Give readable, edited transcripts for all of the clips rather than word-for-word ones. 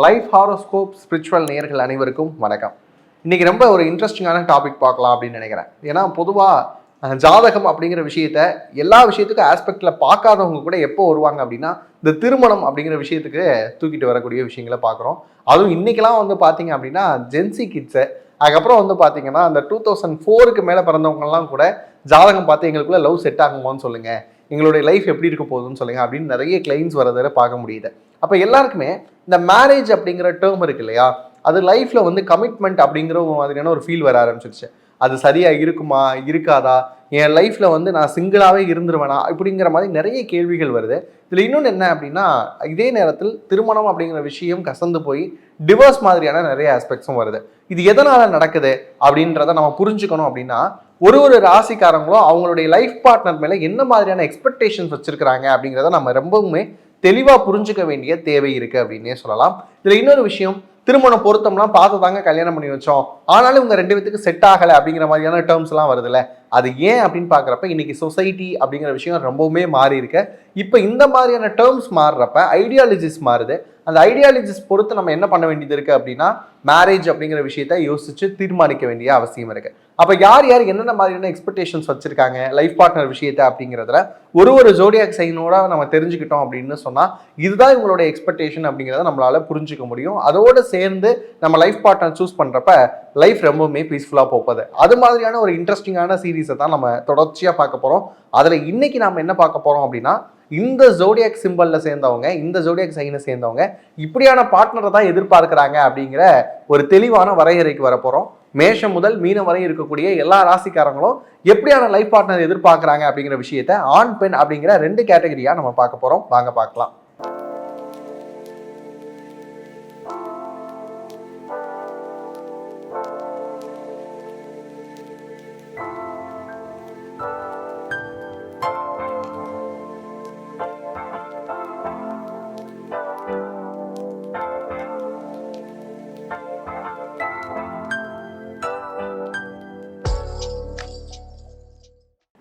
Life horoscope spiritual நேயர்கள் அனைவருக்கும் வணக்கம். இன்னைக்கு ரொம்ப ஒரு இன்ட்ரெஸ்டிங்கான டாபிக் பார்க்கலாம் அப்படின்னு நினைக்கிறேன். ஏன்னா பொதுவாக ஜாதகம் அப்படிங்கிற விஷயத்த எல்லா விஷயத்துக்கும் ஆஸ்பெக்டில் பார்க்காதவங்க கூட எப்போ வருவாங்க அப்படின்னா இந்த திருமணம் அப்படிங்கிற விஷயத்துக்கு தூக்கிட்டு வரக்கூடிய விஷயங்களை பார்க்குறோம். அதுவும் இன்னைக்கெல்லாம் வந்து பார்த்தீங்க அப்படின்னா ஜென்சி கிட்ஸு, அதுக்கப்புறம் வந்து பார்த்தீங்கன்னா அந்த 2004க்கு மேலே பிறந்தவங்கலாம் கூட ஜாதகம் பார்த்து எங்களுக்குள்ள லவ் செட் ஆகுமான்னு சொல்லுங்கள், எங்களுடைய லைஃப் எப்படி இருக்க போகுதுன்னு சொல்லுங்கள் அப்படின்னு நிறைய கிளைம்ஸ் வரதை பார்க்க முடியுது. அப்போ எல்லாருக்குமே இந்த மேரேஜ் அப்படிங்கிற டேர்ம் இருக்கு இல்லையா, அது லைஃப்ல வந்து கமிட்மெண்ட் அப்படிங்கிற மாதிரியான ஒரு ஃபீல் வர ஆரம்பிச்சிருச்சு. அது சரியா இருக்குமா இருக்காதா, என் லைஃப்ல வந்து நான் சிங்கிளாவே இருந்துருவேனா இப்படிங்கிற மாதிரி நிறைய கேள்விகள் வருது. இதுல இன்னொன்று என்ன அப்படின்னா, இதே நேரத்தில் திருமணம் அப்படிங்கிற விஷயம் கசந்து போய் டிவோர்ஸ் மாதிரியான நிறைய ஆஸ்பெக்ட்ஸும் வருது. இது எதனால நடக்குது அப்படின்றத நம்ம புரிஞ்சுக்கணும் அப்படின்னா, ஒரு ஒரு ராசிக்காரங்களும் அவங்களுடைய லைஃப் பார்ட்னர் மேல என்ன மாதிரியான எக்ஸ்பெக்டேஷன்ஸ் வச்சிருக்கிறாங்க அப்படிங்கிறத நம்ம ரொம்பவுமே தெளிவா புரிஞ்சுக்க வேண்டிய தேவை இருக்கு அப்படின்னே சொல்லலாம். இதுல இன்னொரு விஷயம், திருமணம் பொருத்தம்லாம் பார்த்து தாங்க கல்யாணம் பண்ணி வச்சோம், ஆனாலும் இவங்க ரெண்டு பேத்துக்கு செட் ஆகலை அப்படிங்கிற மாதிரியான டேர்ம்ஸ் எல்லாம் வருதுல்ல, அது ஏன் அப்படின்னு பார்க்குறப்ப இன்னைக்கு சொசைட்டி அப்படிங்கிற விஷயம் ரொம்பவுமே மாறி இருக்கு. இப்போ இந்த மாதிரியான டேர்ம்ஸ் மாறுறப்ப ஐடியாலஜிஸ் மாறுது. அந்த ஐடியாலஜிஸ் பொறுத்து நம்ம என்ன பண்ண வேண்டியது இருக்கு அப்படின்னா, மேரேஜ் அப்படிங்கிற விஷயத்த யோசிச்சு தீர்மானிக்க வேண்டிய அவசியம் இருக்கு. அப்போ யார் யார் என்னென்ன மாதிரியான எக்ஸ்பெக்டேஷன்ஸ் வச்சிருக்காங்க லைஃப் பார்ட்னர் விஷயத்த அப்படிங்கிறதுல ஒரு ஜோடியாக் சைனோட நம்ம தெரிஞ்சுக்கிட்டோம் அப்படின்னு சொன்னா இதுதான் இவங்களோட எக்ஸ்பெக்டேஷன் அப்படிங்கிறத நம்மளால புரிஞ்சுக்க முடியும். அதோடு சேர்ந்து நம்ம லைஃப் பார்ட்னர் சூஸ் பண்றப்ப லைஃப் ரொம்பவுமே பீஸ்ஃபுல்லா போகுது. அது மாதிரியான ஒரு இன்ட்ரெஸ்டிங்கான சீரீஸை தான் நம்ம தொடர்ச்சியா பார்க்க போறோம். அதுல இன்னைக்கு நாம என்ன பார்க்க போறோம் அப்படின்னா, இந்த ஜோடியாக் சிம்பல்ல சேர்ந்தவங்க, இந்த ஜோடியாக் சைனை சேர்ந்தவங்க இப்படியான பார்ட்னரை தான் எதிர்பார்க்கிறாங்க அப்படிங்கிற ஒரு தெளிவான வரையறைக்கு வர போறோம். மேஷம் முதல் மீனம் வரை இருக்கக்கூடிய எல்லா ராசிக்காரங்களும் எப்படியான லைஃப் பார்ட்னர் எதிர்பார்க்கிறாங்க அப்படிங்கிற விஷயத்த ஆண் பெண் அப்படிங்கிற 2 கேட்டகரியா நம்ம பார்க்க போறோம். வாங்க பார்க்கலாம்.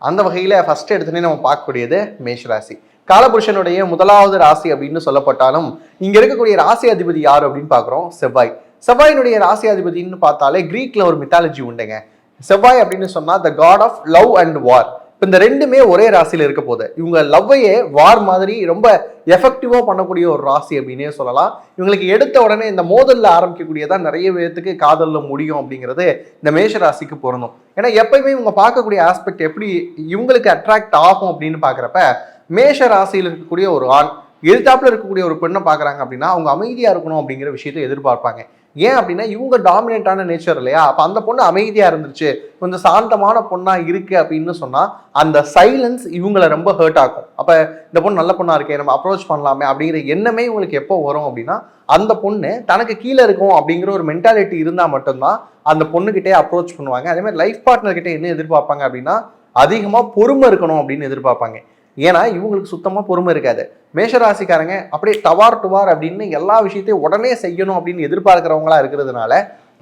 அந்த வகையில் ஃபர்ஸ்ட் எடுத்துனே நம்ம பார்க்கக்கூடியது மேஷராசி. காலபுருஷனுடைய முதலாவது ராசி அப்படின்னு சொல்லப்பட்டாலும் இங்க இருக்கக்கூடிய ராசி அதிபதி யார் அப்படின்னு பார்க்குறோம், செவ்வாய். செவ்வாயினுடைய ராசி அதிபதினு பார்த்தாலே கிரீக்ல ஒரு மித்தாலஜி உண்டுங்க. செவ்வாய் அப்படின்னு சொன்னா the god of love and war. இப்போ இந்த ரெண்டுமே ஒரே ராசியில இருக்க போது இவங்க லவ்வையே வார் மாதிரி ரொம்ப எஃபெக்டிவா பண்ணக்கூடிய ஒரு ராசி அப்படின்னே சொல்லலாம். இவங்களுக்கு எடுத்த உடனே இந்த மோதல்ல ஆரம்பிக்கக்கூடியதான் நிறைய பேருக்கு காதல்ல முடியும் அப்படிங்கிறது இந்த மேஷ ராசிக்கு பொருந்தும். ஏன்னா எப்பயுமே இவங்க பார்க்கக்கூடிய ஆஸ்பெக்ட் எப்படி இவங்களுக்கு அட்ராக்ட் ஆகும் அப்படின்னு பாக்குறப்ப, மேஷ ராசியில் இருக்கக்கூடிய ஒரு ஆண் எதிர்த்தாப்புல இருக்கக்கூடிய ஒரு பெண்ணை பாக்குறாங்க அப்படின்னா அவங்க அமைதியா இருக்கணும் அப்படிங்கிற விஷயத்தை எதிர்பார்ப்பாங்க. ஏன் அப்படின்னா இவங்க டாமினேட்டான நேச்சர் இல்லையா, அப்ப அந்த பொண்ணு அமைதியா இருந்துச்சு, கொஞ்சம் சாந்தமான பொண்ணா இருக்கு அப்படின்னு சொன்னா அந்த சைலன்ஸ் இவங்களை ரொம்ப ஹர்ட் ஆகும். அப்ப இந்த பொண்ணு நல்ல பொண்ணா இருக்கே, நம்ம அப்ரோச் பண்ணலாமே அப்படிங்கிற எண்ணமே இவங்களுக்கு எப்போ வரும் அப்படின்னா, அந்த பொண்ணு தனக்கு கீழே இருக்கும் அப்படிங்கிற ஒரு மென்டாலிட்டி இருந்தா மட்டும்தான் அந்த பொண்ணுகிட்டே அப்ரோச் பண்ணுவாங்க. அதே மாதிரி லைஃப் பார்ட்னர் கிட்ட என்ன எதிர்பார்ப்பாங்க அப்படின்னா, அதிகமா பொறுமை இருக்கணும் அப்படின்னு எதிர்பார்ப்பாங்க. ஏன்னா இவங்களுக்கு சுத்தமா பொறுமை இருக்காது. மேஷராசிக்காரங்க அப்படியே டவார் டுவார் அப்படின்னு எல்லா விஷயத்தையும் உடனே செய்யணும் அப்படின்னு எதிர்பார்க்கிறவங்களா இருக்கிறதுனால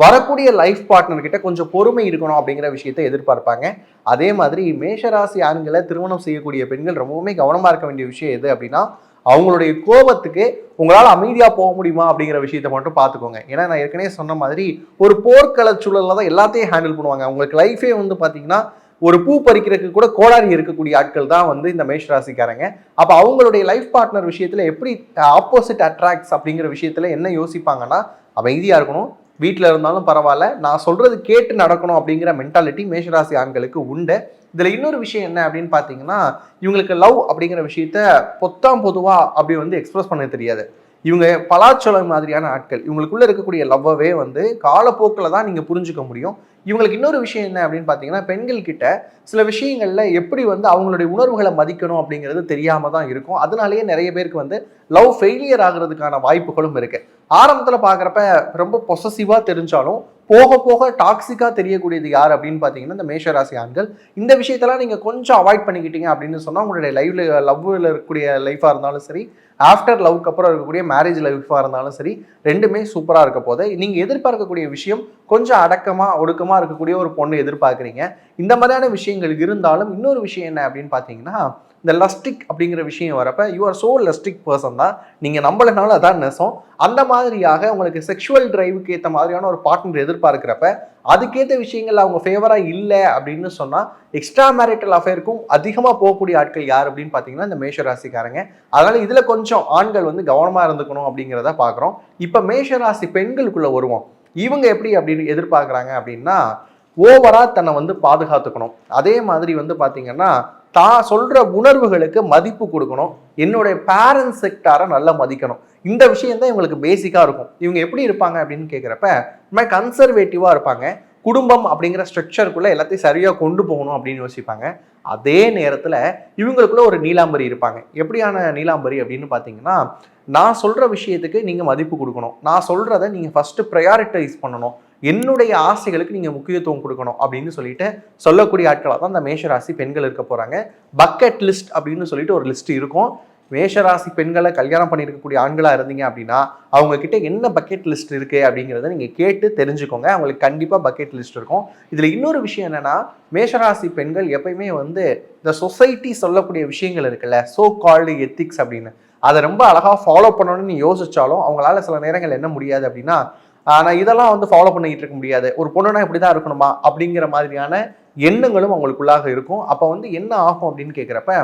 வரக்கூடிய லைஃப் பார்ட்னர் கிட்ட கொஞ்சம் பொறுமை இருக்கணும் அப்படிங்கிற விஷயத்தை எதிர்பார்ப்பாங்க. அதே மாதிரி மேஷராசி ஆண்களை திருமணம் செய்யக்கூடிய பெண்கள் ரொம்பவுமே கவனமா இருக்க வேண்டிய விஷயம் எது அப்படின்னா, அவங்களுடைய கோபத்துக்கு உங்களால் அமைதியா போக முடியுமா அப்படிங்கிற விஷயத்த மட்டும் பார்த்துக்கோங்க. ஏன்னா நான் ஏற்கனவே சொன்ன மாதிரி ஒரு போர்க்கள சூழல்ல தான் எல்லாத்தையும் ஹேண்டில் பண்ணுவாங்க. உங்களுக்கு லைஃபே வந்து பார்த்தீங்கன்னா ஒரு பூ பறிக்கிறதுக்கு கூட கோடாரி இருக்கக்கூடிய ஆட்கள் தான் வந்து இந்த மேஷ ராசிக்காரங்க. அப்போ அவங்களுடைய லைஃப் பார்ட்னர் விஷயத்துல எப்படி ஆப்போசிட் அட்ராக்ட்ஸ் அப்படிங்கிற விஷயத்துல என்ன யோசிப்பாங்கன்னா, அமைதியா இருக்கணும், வீட்டில் இருந்தாலும் பரவாயில்ல, நான் சொல்றது கேட்டு நடக்கணும் அப்படிங்கிற மென்டாலிட்டி மேஷராசி ஆண்களுக்கு உண்டு. இதுல இன்னொரு விஷயம் என்ன அப்படின்னு பாத்தீங்கன்னா, இவங்களுக்கு லவ் அப்படிங்கிற விஷயத்த பொதுவா அப்படி வந்து எக்ஸ்பிரஸ் பண்ண தெரியாது. இவங்க பலாச்சோளம் மாதிரியான ஆட்கள். இவங்களுக்குள்ள இருக்கக்கூடிய லவ்வவே வந்து காலப்போக்கில் தான் நீங்க புரிஞ்சுக்க முடியும். இவங்களுக்கு இன்னொரு விஷயம் என்ன அப்படின்னு பார்த்தீங்கன்னா, பெண்கள் கிட்ட சில விஷயங்கள்ல எப்படி வந்து அவங்களுடைய உணர்வுகளை மதிக்கணும் அப்படிங்கிறது தெரியாம தான் இருக்கும். அதனாலேயே நிறைய பேருக்கு வந்து லவ் ஃபெயிலியர் ஆகுறதுக்கான வாய்ப்புகளும் இருக்கு. ஆரம்பத்தில் பார்க்குறப்ப ரொம்ப பொசசிவா தெரிஞ்சாலும் போக போக டாக்ஸிக்கா தெரியக்கூடியது யார் அப்படின்னு பார்த்தீங்கன்னா இந்த மேஷராசி ஆண்கள். இந்த விஷயத்தெல்லாம் நீங்க கொஞ்சம் அவாய்ட் பண்ணிக்கிட்டீங்க அப்படின்னு சொன்னா உங்களுடைய லவ்ல இருக்கக்கூடிய லைஃபா இருந்தாலும் சரி, ஆஃப்டர் லவ்க்கு அப்புறம் இருக்கக்கூடிய மேரேஜ் லைஃபாக இருந்தாலும் சரி, ரெண்டுமே சூப்பராக இருக்க போது நீங்கள் எதிர்பார்க்கக்கூடிய விஷயம் கொஞ்சம் ஒடுக்கமாக இருக்கக்கூடிய ஒரு பொண்ணு எதிர்பார்க்குறீங்க. இந்த மாதிரியான விஷயங்கள் இருந்தாலும் இன்னொரு விஷயம் என்ன அப்படின்னு பார்த்தீங்கன்னா, இந்த லஸ்டிக் அப்படிங்கிற விஷயம் வரப்ப யூ ஆர் சோ லஸ்டிக் பர்சன் தான், நீங்கள் நம்மளனால அதான் நெசம். அந்த மாதிரியாக உங்களுக்கு செக்ஷுவல் டிரைவுக்கு ஏற்ற மாதிரியான ஒரு பார்ட்னர் எதிர்பார்க்கிறப்ப அதுக்கேற்ற விஷயங்கள் அவங்க ஃபேவராக இல்லை அப்படின்னு சொன்னால் எக்ஸ்ட்ரா மேரிட்டல் அஃபேருக்கும் அதிகமாக போகக்கூடிய ஆட்கள் யார் அப்படின்னு பார்த்தீங்கன்னா இந்த மேஷராசிக்காரங்க. அதனால் இதில் கொஞ்சம் ஆண்கள் வந்து கவனமாக இருந்துக்கணும் அப்படிங்கிறத பார்க்குறோம். இப்போ மேஷராசி பெண்களுக்குள்ளே வருவோம். இவங்க எப்படி அப்படின்னு எதிர்பார்க்குறாங்க அப்படின்னா, ஓவரா தன்னை வந்து பாதுகாத்துக்கணும். அதே மாதிரி வந்து பார்த்தீங்கன்னா தான் சொல்ற உணர்வுகளுக்கு மதிப்பு கொடுக்கணும். என்னுடைய பேரண்ட்ஸ் செக்டாரை நல்லா மதிக்கணும். இந்த விஷயம் தான் இவங்களுக்கு பேசிக்காக இருக்கும். இவங்க எப்படி இருப்பாங்க அப்படின்னு கேட்குறப்ப இந்த மாதிரி கன்சர்வேட்டிவாக இருப்பாங்க. குடும்பம் அப்படிங்கிற ஸ்ட்ரக்சருக்குள்ள எல்லாத்தையும் சரியாக கொண்டு போகணும் அப்படின்னு யோசிப்பாங்க. அதே நேரத்தில் இவங்களுக்குள்ள ஒரு நீலாம்பரி இருப்பாங்க. எப்படியான நீலாம்பரி அப்படின்னு பார்த்தீங்கன்னா, நான் சொல்கிற விஷயத்துக்கு நீங்கள் மதிப்பு கொடுக்கணும், நான் சொல்கிறத நீங்கள் ஃபஸ்ட்டு ப்ரையாரிட்டைஸ் பண்ணணும், என்னுடைய ஆசைகளுக்கு நீங்கள் முக்கியத்துவம் கொடுக்கணும் அப்படின்னு சொல்லிட்டு சொல்லக்கூடிய ஆட்களாக தான் இந்த மேஷராசி பெண்கள் இருக்க போகிறாங்க. பக்கெட் லிஸ்ட் அப்படின்னு சொல்லிட்டு ஒரு லிஸ்ட் இருக்கும். மேஷராசி பெண்களை கல்யாணம் பண்ணியிருக்கக்கூடிய ஆண்களாக இருந்தீங்க அப்படின்னா அவங்க கிட்ட என்ன பக்கெட் லிஸ்ட் இருக்குது அப்படிங்கிறத நீங்கள் கேட்டு தெரிஞ்சுக்கோங்க. அவங்களுக்கு கண்டிப்பாக பக்கெட் லிஸ்ட் இருக்கும். இதில் இன்னொரு விஷயம் என்னென்னா, மேஷராசி பெண்கள் எப்பயுமே வந்து இந்த சொசைட்டி சொல்லக்கூடிய விஷயங்கள் இருக்குல்ல, சோ கால்டு எத்திக்ஸ் அப்படின்னு, அதை ரொம்ப அழகாக ஃபாலோ பண்ணணும்னு யோசிச்சாலும் அவங்களால சில நேரங்கள் என்ன முடியாது அப்படின்னா, நான் இதெல்லாம் வந்து ஃபாலோ பண்ணிக்கிட்டு இருக்க முடியாது, ஒரு பொண்ணுனா இப்படி தான் இருக்கணுமா அப்படிங்கிற மாதிரியான எண்ணங்களும் அவங்களுக்குள்ளாக இருக்கும். அப்போ வந்து என்ன ஆகும் அப்படின்னு கேட்குறப்ப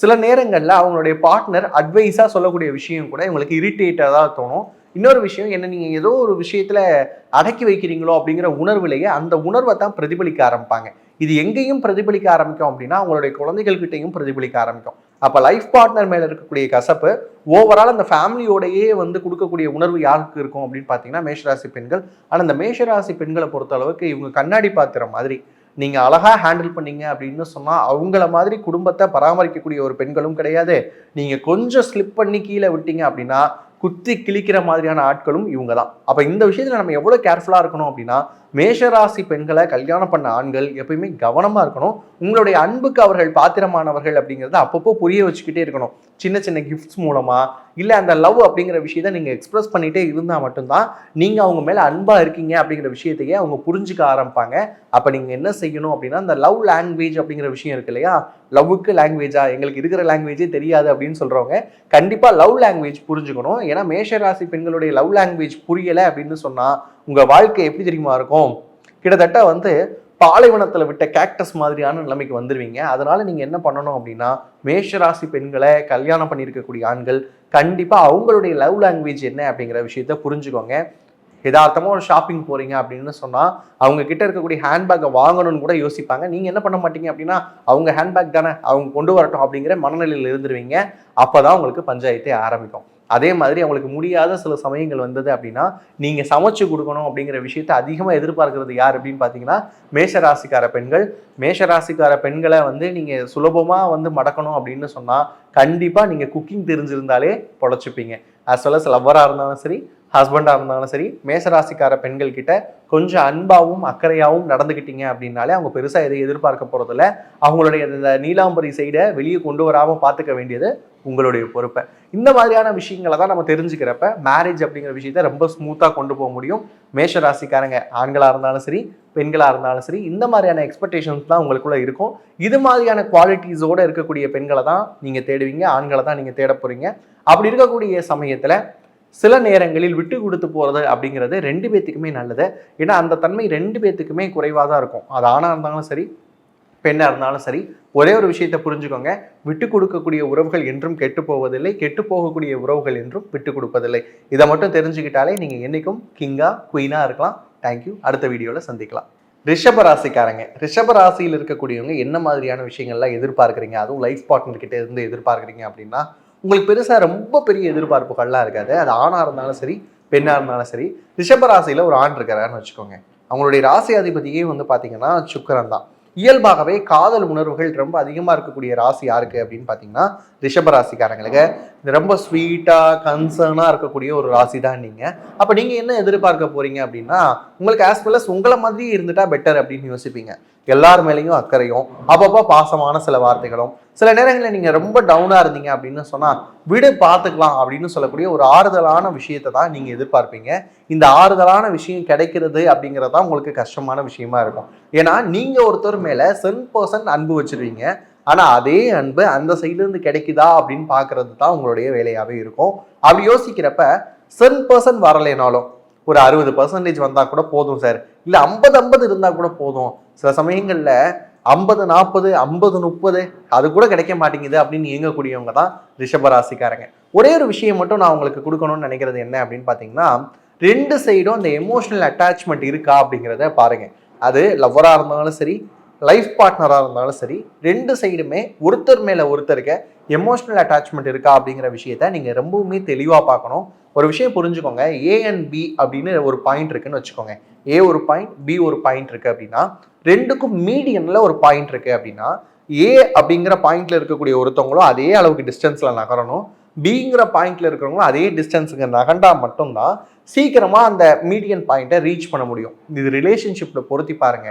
சில நேரங்களில் அவங்களுடைய பார்ட்னர் அட்வைஸாக சொல்லக்கூடிய விஷயம் கூட இவங்களுக்கு இரிட்டேட்டாக தோணும். இன்னொரு விஷயம், என்ன நீங்கள் ஏதோ ஒரு விஷயத்தில் அடக்கி வைக்கிறீங்களோ அப்படிங்கிற உணர்வுலேயே அந்த உணர்வை தான் பிரதிபலிக்க ஆரம்பிப்பாங்க. இது எங்கேயும் பிரதிபலிக்க ஆரம்பிக்கும் அப்படின்னா அவங்களுடைய குழந்தைகள்கிட்டையும் பிரதிபலிக்க ஆரம்பிக்கும். அப்போ லைஃப் பார்ட்னர் மேலே இருக்கக்கூடிய கசப்பு ஓவரால் அந்த ஃபேமிலியோடையே வந்து கொடுக்கக்கூடிய உணர்வு யாருக்கு இருக்கும் அப்படின்னு பார்த்தீங்கன்னா மேஷராசி பெண்கள். ஆனால் இந்த மேஷராசி பெண்களை பொறுத்த அளவுக்கு இவங்க கண்ணாடி பாத்திர மாதிரி, நீங்கள் அழகாக ஹேண்டில் பண்ணீங்க அப்படின்னு சொன்னால் அவங்கள மாதிரி குடும்பத்தை பராமரிக்கக்கூடிய ஒரு பெண்களும் கிடையாது. நீங்கள் கொஞ்சம் ஸ்லிப் பண்ணி கீழே விட்டீங்க அப்படின்னா குத்தி கிழிக்கிற மாதிரியான ஆட்களும் இவங்க தான். அப்போ இந்த விஷயத்தில் நம்ம எவ்வளோ கேர்ஃபுல்லாக இருக்கணும் அப்படின்னா, மேஷராசி பெண்களை கல்யாணம் பண்ண ஆண்கள் எப்பயுமே கவனமாக இருக்கணும். உங்களுடைய அன்புக்கு அவர்கள் பாத்திரமானவர்கள் அப்படிங்கிறத அப்பப்போ புரிய வச்சுக்கிட்டே இருக்கணும். சின்ன சின்ன கிஃப்ட்ஸ் மூலமாக இல்லை அந்த லவ் அப்படிங்கிற விஷயத்த நீங்கள் எக்ஸ்பிரஸ் பண்ணிகிட்டே இருந்தால் மட்டும்தான் நீங்கள் அவங்க மேலே அன்பாக இருக்கீங்க அப்படிங்கிற விஷயத்தையே அவங்க புரிஞ்சுக்க ஆரம்பிப்பாங்க. அப்போ நீங்கள் என்ன செய்யணும் அப்படின்னா, அந்த லவ் லாங்குவேஜ் அப்படிங்கிற விஷயம் இருக்கு இல்லையா, லவ்வுக்கு லாங்குவேஜா எங்களுக்கு இருக்கிற லாங்குவேஜே தெரியாது அப்படின்னு சொல்கிறவங்க கண்டிப்பாக லவ் லாங்குவேஜ் புரிஞ்சுக்கணும். ஏன்னா மேஷராசி பெண்களுடைய லவ் லாங்குவேஜ் புரியலை அப்படின்னு சொன்னால் உங்கள் வாழ்க்கை எப்படி தெரியுமா இருக்கும், கிட்டத்தட்ட வந்து பாலைவனத்தில் விட்ட கேக்டஸ் மாதிரியான நிலைமைக்கு வந்துடுவீங்க. அதனால நீங்கள் என்ன பண்ணணும் அப்படின்னா, மேஷராசி பெண்களை கல்யாணம் பண்ணியிருக்கக்கூடிய ஆண்கள் கண்டிப்பாக அவங்களுடைய லவ் லாங்குவேஜ் என்ன அப்படிங்கிற விஷயத்த புரிஞ்சுக்கோங்க. யதார்த்தமாக ஒரு ஷாப்பிங் போகிறீங்க அப்படின்னு சொன்னால் அவங்க கிட்ட இருக்கக்கூடிய ஹேண்ட்பேக்கை வாங்கணும்னு கூட யோசிப்பாங்க. நீங்கள் என்ன பண்ண மாட்டீங்க அப்படின்னா, அவங்க ஹேண்ட்பேக் தானே அவங்க கொண்டு வரட்டும் அப்படிங்கிற மனநிலையில் இருந்துருவீங்க. அப்போ தான் உங்களுக்கு பஞ்சாயத்தே ஆரம்பிக்கும். அதே மாதிரி அவங்களுக்கு முடியாத சில சமயங்கள் வந்தது அப்படின்னா நீங்கள் சமைச்சு கொடுக்கணும் அப்படிங்கிற விஷயத்தை அதிகமாக எதிர்பார்க்கறது யார் அப்படின்னு பார்த்தீங்கன்னா மேஷராசிக்கார பெண்கள். மேஷராசிக்கார பெண்களை வந்து நீங்கள் சுலபமாக வந்து மடக்கணும் அப்படின்னு சொன்னால் கண்டிப்பாக நீங்கள் குக்கிங் தெரிஞ்சிருந்தாலே பொழைச்சிப்பீங்க. அஸ் வெல் அஸ் லவ்வராக இருந்தாலும் சரி, ஹஸ்பண்டாக இருந்தாலும் சரி, மேஷராசிக்கார பெண்கள் கிட்ட கொஞ்சம் அன்பாகவும் அக்கறையாகவும் நடந்துக்கிட்டீங்க அப்படின்னாலே அவங்க பெருசாக எதை எதிர்பார்க்க போகிறதில்ல. அவங்களுடைய இந்த நீலாம்பரி சைடை வெளியே கொண்டு வராமல் பார்த்துக்க வேண்டியது உங்களுடைய பொறுப்பை. இந்த மாதிரியான விஷயங்களை தான் நம்ம தெரிஞ்சுக்கிறப்ப மேரேஜ் அப்படிங்கிற விஷயத்த ரொம்ப ஸ்மூத்தாக கொண்டு போக முடியும். மேஷராசிக்காரங்க ஆண்களாக இருந்தாலும் சரி, பெண்களாக இருந்தாலும் சரி, இந்த மாதிரியான எக்ஸ்பெக்டேஷன்ஸ் தான் உங்களுக்குள்ள இருக்கும். இது மாதிரியான குவாலிட்டிஸோடு இருக்கக்கூடிய பெண்களை தான் நீங்கள் தேடுவீங்க, ஆண்களை தான் நீங்கள் தேட போகிறீங்க. அப்படி இருக்கக்கூடிய சமயத்தில் சில நேரங்களில் விட்டு கொடுத்து போகிறது அப்படிங்கிறது ரெண்டு பேர்த்துக்குமே நல்லது. ஏன்னா அந்த தன்மை ரெண்டு பேர்த்துக்குமே குறைவாக தான் இருக்கும். அது ஆணாக இருந்தாலும் சரி, பெண்ணாக இருந்தாலும் சரி. ஒரே ஒரு விஷயத்தை புரிஞ்சுக்கோங்க, விட்டு கொடுக்கக்கூடிய உறவுகள் என்றும் கெட்டு போவதில்லை, கெட்டு போகக்கூடிய உறவுகள் என்றும் விட்டு கொடுப்பதில்லை. இதை மட்டும் தெரிஞ்சுக்கிட்டாலே நீங்கள் என்றைக்கும் கிங்காக குயினாக இருக்கலாம். தேங்க்யூ. அடுத்த வீடியோவில் சந்திக்கலாம். ரிஷபராசிக்காரங்க, ரிஷபராசியில் இருக்கக்கூடியவங்க என்ன மாதிரியான விஷயங்கள்லாம் எதிர்பார்க்குறீங்க, அதுவும் லைஃப் பார்ட்னர்கிட்ட இருந்து எதிர்பார்க்குறீங்க அப்படின்னா, உங்களுக்கு பெருசாக ரொம்ப பெரிய எதிர்பார்ப்புகள்லாம் இருக்காது. அது ஆணாக இருந்தாலும் சரி, பெண்ணாக இருந்தாலும் சரி. ரிஷபராசியில் ஒரு ஆண் இருக்கிறாருன்னு வச்சுக்கோங்க. அவங்களுடைய ராசி அதிபதியே வந்து பார்த்தீங்கன்னா சுக்கிரன் தான். இயல்பாகவே காதல் உணர்வுகள் ரொம்ப அதிகமாக இருக்கக்கூடிய ராசி யாருக்கு அப்படின்னு பார்த்தீங்கன்னா ரிஷபராசிக்காரங்களுக்கு. ரொம்ப ஸ்வீட்டாக கன்சர்னாக இருக்கக்கூடிய ஒரு ராசி தான் நீங்கள். அப்போ நீங்கள் என்ன எதிர்பார்க்க போகிறீங்க அப்படின்னா, உங்களுக்கு ஆஸ் வெல் அஸ் உங்களை மாதிரி இருந்துட்டா பெட்டர் அப்படின்னு யோசிப்பீங்க. எல்லார் மேலேயும் அக்கறையும், அப்பப்போ பாசமான சில வார்த்தைகளும். சில நேரங்களில் நீங்கள் ரொம்ப டவுனாக இருந்தீங்க அப்படின்னு சொன்னால் விடு பார்த்துக்கலாம் அப்படின்னு சொல்லக்கூடிய ஒரு ஆறுதலான விஷயத்தை தான் நீங்கள் எதிர்பார்ப்பீங்க. இந்த ஆறுதலான விஷயம் கிடைக்கிறது அப்படிங்கிறது தான் உங்களுக்கு கஷ்டமான விஷயமா இருக்கும். ஏன்னா நீங்கள் ஒருத்தர் மேலே 100% அன்பு வச்சிருவீங்க. ஆனா அதே அன்பு அந்த சைடுல இருந்து கிடைக்குதா அப்படின்னு பாக்குறது தான் உங்களுடைய வேலையாவே இருக்கும். அப்படி யோசிக்கிறப்ப 10% வரலைனாலும் ஒரு 60% வந்தா கூட போதும் சார், இல்ல 50-50 இருந்தா கூட போதும். சில சமயங்கள்ல 50-40 50-30 அது கூட கிடைக்க மாட்டேங்குது அப்படின்னு இயங்கக்கூடியவங்க தான் ரிஷபராசிக்காரங்க. ஒரே ஒரு விஷயம் மட்டும் நான் உங்களுக்கு கொடுக்கணும்னு நினைக்கிறது என்ன அப்படின்னு பாத்தீங்கன்னா, 2 சைடும் அந்த எமோஷனல் அட்டாச்மெண்ட் இருக்கா அப்படிங்கிறத பாருங்க. அது லவ்வரா இருந்தாலும் சரி, லைஃப் பார்ட்னரா இருந்தாலும் சரி, 2 சைடுமே ஒருத்தர் மேல ஒருத்தருக்கு எமோஷனல் அட்டாச்மெண்ட் இருக்கா அப்படிங்கிற விஷயத்த நீங்க ரொம்பவுமே தெளிவா பார்க்கணும். ஒரு விஷயம் புரிஞ்சுக்கோங்க, ஏ அண்ட் பி அப்படின்னு ஒரு பாயிண்ட் இருக்குன்னு வச்சுக்கோங்க. ஏ ஒரு பாயிண்ட், பி ஒரு பாயிண்ட் இருக்கு அப்படின்னா, ரெண்டுக்கும் மீடியன்ல ஒரு பாயிண்ட் இருக்கு அப்படின்னா, ஏ அப்படிங்கிற பாயிண்ட்ல இருக்கக்கூடிய ஒருத்தவங்களும் அதே அளவுக்கு டிஸ்டன்ஸ்ல நகரணும், பிங்கிற பாயிண்ட்ல இருக்கிறவங்களும் அதே டிஸ்டன்ஸுக்கு நகண்டா மட்டும்தான் சீக்கிரமா அந்த மீடியன் பாயிண்ட்டை ரீச் பண்ண முடியும். இது ரிலேஷன்ஷிப்ல பொருத்தி பாருங்க.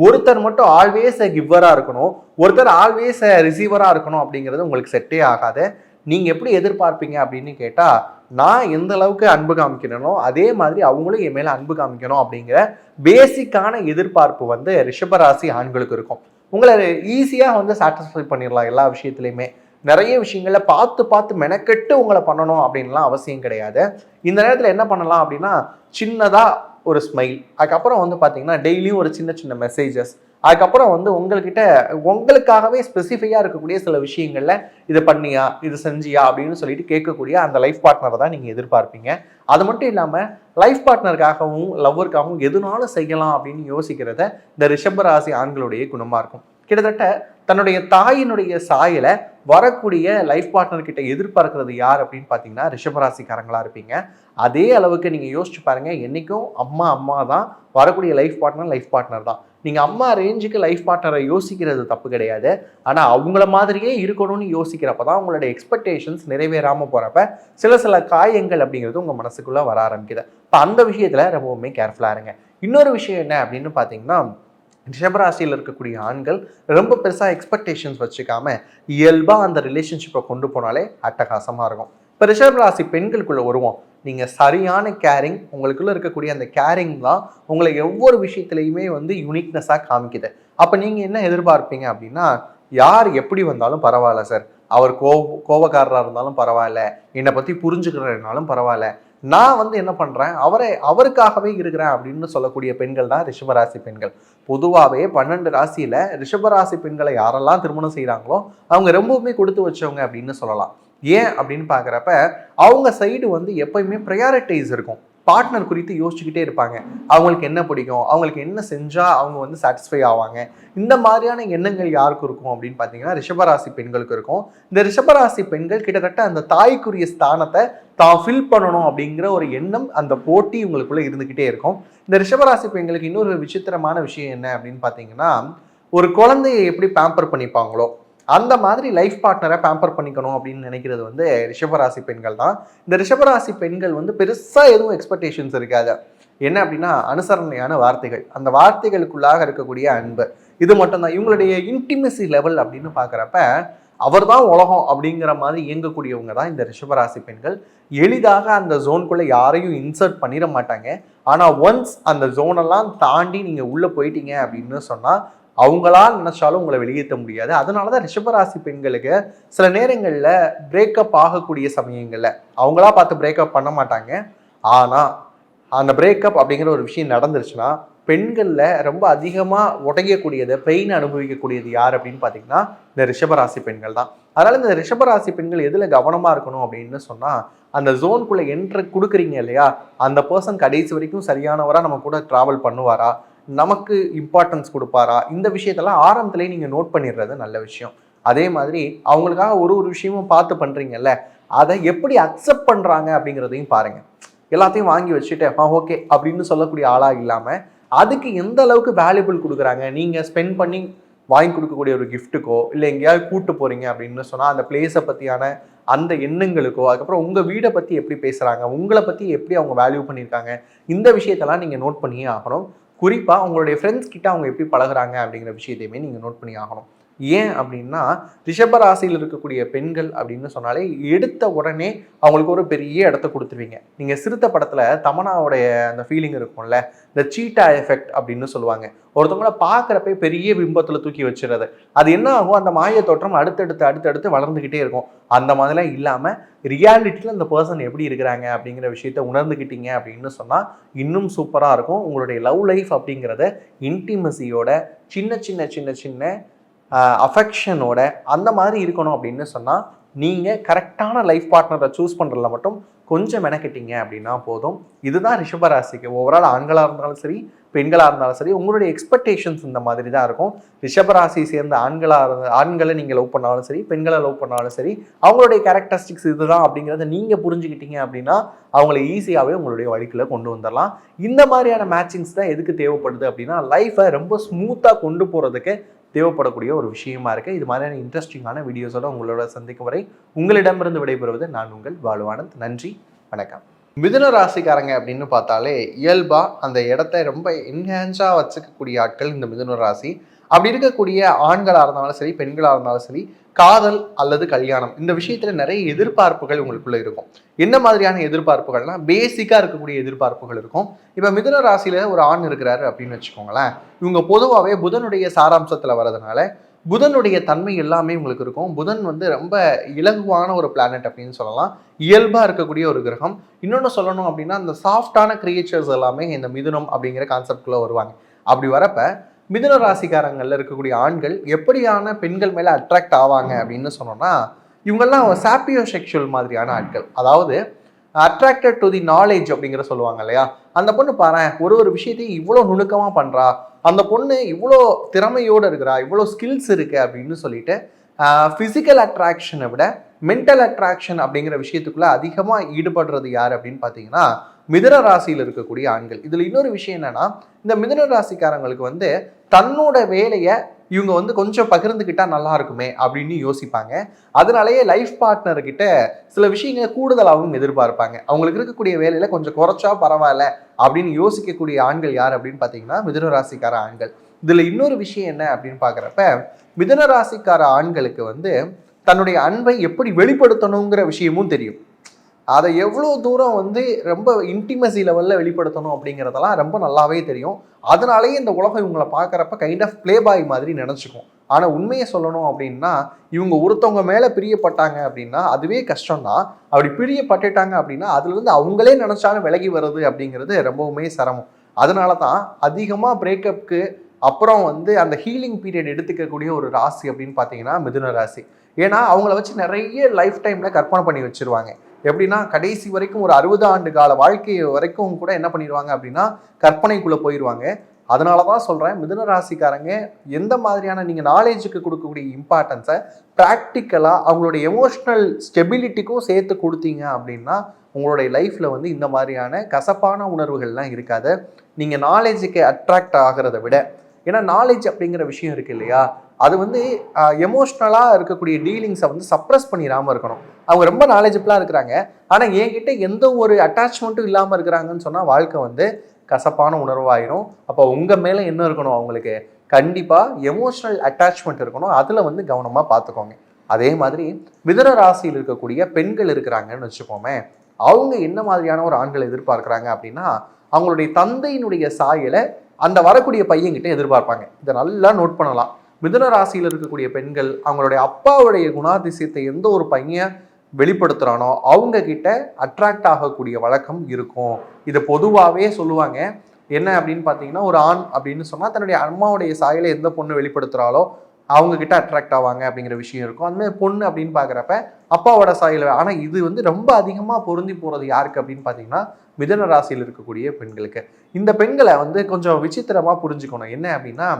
ஒருத்தர் மட்டும் ஆல்வேஸ் கிவ்வரா இருக்கணும், ஒருத்தர் ஆல்வேஸ் ரிசீவரா இருக்கணும் அப்படிங்கிறது உங்களுக்கு செட்டே ஆகாது. நீங்க எப்படி எதிர்பார்ப்பீங்க அப்படின்னு கேட்டா, நான் எந்த அளவுக்கு அன்பு காமிக்கிறேனோ அதே மாதிரி அவங்களும் என் மேல அன்பு காமிக்கணும் அப்படிங்கிற பேசிக்கான எதிர்பார்ப்பு வந்து ரிஷபராசி ஆண்களுக்கு இருக்கும். உங்களை ஈஸியா வந்து சாட்டிஸ்ஃபை பண்ணிடலாம் எல்லா விஷயத்துலையுமே. நிறைய விஷயங்கள்ல பார்த்து பார்த்து மெனக்கெட்டு உங்களை பண்ணணும் அப்படின்லாம் அவசியம் கிடையாது. இந்த நேரத்தில் என்ன பண்ணலாம் அப்படின்னா, சின்னதா ஒரு ஸ்மைல், அதுக்கப்புறம் வந்து பார்த்தீங்கன்னா டெய்லியும் ஒரு சின்ன சின்ன மெசேஜஸ், அதுக்கப்புறம் வந்து உங்களுக்காகவே ஸ்பெசிஃபையாக இருக்கக்கூடிய சில விஷயங்கள்ல இதை பண்ணியா இது செஞ்சியா அப்படின்னு சொல்லிட்டு கேட்கக்கூடிய அந்த லைஃப் பார்ட்னரை தான் நீங்கள் எதிர்பார்ப்பீங்க. அது மட்டும் இல்லாமல் லைஃப் பார்ட்னருக்காகவும் லவ்வருக்காகவும் எதுனாலும் செய்யலாம் அப்படின்னு யோசிக்கிறத இந்த ரிஷபராசி ஆண்களுடைய குணமாக இருக்கும். கிட்டத்தட்ட தன்னுடைய தாயினுடைய சாயலை வரக்கூடிய லைஃப் பார்ட்னர் கிட்ட எதிர்பார்க்கிறது யார் அப்படின்னு பார்த்தீங்கன்னா ரிஷபராசிக்காரங்களா இருப்பீங்க. அதே அளவுக்கு நீங்கள் யோசிச்சு பாருங்க, என்னைக்கும் அம்மா தான், வரக்கூடிய லைஃப் பார்ட்னர் தான். நீங்கள் அம்மா ரேஞ்சுக்கு லைஃப் பார்ட்னரை யோசிக்கிறது தப்பு கிடையாது. ஆனால் அவங்கள மாதிரியே இருக்கணும்னு யோசிக்கிறப்ப தான் உங்களுடைய எக்ஸ்பெக்டேஷன்ஸ் நிறைவேறாமல் போகிறப்ப சில காயங்கள் அப்படிங்கிறது உங்கள் மனசுக்குள்ளே வர ஆரம்பிக்குது. இப்போ அந்த விஷயத்தில் ரொம்பவுமே கேர்ஃபுல்லாக இருங்க. இன்னொரு விஷயம் என்ன அப்படின்னு பார்த்தீங்கன்னா, ரிஷபராசியில் இருக்கக்கூடிய ஆண்கள் ரொம்ப பெருசாக எக்ஸ்பெக்டேஷன்ஸ் வச்சுக்காம இயல்பாக அந்த ரிலேஷன்ஷிப்பை கொண்டு போனாலே அட்டகாசமாக இருக்கும். இப்போ ரிஷபராசி பெண்களுக்குள்ள வருவோம். நீங்கள் சரியான கேரிங், உங்களுக்குள்ள இருக்கக்கூடிய அந்த கேரிங் தான் உங்களை ஒவ்வொரு விஷயத்துலையுமே வந்து யூனிக்னஸாக காமிக்குது. அப்போ நீங்கள் என்ன எதிர்பார்ப்பீங்க அப்படின்னா, யார் எப்படி வந்தாலும் பரவாயில்ல சார், அவர் கோபக்காரராக இருந்தாலும் பரவாயில்ல, என்னை பற்றி புரிஞ்சுக்கிறனாலும் பரவாயில்ல, நான் வந்து என்ன பண்ணுறேன், அவருக்காகவே இருக்கிறேன் அப்படின்னு சொல்லக்கூடிய பெண்கள் தான் ரிஷபராசி பெண்கள். பொதுவாகவே 12 ராசியில் ரிஷபராசி பெண்களை யாரெல்லாம் திருமணம் செய்கிறாங்களோ அவங்க ரொம்பவுமே கொடுத்து வச்சவங்க அப்படின்னு சொல்லலாம். ஏன் அப்படின்னு பார்க்குறப்ப அவங்க சைடு வந்து எப்பயுமே ப்ரையாரிட்டைஸ் இருக்கும். பார்ட்னர் குறித்து யோசிச்சுக்கிட்டே இருப்பாங்க. அவங்களுக்கு என்ன பிடிக்கும், அவங்களுக்கு என்ன செஞ்சால் அவங்க வந்து சாட்டிஸ்ஃபை ஆவாங்க, இந்த மாதிரியான எண்ணங்கள் யாருக்கு இருக்கும் அப்படின்னு பார்த்தீங்கன்னா ரிஷபராசி பெண்களுக்கு இருக்கும். இந்த ரிஷபராசி பெண்கள் கிட்டத்தட்ட அந்த தாய்க்குரிய ஸ்தானத்தை தான் ஃபில் பண்ணணும் அப்படிங்கிற ஒரு எண்ணம், அந்த போட்டி உங்களுக்குள்ள இருந்துக்கிட்டே இருக்கும். இந்த ரிஷபராசி பெண்களுக்கு இன்னொரு விசித்திரமான விஷயம் என்ன அப்படின்னு பார்த்தீங்கன்னா, ஒரு குழந்தையை எப்படி பேம்பர் பண்ணிப்பாங்களோ அந்த மாதிரி லைஃப் பார்ட்னரை பேம்பர் பண்ணிக்கணும் அப்படின்னு நினைக்கிறது வந்து ரிஷபராசி பெண்கள் தான். இந்த ரிஷபராசி பெண்கள் வந்து பெருசாக எதுவும் எக்ஸ்பெக்டேஷன்ஸ் இருக்காது. என்ன அப்படின்னா, அனுசரணையான வார்த்தைகள், அந்த வார்த்தைகளுக்குள்ளாக இருக்கக்கூடிய அன்பு, இது மட்டும்தான் இவங்களுடைய இன்டிமெசி லெவல் அப்படின்னு பார்க்குறப்ப அவர் தான் உலகம் அப்படிங்கிற மாதிரி இயங்கக்கூடியவங்க தான் இந்த ரிஷபராசி பெண்கள். எளிதாக அந்த ஜோனுக்குள்ளே யாரையும் இன்சர்ட் பண்ணிட மாட்டாங்க. ஆனால் ஒன்ஸ் அந்த ஜோனெல்லாம் தாண்டி நீங்கள் உள்ளே போயிட்டீங்க அப்படின்னு சொன்னால் அவங்களா நினைச்சாலும் உங்களை வெளியேற்ற முடியாது. அதனால தான் ரிஷபராசி பெண்களுக்கு சில நேரங்களில் பிரேக்கப் ஆகக்கூடிய சமயங்களில் அவங்களா பார்த்து பிரேக்கப் பண்ண மாட்டாங்க. ஆனால் அந்த பிரேக்கப் அப்படிங்கிற ஒரு விஷயம் நடந்துருச்சுன்னா பெண்களில் ரொம்ப அதிகமாக உடையக்கூடியது, பெயின் அனுபவிக்கக்கூடியது யார் அப்படின்னு பார்த்தீங்கன்னா இந்த ரிஷபராசி பெண்கள் தான். அதனால் இந்த ரிஷபராசி பெண்கள் எதில் கவனமாக இருக்கணும் அப்படின்னு சொன்னால், அந்த ஜோனுக்குள்ளே என்ட்ரு கொடுக்குறீங்க இல்லையா, அந்த பர்சன் கடைசி வரைக்கும் சரியானவராக நம்ம கூட ட்ராவல் பண்ணுவாரா, நமக்கு இம்பார்ட்டன்ஸ் கொடுப்பாரா, இந்த விஷயத்தெல்லாம் ஆரம்பத்திலேயே நீங்கள் நோட் பண்ணிடுறது நல்ல விஷயம். அதே மாதிரி அவங்களுக்காக ஒரு விஷயமும் பார்த்து பண்ணுறீங்கல்ல, அதை எப்படி அக்செப்ட் பண்ணுறாங்க அப்படிங்கிறதையும் பாருங்கள். எல்லாத்தையும் வாங்கி வச்சுட்டு ஓகே அப்படின்னு சொல்லக்கூடிய ஆளாக இல்லாமல் அதுக்கு எந்த அளவுக்கு வேல்யூபிள் கொடுக்குறாங்க, நீங்கள் ஸ்பெண்ட் பண்ணி வாங்கி கொடுக்கக்கூடிய ஒரு கிஃப்ட்டுக்கோ இல்லை எங்கேயாவது கூப்பிட்டு போகிறீங்க அப்படின்னு சொன்னால் அந்த பிளேஸை பற்றியான அந்த எண்ணங்களுக்கோ, அதுக்கப்புறம் உங்கள் வீடை பற்றி எப்படி பேசுகிறாங்க, உங்களை பற்றி எப்படி அவங்க வேல்யூ பண்ணியிருக்காங்க, இந்த விஷயத்தெல்லாம் நீங்கள் நோட் பண்ணியே ஆகணும். குறிப்பாக உங்களுடைய ஃப்ரெண்ட்ஸ் கிட்ட அவங்க எப்படி பழகுறாங்க அப்படிங்கிற விஷயத்தையுமே நீங்கள் நோட் பண்ணி ஆகணும். ஏன் அப்படின்னா ரிஷபராசியில் இருக்கக்கூடிய பெண்கள் அப்படின்னு சொன்னாலே எடுத்த உடனே அவங்களுக்கு ஒரு பெரிய இடத்த கொடுத்துருவீங்க. நீங்கள் சிறுத்த படத்தில் தமனாவுடைய அந்த ஃபீலிங் இருக்கும்ல, இந்த சீட்டா எஃபெக்ட் அப்படின்னு சொல்லுவாங்க. ஒருத்தவங்கள பார்க்குறப்ப பெரிய பிம்பத்தில் தூக்கி வச்சுறது. அது என்ன ஆகும், அந்த மாய தோற்றம் அடுத்தடுத்து வளர்ந்துக்கிட்டே இருக்கும். அந்த மாதிரிலாம் இல்லாமல் ரியாலிட்டியில் அந்த பர்சன் எப்படி இருக்கிறாங்க அப்படிங்கிற விஷயத்த உணர்ந்துக்கிட்டீங்க அப்படின்னு சொன்னால் இன்னும் சூப்பராக இருக்கும். உங்களுடைய லவ் லைஃப் அப்படிங்கிறத இன்டிமசியோட சின்ன சின்ன சின்ன சின்ன அஃபெக்ஷனோட அந்த மாதிரி இருக்கணும் அப்படின்னு சொன்னால் நீங்கள் கரெக்டான லைஃப் பார்ட்னரை சூஸ் பண்ணுறதுல மட்டும் கொஞ்சம் மெனக்கிட்டீங்க அப்படின்னா போதும். இதுதான் ரிஷபராசிக்கு ஓவரால் ஆண்களாக இருந்தாலும் சரி பெண்களாக இருந்தாலும் சரி உங்களுடைய எக்ஸ்பெக்டேஷன்ஸ் இந்த மாதிரி தான் இருக்கும். ரிஷபராசி சேர்ந்த ஆண்களை நீங்கள் லவ் பண்ணாலும் சரி பெண்களை லவ் பண்ணாலும் சரி அவங்களுடைய கேரக்டரிஸ்டிக்ஸ் இதுதான் அப்படிங்கிறத நீங்கள் புரிஞ்சுக்கிட்டீங்க அப்படின்னா அவங்களை ஈஸியாகவே உங்களுடைய வழிக்குள்ளே கொண்டு வந்துடலாம். இந்த மாதிரியான மேட்சிங்ஸ் தான் எதுக்கு தேவைப்படுது அப்படின்னா லைஃப்பை ரொம்ப ஸ்மூத்தாக கொண்டு போகிறதுக்கு தேவைப்படக்கூடிய ஒரு விஷயமா இருக்கு. இது மாதிரியான இன்ட்ரெஸ்டிங்கான வீடியோஸோட உங்களோட சந்திக்கும் வரை உங்களிடமிருந்து விடைபெறுவது நான் உங்கள் பாலுவானந்த். நன்றி, வணக்கம். மிதுன ராசிக்காரங்க அப்படின்னு பார்த்தாலே இயல்பா அந்த இடத்த ரொம்ப என்ஹான்ஸா வச்சுக்கக்கூடிய ஆட்கள் இந்த மிதுன ராசி. அப்படி இருக்கக்கூடிய ஆண்களாக இருந்தாலும் சரி பெண்களாக இருந்தாலும் சரி காதல் அல்லது கல்யாணம் இந்த விஷயத்துல நிறைய எதிர்பார்ப்புகள் உங்களுக்குள்ள இருக்கும். என்ன மாதிரியான எதிர்பார்ப்புகள்னா பேசிக்காக இருக்கக்கூடிய எதிர்பார்ப்புகள் இருக்கும். இப்போ மிதுன ராசியில ஒரு ஆண் இருக்கிறாரு அப்படின்னு வச்சுக்கோங்களேன். இவங்க பொதுவாகவே புதனுடைய சாராம்சத்தில் வர்றதுனால புதனுடைய தன்மை எல்லாமே உங்களுக்கு இருக்கும். புதன் வந்து ரொம்ப இலகுவான ஒரு பிளானட் அப்படின்னு சொல்லலாம். இயல்பாக இருக்கக்கூடிய ஒரு கிரகம். இன்னொன்று சொல்லணும் அப்படின்னா அந்த சாஃப்டான கிரியேச்சர்ஸ் எல்லாமே இந்த மிதுனம் அப்படிங்கிற கான்செப்ட்குள்ளே வருவாங்க. அப்படி வரப்ப மிதுன ராசிக்காரங்கள்ல இருக்கக்கூடிய ஆண்கள் எப்படியான பெண்கள் மேலே அட்ராக்ட் ஆவாங்க அப்படின்னு சொன்னோம்னா இவங்கெல்லாம் சாப்பியோ செக்ஷுவல் மாதிரியான ஆட்கள். அதாவது அட்ராக்டட் டு தி நாலேஜ் அப்படிங்கிற சொல்லுவாங்க இல்லையா. அந்த பொண்ணு பாரு ஒரு விஷயத்தையும் இவ்வளோ நுணுக்கமாக பண்ணுறா, அந்த பொண்ணு இவ்வளோ திறமையோடு இருக்கிறா, இவ்வளோ ஸ்கில்ஸ் இருக்கு அப்படின்னு சொல்லிட்டு ஃபிசிக்கல் அட்ராக்ஷனை விட மென்டல் அட்ராக்ஷன் அப்படிங்கிற விஷயத்துக்குள்ள அதிகமாக ஈடுபடுறது யார் அப்படின்னு பார்த்தீங்கன்னா மிதுன ராசியில் இருக்கக்கூடிய ஆண்கள். இதில் இன்னொரு விஷயம் என்னன்னா இந்த மிதுன ராசிக்காரங்களுக்கு வந்து தன்னோட வேலையை இவங்க வந்து கொஞ்சம் பகிர்ந்துக்கிட்டா நல்லா இருக்குமே அப்படின்னு யோசிப்பாங்க. அதனாலேயே லைஃப் பார்ட்னர்கிட்ட சில விஷயங்களை கூடுதலாகவும் எதிர்பார்ப்பாங்க. அவங்களுக்கு இருக்கக்கூடிய வேலையில கொஞ்சம் குறைச்சா பரவாயில்ல அப்படின்னு யோசிக்கக்கூடிய ஆண்கள் யார் அப்படின்னு பார்த்தீங்கன்னா மிதுன ராசிக்கார ஆண்கள். இதுல இன்னொரு விஷயம் என்ன அப்படின்னு பார்க்குறப்ப மிதுன ராசிக்கார ஆண்களுக்கு வந்து தன்னுடைய அன்பை எப்படி வெளிப்படுத்தணுங்கிற விஷயமும் தெரியும். அதை எவ்வளோ தூரம் வந்து ரொம்ப இன்டிமசி லெவலில் வெளிப்படுத்தணும் அப்படிங்கிறதெல்லாம் ரொம்ப நல்லாவே தெரியும். அதனாலேயே இந்த உலகம் இவங்களை பார்க்குறப்ப கைண்ட் ஆஃப் பிளே பாய் மாதிரி நினச்சிக்கும். ஆனால் உண்மையை சொல்லணும் அப்படின்னா இவங்க ஒருத்தவங்க மேலே பிரியப்பட்டாங்க அப்படின்னா அதுவே கஷ்டம்தான். அப்படி பிரியப்பட்டுட்டாங்க அப்படின்னா அதுலேருந்து அவங்களே நினச்சாலும் விலகி வர்றது அப்படிங்கிறது ரொம்பவுமே சிரமம். அதனால தான் அதிகமாக பிரேக்கப்புக்கு அப்புறம் வந்து அந்த ஹீலிங் பீரியட் எடுத்துக்கக்கூடிய ஒரு ராசி அப்படின்னு பார்த்தீங்கன்னா மிதுன ராசி. ஏன்னா அவங்கள வச்சு நிறைய லைஃப் டைமில் கற்பனை பண்ணி வச்சுருவாங்க. எப்படின்னா கடைசி வரைக்கும் ஒரு 60 ஆண்டு கால வாழ்க்கை வரைக்கும் கூட என்ன பண்ணிடுவாங்க அப்படின்னா கற்பனைக்குள்ளே போயிடுவாங்க. அதனால தான் சொல்கிறேன் மிதுன ராசிக்காரங்க எந்த மாதிரியான நீங்கள் நாலேஜுக்கு கொடுக்கக்கூடிய இம்பார்ட்டன்ஸை ப்ராக்டிக்கலாக அவங்களுடைய எமோஷ்னல் ஸ்டெபிலிட்டிக்கும் சேர்த்து கொடுத்தீங்க அப்படின்னா உங்களுடைய லைஃப்பில் வந்து இந்த மாதிரியான கசப்பான உணர்வுகள்லாம் இருக்காது. நீங்கள் நாலேஜுக்கு அட்ராக்ட் ஆகிறத விட, ஏன்னா நாலேஜ் அப்படிங்கிற விஷயம் இருக்கு இல்லையா, அது வந்து எமோஷ்னலாக இருக்கக்கூடிய டீலிங்ஸை வந்து சப்ரஸ் பண்ணிடாமல் இருக்கணும். அவங்க ரொம்ப நாலேஜபிளாக இருக்கிறாங்க ஆனால் என்கிட்ட எந்த ஒரு அட்டாச்மெண்ட்டும் இல்லாமல் இருக்கிறாங்கன்னு சொன்னால் வாழ்க்கை வந்து கசப்பான உணர்வாயிரும். அப்போ உங்கள் மேலே என்ன இருக்கணும், அவங்களுக்கு கண்டிப்பாக எமோஷ்னல் அட்டாச்மெண்ட் இருக்கணும். அதில் வந்து கவனமாக பார்த்துக்கோங்க. அதே மாதிரி மிதுன ராசியில் இருக்கக்கூடிய பெண்கள் இருக்கிறாங்கன்னு வச்சுக்கோமே, அவங்க என்ன மாதிரியான ஒரு ஆண்களை எதிர்பார்க்குறாங்க அப்படின்னா அவங்களுடைய தந்தையினுடைய சாயலை அந்த வரக்கூடிய பையன்கிட்ட எதிர்பார்ப்பாங்க. இதை நல்லா நோட் பண்ணலாம். மிதுன ராசியில் இருக்கக்கூடிய பெண்கள் அவங்களுடைய அப்பாவுடைய குணாதிசயத்தை எந்த ஒரு பையன் வெளிப்படுத்துகிறானோ அவங்க கிட்ட அட்ராக்ட் ஆகக்கூடிய வழக்கம் இருக்கும். இதை பொதுவாகவே சொல்லுவாங்க. என்ன அப்படின்னு பார்த்தீங்கன்னா ஒரு ஆண் அப்படின்னு சொன்னால் தன்னுடைய அம்மாவுடைய சாயலை எந்த பொண்ணு வெளிப்படுத்துகிறாலோ அவங்க கிட்ட அட்ராக்ட் ஆவாங்க அப்படிங்கிற விஷயம் இருக்கும். அதுமாதிரி பொண்ணு அப்படின்னு பார்க்குறப்ப அப்பாவோட சாயல். ஆனால் இது வந்து ரொம்ப அதிகமாக பொருந்தி போகிறது யாருக்கு அப்படின்னு பார்த்தீங்கன்னா மிதுன ராசியில் இருக்கக்கூடிய பெண்களுக்கு. இந்த பெண்களை வந்து கொஞ்சம் விசித்திரமாக புரிஞ்சுக்கணும். என்ன அப்படின்னா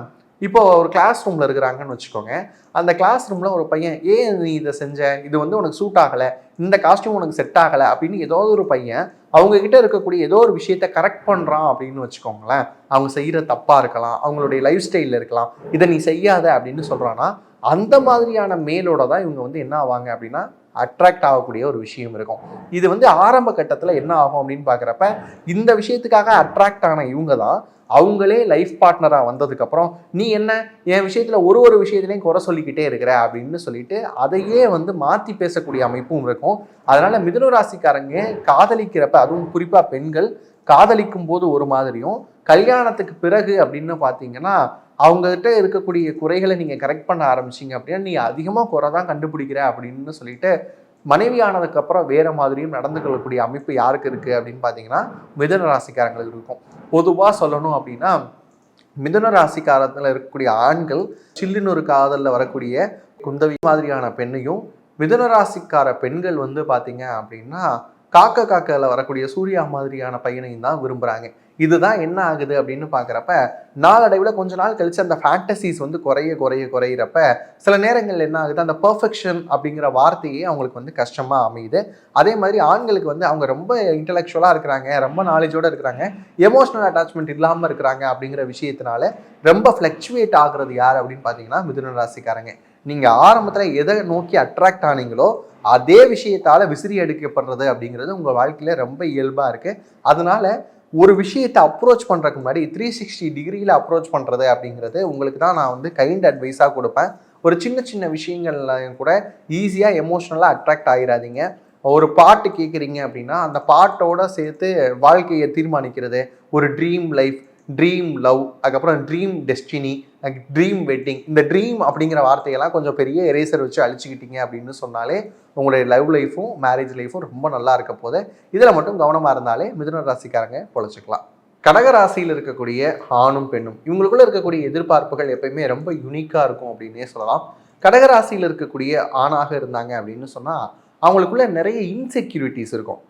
இப்போ ஒரு கிளாஸ் ரூமில் இருக்கிறாங்கன்னு வச்சுக்கோங்க. அந்த கிளாஸ் ரூமில் ஒரு பையன் ஏன் நீ இதை செஞ்ச, இது வந்து உனக்கு சூட் ஆகலை, இந்த காஸ்டியூம் உனக்கு செட் ஆகலை அப்படின்னு ஏதோ ஒரு பையன் அவங்கக்கிட்ட இருக்கக்கூடிய ஏதோ ஒரு விஷயத்தை கரெக்ட் பண்ணுறான் அப்படின்னு வச்சுக்கோங்களேன். அவங்க செய்கிற தப்பாக இருக்கலாம், அவங்களுடைய லைஃப் ஸ்டைலில் இருக்கலாம், இதை நீ செய்யாத அப்படின்னு சொல்கிறான்னா அந்த மாதிரியான மேலோட தான் இவங்க வந்து என்ன ஆவாங்க அப்படின்னா அட்ராக்ட் ஆகக்கூடிய ஒரு விஷயம் இருக்கும். இது வந்து ஆரம்ப கட்டத்தில் என்ன ஆகும் அப்படின்னு பார்க்குறப்ப இந்த விஷயத்துக்காக அட்ராக்ட் ஆன இவங்க தான் அவங்களே லைஃப் பார்ட்னராக வந்ததுக்கப்புறம் நீ என்ன என் விஷயத்தில் ஒரு விஷயத்துலையும் குறை சொல்லிக்கிட்டே இருக்கிற அப்படின்னு சொல்லிட்டு அதையே வந்து மாற்றி பேசக்கூடிய அமைப்பும் இருக்கும். அதனால மிதுன ராசிக்காரங்க காதலிக்கிறப்ப, அதுவும் குறிப்பாக பெண்கள் காதலிக்கும் போது ஒரு மாதிரியும் கல்யாணத்துக்கு பிறகு அப்படின்னு பார்த்தீங்கன்னா அவங்ககிட்ட இருக்கக்கூடிய குறைகளை நீங்கள் கரெக்ட் பண்ண ஆரம்பிச்சிங்க அப்படின்னா நீ அதிகமாக குறை தான் கண்டுபிடிக்கிற அப்படின்னு சொல்லிட்டு மனைவியானதுக்கு அப்புறம் வேற மாதிரியும் நடந்து கொள்ளக்கூடிய அமைப்பு யாருக்கு இருக்கு அப்படின்னு பார்த்தீங்கன்னா மிதுன ராசிக்காரங்களுக்கு இருக்கும். பொதுவாக சொல்லணும் அப்படின்னா மிதுன ராசிக்காரத்தில் இருக்கக்கூடிய ஆண்கள் சில்லுன்னு ஒரு காதலில் வரக்கூடிய குந்தவி மாதிரியான பெண்ணையும், மிதுன ராசிக்கார பெண்கள் வந்து பார்த்தீங்க அப்படின்னா காக்கல வரக்கூடிய சூர்யா மாதிரியான பையனையும் தான் விரும்புகிறாங்க. இதுதான் என்ன ஆகுது அப்படின்னு பார்க்குறப்ப நாளடைவில் கொஞ்ச நாள் கழிச்சு அந்த ஃபேண்டசிஸ் வந்து குறையிறப்ப சில நேரங்கள் என்ன ஆகுது, அந்த பர்ஃபெக்ஷன் அப்படிங்கிற வார்த்தையே அவங்களுக்கு வந்து கஷ்டமாக அமையுது. அதே மாதிரி ஆண்களுக்கு வந்து அவங்க ரொம்ப இன்டலெக்சுவலாக இருக்கிறாங்க, ரொம்ப நாலேஜோடு இருக்கிறாங்க, எமோஷனல் அட்டாச்மெண்ட் இல்லாமல் இருக்கிறாங்க அப்படிங்கிற விஷயத்தினால ரொம்ப ஃப்ளக்சுவேட் ஆகுறது யார் அப்படின்னு பார்த்தீங்கன்னா மிதுன ராசிக்காரங்க. நீங்கள் ஆரம்பத்தில் எதை நோக்கி அட்ராக்ட் ஆனீங்களோ அதே விஷயத்தால் விசிறி எடுக்கப்படுறது அப்படிங்கிறது உங்கள் வாழ்க்கையில் ரொம்ப இயல்பாக இருக்குது. அதனால ஒரு விஷயத்தை அப்ரோச் பண்ணுறதுக்கு முன்னாடி 360 டிகிரியில் அப்ரோச் பண்ணுறது அப்படிங்கிறது உங்களுக்கு தான் நான் வந்து கைண்ட் அட்வைஸாக கொடுப்பேன். ஒரு சின்ன விஷயங்கள்லையும் கூட ஈஸியாக எமோஷ்னலாக அட்ராக்ட் ஆகிடாதீங்க. ஒரு பாட்டு கேட்குறீங்க அப்படின்னா அந்த பாட்டோட சேர்த்து வாழ்க்கையை தீர்மானிக்கிறது, ஒரு ட்ரீம் லைஃப், ட்ரீம் லவ், அதுக்கப்புறம் ட்ரீம் டெஸ்டினி, ட்ரீம் வெட்டிங், இந்த ட்ரீம் அப்படிங்கிற வார்த்தையெல்லாம் கொஞ்சம் பெரிய எரேசர் வச்சு அழிச்சிக்கிட்டீங்க அப்படின்னு சொன்னாலே உங்களுடைய லவ் லைஃப்பும் மேரேஜ் லைஃப்பும் ரொம்ப நல்லா இருக்க போது. இதில் மட்டும் கவனமாக இருந்தாலே மிதுன ராசிக்காரங்க பொழைச்சிக்கலாம். கடகராசியில் இருக்கக்கூடிய ஆணும் பெண்ணும் இவங்களுக்குள்ள இருக்கக்கூடிய எதிர்பார்ப்புகள் எப்பயுமே ரொம்ப யூனிக்காக இருக்கும் அப்படின்னே சொல்லலாம். கடகராசியில் இருக்கக்கூடிய ஆணாக இருந்தாங்க அப்படின்னு சொன்னால் அவங்களுக்குள்ள நிறைய இன்செக்யூரிட்டிஸ் இருக்கும்.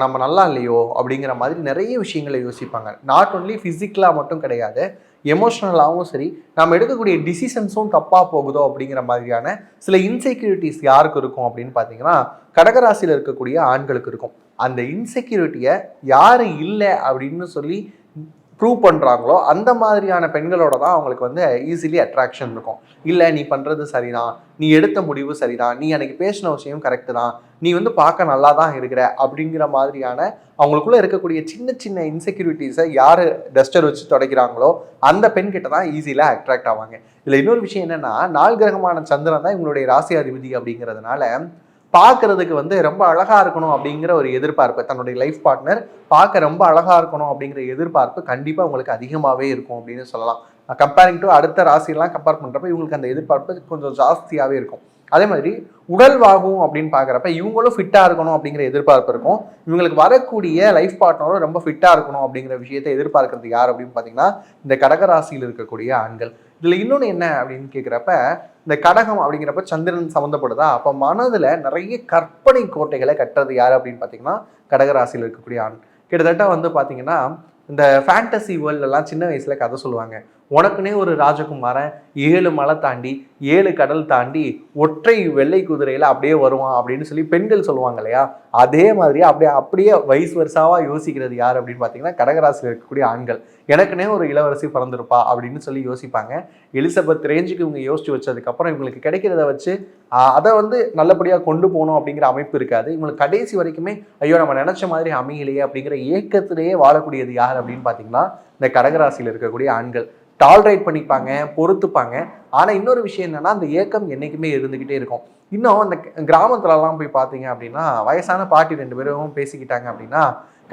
நம்ம நல்லா இல்லையோ அப்படிங்கிற மாதிரி நிறைய விஷயங்களை யோசிப்பாங்க. நாட் ஒன்லி ஃபிசிக்கலாக மட்டும் கிடையாது, எமோஷ்னலாகவும் சரி, நம்ம எடுக்கக்கூடிய டிசிஷன்ஸும் தப்பாக போகுதோ அப்படிங்கிற மாதிரியான சில இன்செக்யூரிட்டிஸ் யாருக்கு இருக்கும் அப்படின்னு பார்த்தீங்கன்னா கடகராசியில் இருக்கக்கூடிய ஆண்களுக்கு இருக்கும். அந்த இன்செக்யூரிட்டியை யார் இல்லை அப்படின்னு சொல்லி ப்ரூவ் பண்ணுறாங்களோ அந்த மாதிரியான பெண்களோட தான் அவங்களுக்கு வந்து ஈஸிலி அட்ராக்ஷன் இருக்கும். இல்லை நீ பண்ணுறது சரிதான், நீ எடுத்த முடிவு சரிதான், நீ அன்னைக்கு பேசின விஷயம் கரெக்டு தான், நீ வந்து பார்க்க நல்லா தான் இருக்கிற அப்படிங்கிற மாதிரியான அவங்களுக்குள்ளே இருக்கக்கூடிய சின்ன இன்செக்யூரிட்டிஸை யார் டஸ்டர் வச்சு தொடக்கிறாங்களோ அந்த பெண்கிட்ட தான் ஈஸியில் அட்ராக்ட் ஆவாங்க. இதில் இன்னொரு விஷயம் என்னென்னா, 4 கிரகமான சந்திரன் தான் இவங்களுடைய ராசி அதிபதி அப்படிங்கிறதுனால பார்க்கறதுக்கு வந்து ரொம்ப அழகா இருக்கணும் அப்படிங்கிற ஒரு எதிர்பார்ப்பு, தன்னுடைய லைஃப் பார்ட்னர் பார்க்க ரொம்ப அழகா இருக்கணும் அப்படிங்கிற எதிர்பார்ப்பு கண்டிப்பா உங்களுக்கு அதிகமாகவே இருக்கும் அப்படின்னு சொல்லலாம். கம்பேரிங் டு அடுத்த ராசியெல்லாம் கம்பேர் பண்றப்ப இவங்களுக்கு அந்த எதிர்பார்ப்பு கொஞ்சம் ஜாஸ்தியாகவே இருக்கும். அதே மாதிரி உடல் வாகும் அப்படின்னு பார்க்குறப்ப இவங்களும் ஃபிட்டாக இருக்கணும் அப்படிங்கிற எதிர்பார்ப்பு இருக்கும். இவங்களுக்கு வரக்கூடிய லைஃப் பார்ட்னரும் ரொம்ப ஃபிட்டாக இருக்கணும் அப்படிங்கிற விஷயத்தை எதிர்பார்க்கறது யார் அப்படின்னு பார்த்தீங்கன்னா இந்த கடகராசியில் இருக்கக்கூடிய ஆண்கள். இதில் இன்னொன்று என்ன அப்படின்னு கேட்குறப்ப இந்த கடகம் அப்படிங்கிறப்ப சந்திரன் சம்மந்தப்படுதா, அப்போ மனதில் நிறைய கற்பனை கோட்டைகளை கட்டுறது யார் அப்படின்னு பார்த்தீங்கன்னா கடகராசியில் இருக்கக்கூடிய ஆண். கிட்டத்தட்ட வந்து பார்த்தீங்கன்னா இந்த ஃபேண்டசி வேர்ல்டெல்லாம் சின்ன வயசில் கதை சொல்லுவாங்க. உனக்குன்னே ஒரு ராஜகுமாரன் 7 மலை தாண்டி 7 கடல் தாண்டி ஒற்றை வெள்ளை குதிரையில் அப்படியே வருவான் அப்படின்னு சொல்லி பெண்கள் சொல்லுவாங்க இல்லையா, அதே மாதிரி அப்படியே வயசு வருஷாவாக யோசிக்கிறது யார் அப்படின்னு பார்த்தீங்கன்னா கடகராசியில் இருக்கக்கூடிய ஆண்கள். எனக்குன்னே ஒரு இளவரசி பிறந்திருப்பா அப்படின்னு சொல்லி யோசிப்பாங்க. எலிசபெத் ரேஞ்சுக்கு இவங்க யோசிச்சு வச்சதுக்கப்புறம் இவங்களுக்கு கிடைக்கிறத வச்சு அதை வந்து நல்லபடியாக கொண்டு போகணும் அப்படிங்கிற அமைப்பு இருக்காது. இவங்களுக்கு கடைசி வரைக்குமே ஐயோ நம்ம நினச்ச மாதிரி அமையலையே அப்படிங்கிற ஏக்கத்திலேயே வாழக்கூடியது யார் அப்படின்னு பார்த்தீங்கன்னா இந்த கடகராசியில் இருக்கக்கூடிய ஆண்கள். டாலரேட் பண்ணிப்பாங்க, பொறுத்துப்பாங்க. ஆனால் இன்னொரு விஷயம் என்னன்னா அந்த ஏக்கம் என்றைக்குமே இருந்துக்கிட்டே இருக்கும். இன்னும் அந்த கிராமத்துலலாம் போய் பார்த்தீங்க அப்படின்னா வயசான பாட்டி 2 பேரும் பேசிக்கிட்டாங்க அப்படின்னா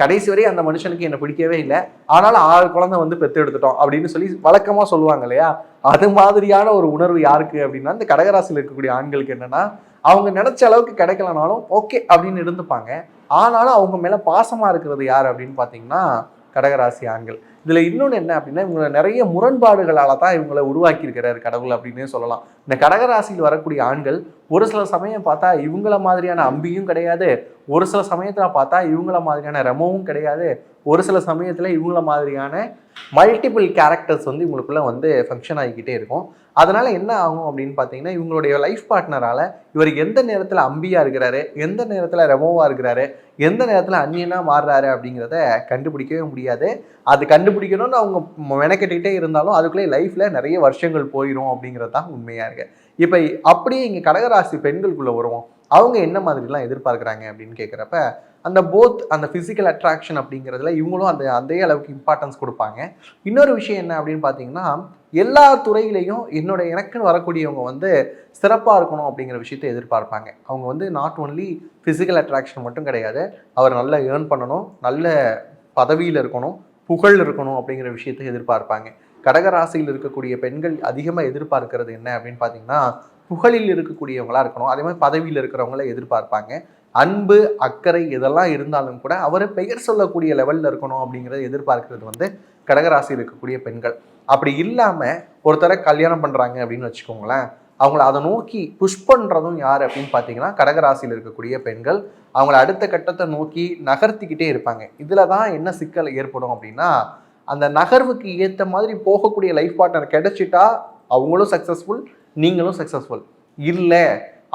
கடைசி வரை அந்த மனுஷனுக்கு என்னை பிடிக்கவே இல்லை, ஆனாலும் 6 குழந்தை வந்து பெற்று எடுத்துட்டோம் அப்படின்னு சொல்லி வழக்கமாக சொல்லுவாங்க இல்லையா, அது மாதிரியான ஒரு உணர்வு யாருக்கு அப்படின்னா இந்த கடகராசியில் இருக்கக்கூடிய ஆண்களுக்கு என்னன்னா அவங்க நினைச்ச அளவுக்கு கிடைக்கலனாலும் ஓகே அப்படின்னு இருந்துப்பாங்க. ஆனாலும் அவங்க மேலே பாசமாக இருக்கிறது யார் அப்படின்னு பார்த்தீங்கன்னா கடகராசி ஆண்கள். இதில் இன்னொன்று என்ன அப்படின்னா இவங்களை நிறைய முரண்பாடுகளால் தான் இவங்களை உருவாக்கியிருக்கிறார் கடவுள் அப்படின்னே சொல்லலாம். இந்த கடகராசியில் வரக்கூடிய ஆண்கள் ஒரு சில சமயம் பார்த்தா இவங்கள மாதிரியான அம்பியும் கிடையாது, ஒரு சில சமயத்தில் பார்த்தா இவங்கள மாதிரியான ரெமோவும் கிடையாது, ஒரு சில சமயத்தில் இவங்கள மாதிரியான மல்டிபிள் கேரக்டர்ஸ் வந்து இவங்களுக்குள்ள வந்து ஃபங்க்ஷன் ஆகிக்கிட்டே இருக்கும். அதனால என்ன ஆகும் அப்படின்னு பார்த்தீங்கன்னா இவங்களுடைய லைஃப் பார்ட்னரால் இவர் எந்த நேரத்தில் அம்பியாக இருக்கிறாரு, எந்த நேரத்தில் ரெமோவாக இருக்கிறாரு, எந்த நேரத்தில் அந்நியனாக மாறுறாரு அப்படிங்கிறத கண்டுபிடிக்கவே முடியாது. அது கண்டுபிடிக்கணும்னு அவங்க மெனக்கெட்டுக்கிட்டே இருந்தாலும் அதுக்குள்ளே லைஃப்பில் நிறைய வருஷங்கள் போயிடும் அப்படிங்கிறது தான் உண்மையாக இருக்குது. இப்போ அப்படியே இங்கே கடகராசி பெண்களுக்குள்ளே வருவோம். அவங்க என்ன மாதிரிலாம் எதிர்பார்க்குறாங்க அப்படின்னு கேட்குறப்ப அந்த அந்த ஃபிசிக்கல் அட்ராக்ஷன் அப்படிங்கிறதுல இவங்களும் அதே அளவுக்கு இம்பார்ட்டன்ஸ் கொடுப்பாங்க. இன்னொரு விஷயம் என்ன அப்படின்னு பார்த்தீங்கன்னா, எல்லா துறையிலையும் எனக்குன்னு வரக்கூடியவங்க வந்து சிறப்பாக இருக்கணும் அப்படிங்கிற விஷயத்தை எதிர்பார்ப்பாங்க. அவங்க வந்து நாட் ஒன்லி ஃபிசிக்கல் அட்ராக்ஷன் மட்டும் கிடையாது, அவர் நல்லா ஏர்ன் பண்ணணும், நல்ல பதவியில் இருக்கணும், புகழ் இருக்கணும் அப்படிங்கிற விஷயத்தை எதிர்பார்ப்பாங்க. கடகராசியில் இருக்கக்கூடிய பெண்கள் அதிகமாக எதிர்பார்க்கிறது என்ன அப்படின்னு பார்த்தீங்கன்னா, புகழில் இருக்கக்கூடியவங்களா இருக்கணும், அதே மாதிரி பதவியில் இருக்கிறவங்கள எதிர்பார்ப்பாங்க. அன்பு, அக்கறை இதெல்லாம் இருந்தாலும் கூட அவர் பெயர் சொல்லக்கூடிய லெவலில் இருக்கணும் அப்படிங்கிறத எதிர்பார்க்கிறது வந்து கடகராசியில் இருக்கக்கூடிய பெண்கள். அப்படி இல்லாமல் ஒருத்தரை கல்யாணம் பண்ணுறாங்க அப்படின்னு வச்சுக்கோங்களேன், அவங்கள அதை நோக்கி புஷ் பண்ணுறதும் யார் அப்படின்னு பார்த்தீங்கன்னா கடகராசியில் இருக்கக்கூடிய பெண்கள். அவங்கள அடுத்த கட்டத்தை நோக்கி நகர்த்திக்கிட்டே இருப்பாங்க. இதில் தான் என்ன சிக்கல் ஏற்படும் அப்படின்னா, அந்த நகர்வுக்கு ஏற்ற மாதிரி போகக்கூடிய லைஃப் பார்ட்னர் கிடைச்சிட்டா அவங்களும் சக்ஸஸ்ஃபுல், நீங்களும் சக்ஸஸ்ஃபுல். இல்லை,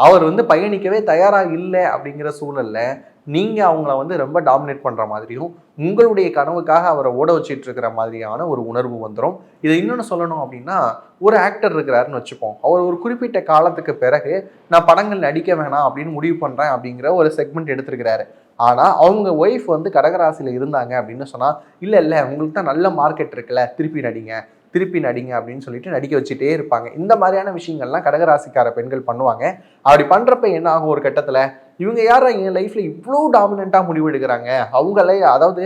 அவர் வந்து பயணிக்கவே தயாராக இல்லை அப்படிங்கிற சூழலில் நீங்கள் அவங்கள வந்து ரொம்ப டாமினேட் பண்ணுற மாதிரியும், உங்களுடைய கனவுக்காக அவரை ஓட வச்சிட்டு இருக்கிற மாதிரியான ஒரு உணர்வு வந்துடும். இதை இன்னொன்று சொல்லணும் அப்படின்னா, ஒரு ஆக்டர் இருக்கிறாருன்னு வச்சுப்போம். அவர் ஒரு குறிப்பிட்ட காலத்துக்கு பிறகு நான் படங்கள் நடிக்க வேணாம் அப்படின்னு முடிவு பண்ணுறேன் அப்படிங்கிற ஒரு செக்மெண்ட் எடுத்திருக்கிறாரு. ஆனால் அவங்க ஒய்ஃப் வந்து கடகராசியில் இருந்தாங்க அப்படின்னு சொன்னால், இல்லை உங்களுக்கு தான் நல்ல மார்க்கெட் இருக்குல்ல, திருப்பி நடிங்க அப்படின்னு சொல்லிட்டு நடிக்க வச்சுட்டே இருப்பாங்க. இந்த மாதிரியான விஷயங்கள்லாம் கடகராசிக்கார பெண்கள் பண்ணுவாங்க. அப்படி பண்ணுறப்ப என்ன ஆகும், ஒரு கட்டத்தில் இவங்க யாரா என் லைஃப்பில் இவ்வளோ டாமினண்ட்டாக முடிவு எடுக்கிறாங்க, அவங்களே அதாவது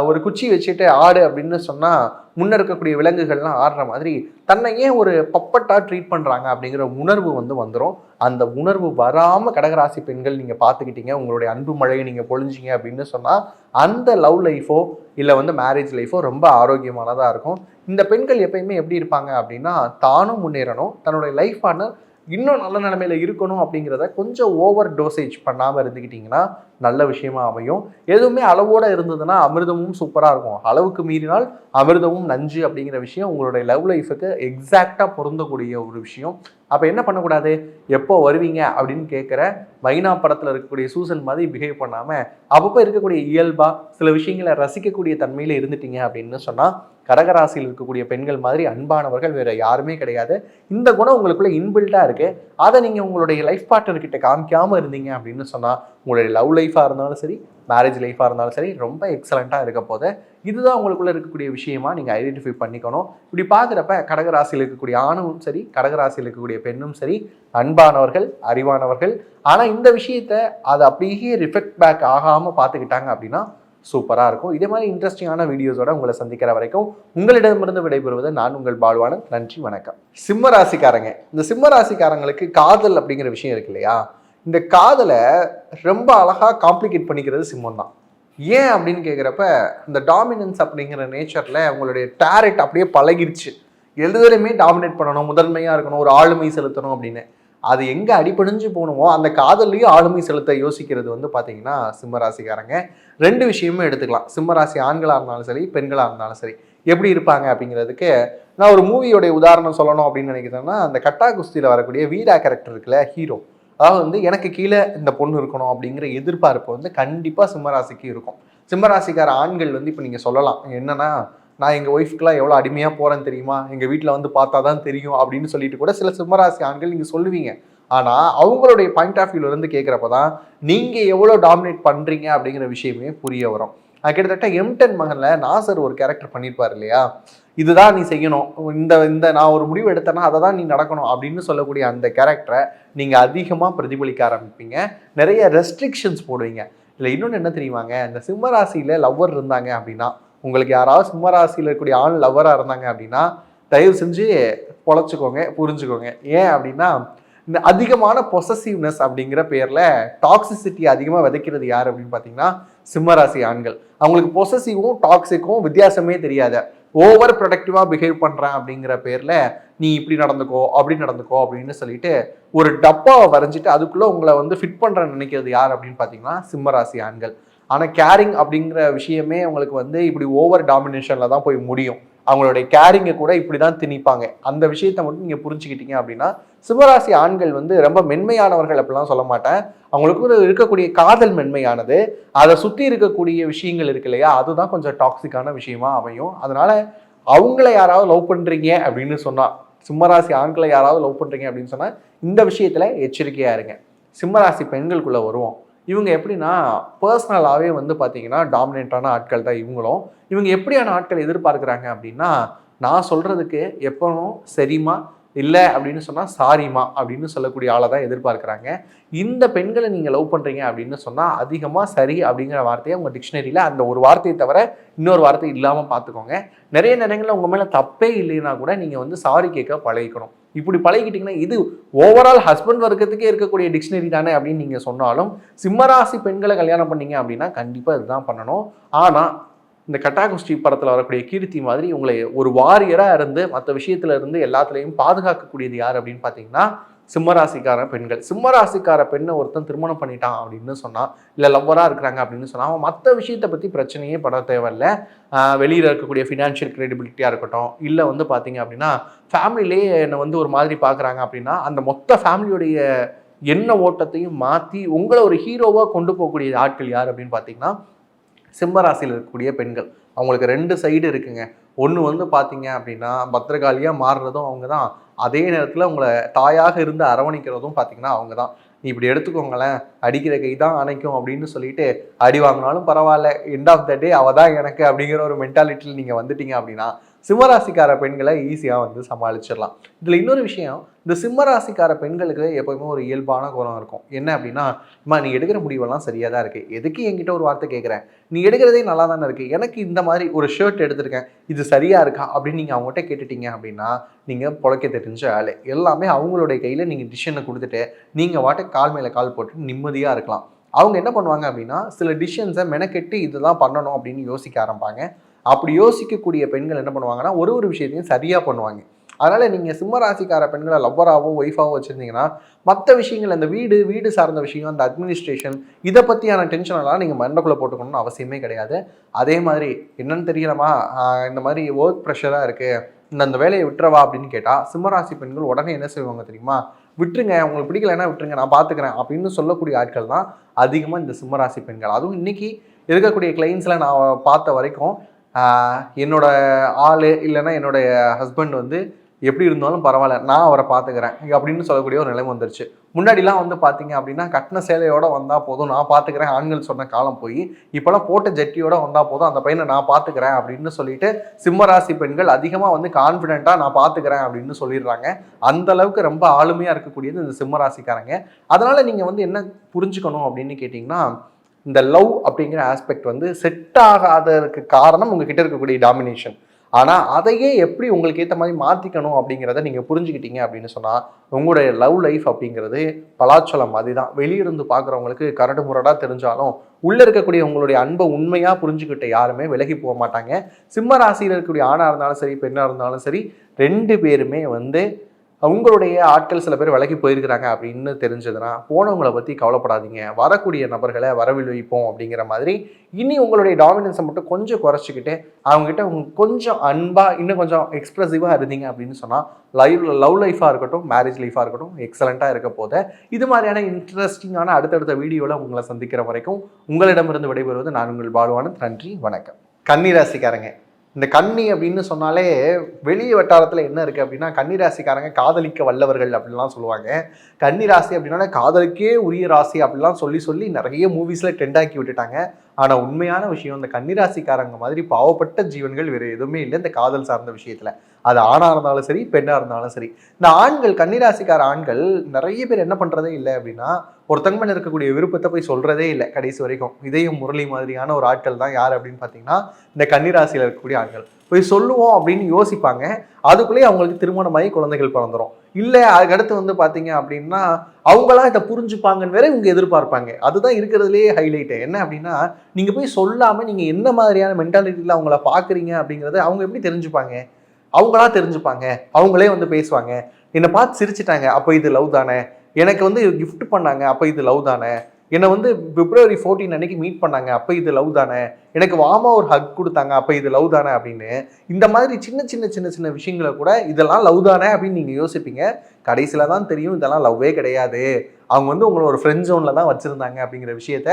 ஒரு குச்சி வச்சுட்டு ஆடு அப்படின்னு சொன்னால் முன்ன இருக்கக்கூடிய விலங்குகள்லாம் ஆடுற மாதிரி தன்னை ஏன் ஒரு பப்பட்டாக ட்ரீட் பண்ணுறாங்க அப்படிங்கிற உணர்வு வந்துடும். அந்த உணர்வு வராமல் கடகராசி பெண்கள் நீங்கள் பார்த்துக்கிட்டீங்க, உங்களுடைய அன்பு மழையை நீங்கள் பொழிஞ்சிங்க அப்படின்னு சொன்னால் அந்த லவ் லைஃபோ இல்லை வந்து மேரேஜ் லைஃபோ ரொம்ப ஆரோக்கியமானதாக இருக்கும். இந்த பெண்கள் எப்பயுமே எப்படி இருப்பாங்க அப்படின்னா, தானும் முன்னேறணும், தன்னுடைய லைஃப் பார்ட்னர் இன்னும் நல்ல நிலைமையில இருக்கணும் அப்படிங்கிறத கொஞ்சம் ஓவர் டோசேஜ் பண்ணாமல் இருந்துக்கிட்டிங்கன்னா நல்ல விஷயமா அமையும். எதுவுமே அளவோடு இருந்ததுன்னா அமிர்தமும் சூப்பராக இருக்கும். அளவுக்கு மீறினால் அமிர்தமும் நஞ்சு அப்படிங்கிற விஷயம் உங்களுடைய லவ் லைஃபுக்கு எக்ஸாக்டாக பொருந்தக்கூடிய ஒரு விஷயம். அப்போ என்ன பண்ணக்கூடாது, எப்போ வருவீங்க அப்படின்னு கேட்குற மைனா படத்தில் இருக்கக்கூடிய சூசன் மாதிரி பிஹேவ் பண்ணாமல் அப்பப்போ இருக்கக்கூடிய இயல்பாக சில விஷயங்களை ரசிக்கக்கூடிய தன்மையில் இருந்துட்டீங்க அப்படின்னு சொன்னால் கடகராசியில் இருக்கக்கூடிய பெண்கள் மாதிரி அன்பானவர்கள் வேற யாருமே கிடையாது. இந்த குணம் உங்களுக்குள்ள இன்பில்ட்டாக இருக்கு. அதை நீங்கள் உங்களுடைய லைஃப் பார்ட்னர்கிட்ட காமிக்காமல் இருந்தீங்க அப்படின்னு சொன்னால் உங்களுடைய லவ் லைஃபாக இருந்தாலும் சரி, மேரேஜ் லைஃபாக இருந்தாலும் சரி ரொம்ப எக்ஸலண்ட்டாக இருக்க போது. இதுதான் உங்களுக்குள்ள இருக்கக்கூடிய விஷயமா நீங்கள் ஐடென்டிஃபை பண்ணிக்கணும். இப்படி பார்க்குறப்ப கடகராசியில் இருக்கக்கூடிய ஆணும் சரி, கடகராசியில் இருக்கக்கூடிய பெண்ணும் சரி அன்பானவர்கள், அறிவானவர்கள். ஆனால் இந்த விஷயத்தை அதை அப்படியே ரிஃப்ளெக்ட் பேக் ஆகாமல் பார்த்துக்கிட்டாங்க அப்படின்னா சூப்பராக இருக்கும். இதே மாதிரி இன்ட்ரெஸ்டிங்கான வீடியோஸோட உங்களை சந்திக்கிற வரைக்கும் உங்களிடமிருந்து விடைபெறுவது நான் உங்கள் பால்வானன். நன்றி, வணக்கம். சிம்ம ராசிக்காரங்க, இந்த சிம்ம ராசிக்காரங்களுக்கு காதல் அப்படிங்கிற விஷயம் இருக்கு இல்லையா, இந்த காதலை ரொம்ப அழகாக காம்ப்ளிகேட் பண்ணிக்கிறது சிம்மம் தான். ஏன் அப்படின்னு கேட்குறப்ப இந்த டாமினன்ஸ் அப்படிங்கிற நேச்சரில் அவங்களுடைய டேரக்ட் அப்படியே பழகிருச்சு. எதுலையுமே டாமினேட் பண்ணணும், முதன்மையாக இருக்கணும், ஒரு ஆளுமை செலுத்தணும் அப்படின்னு. அது எங்கே அடிபடிஞ்சு போகணுமோ அந்த காதல்லையும் ஆளுமை செலுத்த யோசிக்கிறது வந்து பார்த்தீங்கன்னா சிம்மராசிக்காரங்க. ரெண்டு விஷயமும் எடுத்துக்கலாம். சிம்மராசி ஆண்களாக இருந்தாலும் சரி, பெண்களாக இருந்தாலும் சரி எப்படி இருப்பாங்க அப்படிங்கிறதுக்கு நான் ஒரு மூவியோடைய உதாரணம் சொல்லணும் அப்படின்னு நினைக்கிறேன்னா, அந்த கட்டா குஸ்தியில் வரக்கூடிய வீரா கேரக்டர் இருக்குல்ல, ஹீரோ, அதாவது வந்து எனக்கு கீழே இந்த பொண்ணு இருக்கணும் அப்படிங்கிற எதிர்பார்ப்பு வந்து கண்டிப்பாக சிம்மராசிக்கு இருக்கும். சிம்மராசிக்கார ஆண்கள் வந்து இப்போ நீங்கள் சொல்லலாம் என்னன்னா, நான் எங்கள் ஒய்ஃப்க்குலாம் எவ்வளோ அடிமையாக போகிறேன்னு தெரியுமா, எங்கள் வீட்டில் வந்து பார்த்தா தான் தெரியும் அப்படின்னு சொல்லிட்டு கூட சில சிம்மராசி ஆண்கள் நீங்கள் சொல்லுவீங்க. ஆனால் அவங்களுடைய பாயிண்ட் ஆஃப் வியூலேருந்து கேட்குறப்ப தான் நீங்கள் எவ்வளோ டாமினேட் பண்ணுறீங்க அப்படிங்கிற விஷயமே புரிய வரும். கிட்டத்தட்ட M10 மகனில் நாசர் ஒரு கேரக்டர் பண்ணியிருப்பார் இல்லையா, இதுதான் நீ செய்யணும், இந்த நான் ஒரு முடிவு எடுத்தேன்னா அதை தான் நீ நடக்கணும் அப்படின்னு சொல்லக்கூடிய அந்த கேரக்டரை நீங்கள் அதிகமாக பிரதிபலிக்க ஆரம்பிப்பீங்க. நிறைய ரெஸ்ட்ரிக்ஷன்ஸ் போடுவீங்க. இல்லை இன்னொன்று என்ன தெரியுமாங்க, இந்த சிம்மராசியில் லவ்வர் இருந்தாங்க அப்படின்னா, உங்களுக்கு யாராவது சிம்மராசியில் இருக்கக்கூடிய ஆண் லவ்வராக இருந்தாங்க அப்படின்னா தயவு செஞ்சு பொழைச்சிக்கோங்க, புரிஞ்சுக்கோங்க. ஏன் அப்படின்னா, இந்த அதிகமான பொசசிவ்னஸ் அப்படிங்கிற பேரில் டாக்ஸிசிட்டி அதிகமாக விதைக்கிறது யார் அப்படின்னு பார்த்தீங்கன்னா சிம்மராசி ஆண்கள். அவங்களுக்கு பொசசிவும் டாக்ஸிக்கும் வித்தியாசமே தெரியாது. ஓவர் ப்ரொடக்டிவாக பிஹேவ் பண்ணுறேன் அப்படிங்கிற பேரில் நீ இப்படி நடந்துக்கோ அப்படி நடந்துக்கோ அப்படின்னு சொல்லிட்டு ஒரு டப்பாவை வரைஞ்சிட்டு அதுக்குள்ளே உங்களை வந்து ஃபிட் பண்ணுறேன்னு நினைக்கிறது யார் அப்படின்னு பார்த்தீங்கன்னா சிம்மராசி ஆண்கள். ஆனால் கேரிங் அப்படிங்கிற விஷயமே அவங்களுக்கு வந்து இப்படி ஓவர் டாமினேஷனில் தான் போய் முடியும். அவங்களுடைய கேரிங்கை கூட இப்படி தான் திணிப்பாங்க. அந்த விஷயத்தை மட்டும் நீங்கள் புரிஞ்சுக்கிட்டீங்க அப்படின்னா சிம்மராசி ஆண்கள் வந்து ரொம்ப மென்மையானவர்கள் அப்படிலாம் சொல்ல மாட்டேன். அவங்களுக்கு இருக்கக்கூடிய காதல் மென்மையானது, அதை சுற்றி இருக்கக்கூடிய விஷயங்கள் இருக்கு இல்லையா, அதுதான் கொஞ்சம் டாக்ஸிக்கான விஷயமா அமையும். அதனால அவங்கள யாராவது லவ் பண்ணுறீங்க அப்படின்னு சொன்னால், சிம்மராசி ஆண்களை யாராவது லவ் பண்ணுறீங்க அப்படின்னு சொன்னால் இந்த விஷயத்தில் எச்சரிக்கையாக இருங்க. சிம்மராசி பெண்களுக்குள்ளே வருவோம். இவங்க எப்படின்னா பர்சனலாகவே வந்து பார்த்தீங்கன்னா டாமினேட்டான ஆட்கள் தான் இவங்களும். இவங்க எப்படியான ஆட்கள் எதிர்பார்க்குறாங்க அப்படின்னா, நான் சொல்கிறதுக்கு எப்பவும் சரிம்மா, இல்லை அப்படின்னு சொன்னால் சாரிம்மா அப்படின்னு சொல்லக்கூடிய ஆளை தான் எதிர்பார்க்குறாங்க. இந்த பெண்களை நீங்கள் லவ் பண்ணுறீங்க அப்படின்னு சொன்னால் அதிகமாக சரி அப்படிங்கிற வார்த்தையை உங்கள் டிக்ஷனரியில் அந்த ஒரு வார்த்தையை தவிர இன்னொரு வார்த்தை இல்லாமல் பார்த்துக்கோங்க. நிறைய நேரங்களில் உங்கள் மேலே தப்பே இல்லைன்னா கூட நீங்கள் வந்து சாரி கேட்க பழகிக்கணும். இப்படி பழகிட்டீங்கன்னா இது ஓவரால் ஹஸ்பண்ட் வர்க்கத்துக்கே இருக்கக்கூடிய டிக்ஷனரி தானே அப்படின்னு நீங்கள் சொன்னாலும், சிம்மராசி பெண்களை கல்யாணம் பண்ணீங்க அப்படின்னா கண்டிப்பாக இதுதான் பண்ணணும். ஆனால் இந்த கட்டாகுஸ்தி படத்தில் வரக்கூடிய கீர்த்தி மாதிரி உங்களை ஒரு வாரியராக இருந்து மற்ற விஷயத்துல இருந்து எல்லாத்துலேயும் பாதுகாக்கக்கூடியது யார் அப்படின்னு பார்த்தீங்கன்னா சிம்மராசிக்கார பெண்கள். சிம்மராசிக்கார பெண்ணை ஒருத்தன் திருமணம் பண்ணிட்டான் அப்படின்னு சொன்னால், இல்லை லவ்வராக இருக்கிறாங்க அப்படின்னு சொன்னால், அவன் மற்ற விஷயத்தை பற்றி பிரச்சனையே பட தேவையில்லை. வெளியில் இருக்கக்கூடிய ஃபினான்ஷியல் கிரெடிபிலிட்டியாக இருக்கட்டும், இல்லை வந்து பார்த்தீங்க அப்படின்னா ஃபேமிலியிலே என்னை வந்து ஒரு மாதிரி பார்க்குறாங்க அப்படின்னா, அந்த மொத்த ஃபேமிலியுடைய எண்ண ஓட்டத்தையும் மாற்றி உங்களை ஒரு ஹீரோவாக கொண்டு போகக்கூடிய ஆட்கள் யார் அப்படின்னு பார்த்தீங்கன்னா சிம்மராசியில் இருக்கக்கூடிய பெண்கள். அவங்களுக்கு 2 சைடு இருக்குங்க. ஒன்று வந்து பார்த்தீங்க அப்படின்னா பத்திரகாளியாக மாறுறதும் அவங்க தான். அதே நேரத்தில் உங்களை தாயாக இருந்து அரவணைக்கிறதும் பார்த்தீங்கன்னா அவங்க தான். நீ இப்படி எடுத்துக்கோங்களேன், அடிக்கிற கை தான் அணைக்கும் அப்படின்னு சொல்லிட்டு அடி வாங்கினாலும் பரவாயில்ல, எண்ட் ஆஃப் த டே அவள் தான் எனக்கு அப்படிங்கிற ஒரு மென்டாலிட்டியில் நீங்கள் வந்துட்டீங்க அப்படின்னா சிம்மராசிக்கார பெண்களை ஈஸியாக வந்து சமாளிச்சிடலாம். இதில் இன்னொரு விஷயம், இந்த சிம்மராசிக்கார பெண்களுக்கு எப்போவுமே ஒரு இயல்பான குணம் இருக்கும். என்ன அப்படின்னா, அம்மா நீ எடுக்கிற முடிவெல்லாம் சரியாக தான் இருக்குது, எதுக்கு என்கிட்ட ஒரு வார்த்தை கேட்குறேன், நீ எடுக்கிறதே நல்லா தானே இருக்குது, எனக்கு இந்த மாதிரி ஒரு ஷர்ட் எடுத்திருக்கேன், இது சரியாக இருக்கா அப்படின்னு நீங்கள் அவங்ககிட்ட கேட்டுட்டீங்க அப்படின்னா நீங்கள் பொழைக்க தெரிஞ்ச ஆள். எல்லாமே அவங்களுடைய கையில் நீங்கள் டிசிஷனை கொடுத்துட்டு நீங்கள் வாட்டுக்கு கால் மேலே கால் போட்டு நிம்மதியாக இருக்கலாம். அவங்க என்ன பண்ணுவாங்க அப்படின்னா சில டிசிஷன்ஸை மெனக்கெட்டு இதுதான் பண்ணணும் அப்படின்னு யோசிக்க ஆரம்பிப்பாங்க. அப்படி யோசிக்கக்கூடிய பெண்கள் என்ன பண்ணுவாங்கன்னா ஒரு விஷயத்தையும் சரியாக பண்ணுவாங்க. அதனால் நீங்கள் சிம்மராசிக்கார பெண்களை லவ்வராகவோ ஒய்ஃபாகவோ வச்சுருந்தீங்கன்னா மற்ற விஷயங்கள் அந்த வீடு சார்ந்த விஷயம், அந்த அட்மினிஸ்ட்ரேஷன், இதை பற்றியான டென்ஷனெல்லாம் நீங்கள் மண்டக்குள்ளே போட்டுக்கணும்னு அவசியமே கிடையாது. அதே மாதிரி என்னன்னு தெரியலமா, இந்த மாதிரி ஒர்க் ப்ரெஷராக இருக்குது, அந்த வேலையை விட்டுறவா அப்படின்னு கேட்டால் சிம்மராசி பெண்கள் உடனே என்ன செய்வாங்க தெரியுமா, விட்டுருங்க, உங்களுக்கு பிடிக்கலைன்னா விட்டுருங்க, நான் பார்த்துக்கிறேன் அப்படின்னு சொல்லக்கூடிய ஆட்கள் தான் அதிகமாக இந்த சிம்மராசி பெண்கள். அதுவும் இன்றைக்கி இருக்கக்கூடிய கிளைண்ட்ஸில் நான் பார்த்த வரைக்கும் என்னோட ஆள் இல்லைன்னா என்னுடைய ஹஸ்பண்ட் வந்து எப்படி இருந்தாலும் பரவாயில்ல, நான் அவரை பார்த்துக்கிறேன் அப்படின்னு சொல்லக்கூடிய ஒரு நிலைமை வந்துருச்சு. முன்னாடிலாம் வந்து பார்த்தீங்க அப்படின்னா கட்டின சேலையோடு வந்தால் போதும், நான் பார்த்துக்கிறேன் ஆண்கள் சொன்ன காலம் போய் இப்போலாம் போட்ட ஜட்டியோடு வந்தால் போதும், அந்த பையனை நான் பார்த்துக்கிறேன் அப்படின்னு சொல்லிட்டு சிம்மராசி பெண்கள் அதிகமாக வந்து கான்ஃபிடென்ட்டாக நான் பார்த்துக்கிறேன் அப்படின்னு சொல்லிடுறாங்க. அந்த அளவுக்கு ரொம்ப ஆளுமையாக இருக்கக்கூடியது இந்த சிம்மராசிக்காரங்க. அதனால் நீங்கள் வந்து என்ன புரிஞ்சுக்கணும் அப்படின்னு கேட்டிங்கன்னா, இந்த லவ் அப்படிங்கிற ஆஸ்பெக்ட் வந்து செட் ஆகாததுக்கு காரணம் உங்ககிட்ட இருக்கக்கூடிய டாமினேஷன். ஆனால் அதையே எப்படி உங்களுக்கு ஏற்ற மாதிரி மாற்றிக்கணும் அப்படிங்கிறத நீங்கள் புரிஞ்சுக்கிட்டீங்க அப்படின்னு சொன்னால் உங்களுடைய லவ் லைஃப் அப்படிங்கிறது பலாச்சலம் மாதிரி தான். வெளியிருந்து பார்க்குறவங்களுக்கு கரடு முரடாக தெரிஞ்சாலும் உள்ளே இருக்கக்கூடிய உங்களுடைய அன்பை உண்மையாக புரிஞ்சுக்கிட்ட யாருமே விலகி போக மாட்டாங்க. சிம்ம ராசியில் இருக்கக்கூடிய ஆணாக இருந்தாலும் சரி பெண்ணாக இருந்தாலும் சரி 2 பேருமே வந்து உங்களுடைய ஆட்கள் சில பேர் விலகி போயிருக்கிறாங்க அப்படின்னு தெரிஞ்சதுன்னா போனவங்களை பற்றி கவலைப்படாதீங்க, வரக்கூடிய நபர்களை வரவில்வைப்போம் அப்படிங்கிற மாதிரி இனி உங்களுடைய டாமினன்ஸை மட்டும் கொஞ்சம் குறைச்சிக்கிட்டு அவங்ககிட்ட கொஞ்சம் அன்பாக இன்னும் கொஞ்சம் எக்ஸ்ப்ரெசிவாக இருந்தீங்க அப்படின்னு சொன்னால் லவ் லைஃபாக இருக்கட்டும் மேரேஜ் லைஃபாக இருக்கட்டும் எக்ஸலண்ட்டாக இருக்க போது. இது மாதிரியான இன்ட்ரெஸ்டிங்கான அடுத்தடுத்த வீடியோவில் உங்களை சந்திக்கிற வரைக்கும் உங்களிடமிருந்து விடைபெறுவது நான் உங்கள் பாலுவானந்த். நன்றி, வணக்கம். கன்னிராசிக்காரங்க, இந்த கன்னி அப்படின்னு சொன்னாலே வெளிய வட்டாரத்தில் என்ன இருக்குது அப்படின்னா கன்னிராசிக்காரங்க காதலிக்க வல்லவர்கள் அப்படின்லாம் சொல்லுவாங்க. கன்னிராசி அப்படின்னா காதலுக்கே உரிய ராசி அப்படிலாம் சொல்லி நிறைய மூவிஸில் ட்ரெண்டாக்கி விட்டுட்டாங்க. ஆனால் உண்மையான விஷயம் இந்த கன்னிராசிக்காரங்க மாதிரி பாவப்பட்ட ஜீவன்கள் வேறு எதுவுமே இல்லை இந்த காதல் சார்ந்த விஷயத்தில். அது ஆணாக இருந்தாலும் சரி பெண்ணாக இருந்தாலும் சரி. இந்த ஆண்கள் கன்னிராசிக்கார ஆண்கள் நிறைய பேர் என்ன பண்ணுறதே இல்லை அப்படின்னா ஒருத்தங்க மேலே இருக்கக்கூடிய விருப்பத்தை போய் சொல்கிறதே இல்லை கடைசி வரைக்கும். இதயம் முரளி மாதிரியான ஒரு ஆட்கள் தான் யார் அப்படின்னு பார்த்தீங்கன்னா இந்த கன்னிராசியில் இருக்கக்கூடிய ஆண்கள். போய் சொல்லுவோம் அப்படின்னு யோசிப்பாங்க, அதுக்குள்ளேயே அவங்களுக்கு திருமணமாகி குழந்தைகள் பிறந்துடும். இல்லை அதுக்கடுத்து வந்து பார்த்தீங்க அப்படின்னா அவங்களாம் இதை புரிஞ்சுப்பாங்கன்னு வேற இவங்க எதிர்பார்ப்பாங்க. அதுதான் இருக்கிறதுலேயே ஹைலைட்டு. என்ன அப்படின்னா நீங்கள் போய் சொல்லாமல் நீங்கள் என்ன மாதிரியான மென்டாலிட்டியில் அவங்கள பார்க்குறீங்க அப்படிங்கிறத அவங்க எப்படி தெரிஞ்சுப்பாங்க? அவங்களா தெரிஞ்சுப்பாங்க, அவங்களே வந்து பேசுவாங்க. என்னை பார்த்து சிரிச்சிட்டாங்க, அப்போ இது லவ் தானே. எனக்கு வந்து கிஃப்ட் பண்ணாங்க, அப்போ இது லவ் தானே. என்னை வந்து February 14 அன்னைக்கு மீட் பண்ணாங்க, அப்போ இது லவ் தானே. எனக்கு வாமா ஒரு ஹக் கொடுத்தாங்க, அப்போ இது லவ் தானே அப்படின்னு இந்த மாதிரி சின்ன விஷயங்களை கூட இதெல்லாம் லவ் தானே அப்படின்னு நீங்கள் யோசிப்பீங்க. கடைசியில் தான் தெரியும் இதெல்லாம் லவ்வே கிடையாது. அவங்க வந்து உங்களை ஒரு ஃப்ரெண்ட் ஜோனில் தான் வச்சுருந்தாங்க அப்படிங்கிற விஷயத்த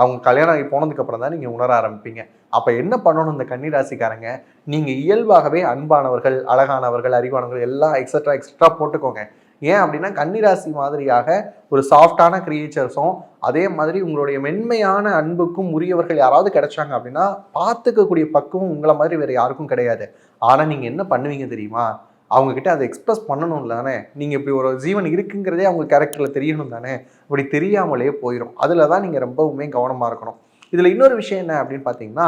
அவங்க கல்யாணம் ஆகி போனதுக்கப்புறம் தான் நீங்கள் உணர ஆரம்பிப்பீங்க. அப்போ என்ன பண்ணணும் இந்த கன்னிராசிக்காரங்க, நீங்கள் இயல்பாகவே அன்பானவர்கள், அழகானவர்கள், அறிவானவர்கள் எல்லாம் எக்ஸட்ரா போட்டுக்கோங்க. ஏன் அப்படின்னா கன்னிராசி மாதிரியாக ஒரு சாஃப்டான கிரியேச்சர்ஸும் அதே மாதிரி உங்களுடைய மென்மையான அன்புக்கும் உரியவர்கள் யாராவது கிடைச்சாங்க அப்படின்னா பார்த்துக்கக்கூடிய பக்குவம் உங்களை மாதிரி வேற யாருக்கும் கிடையாது. ஆனால் நீங்கள் என்ன பண்ணுவீங்க தெரியுமா? அவங்க கிட்ட அதை எக்ஸ்பிரஸ் பண்ணணும் தானே. நீங்கள் இப்படி ஒரு ஜீவன் இருக்குங்கிறதே அவங்க கேரக்டரில் தெரியணும் தானே. அப்படி தெரியாமலே போயிடும். அதில் தான் நீங்கள் ரொம்பவுமே கவனமாக இருக்கணும். இதில் இன்னொரு விஷயம் என்ன அப்படின்னு பார்த்தீங்கன்னா,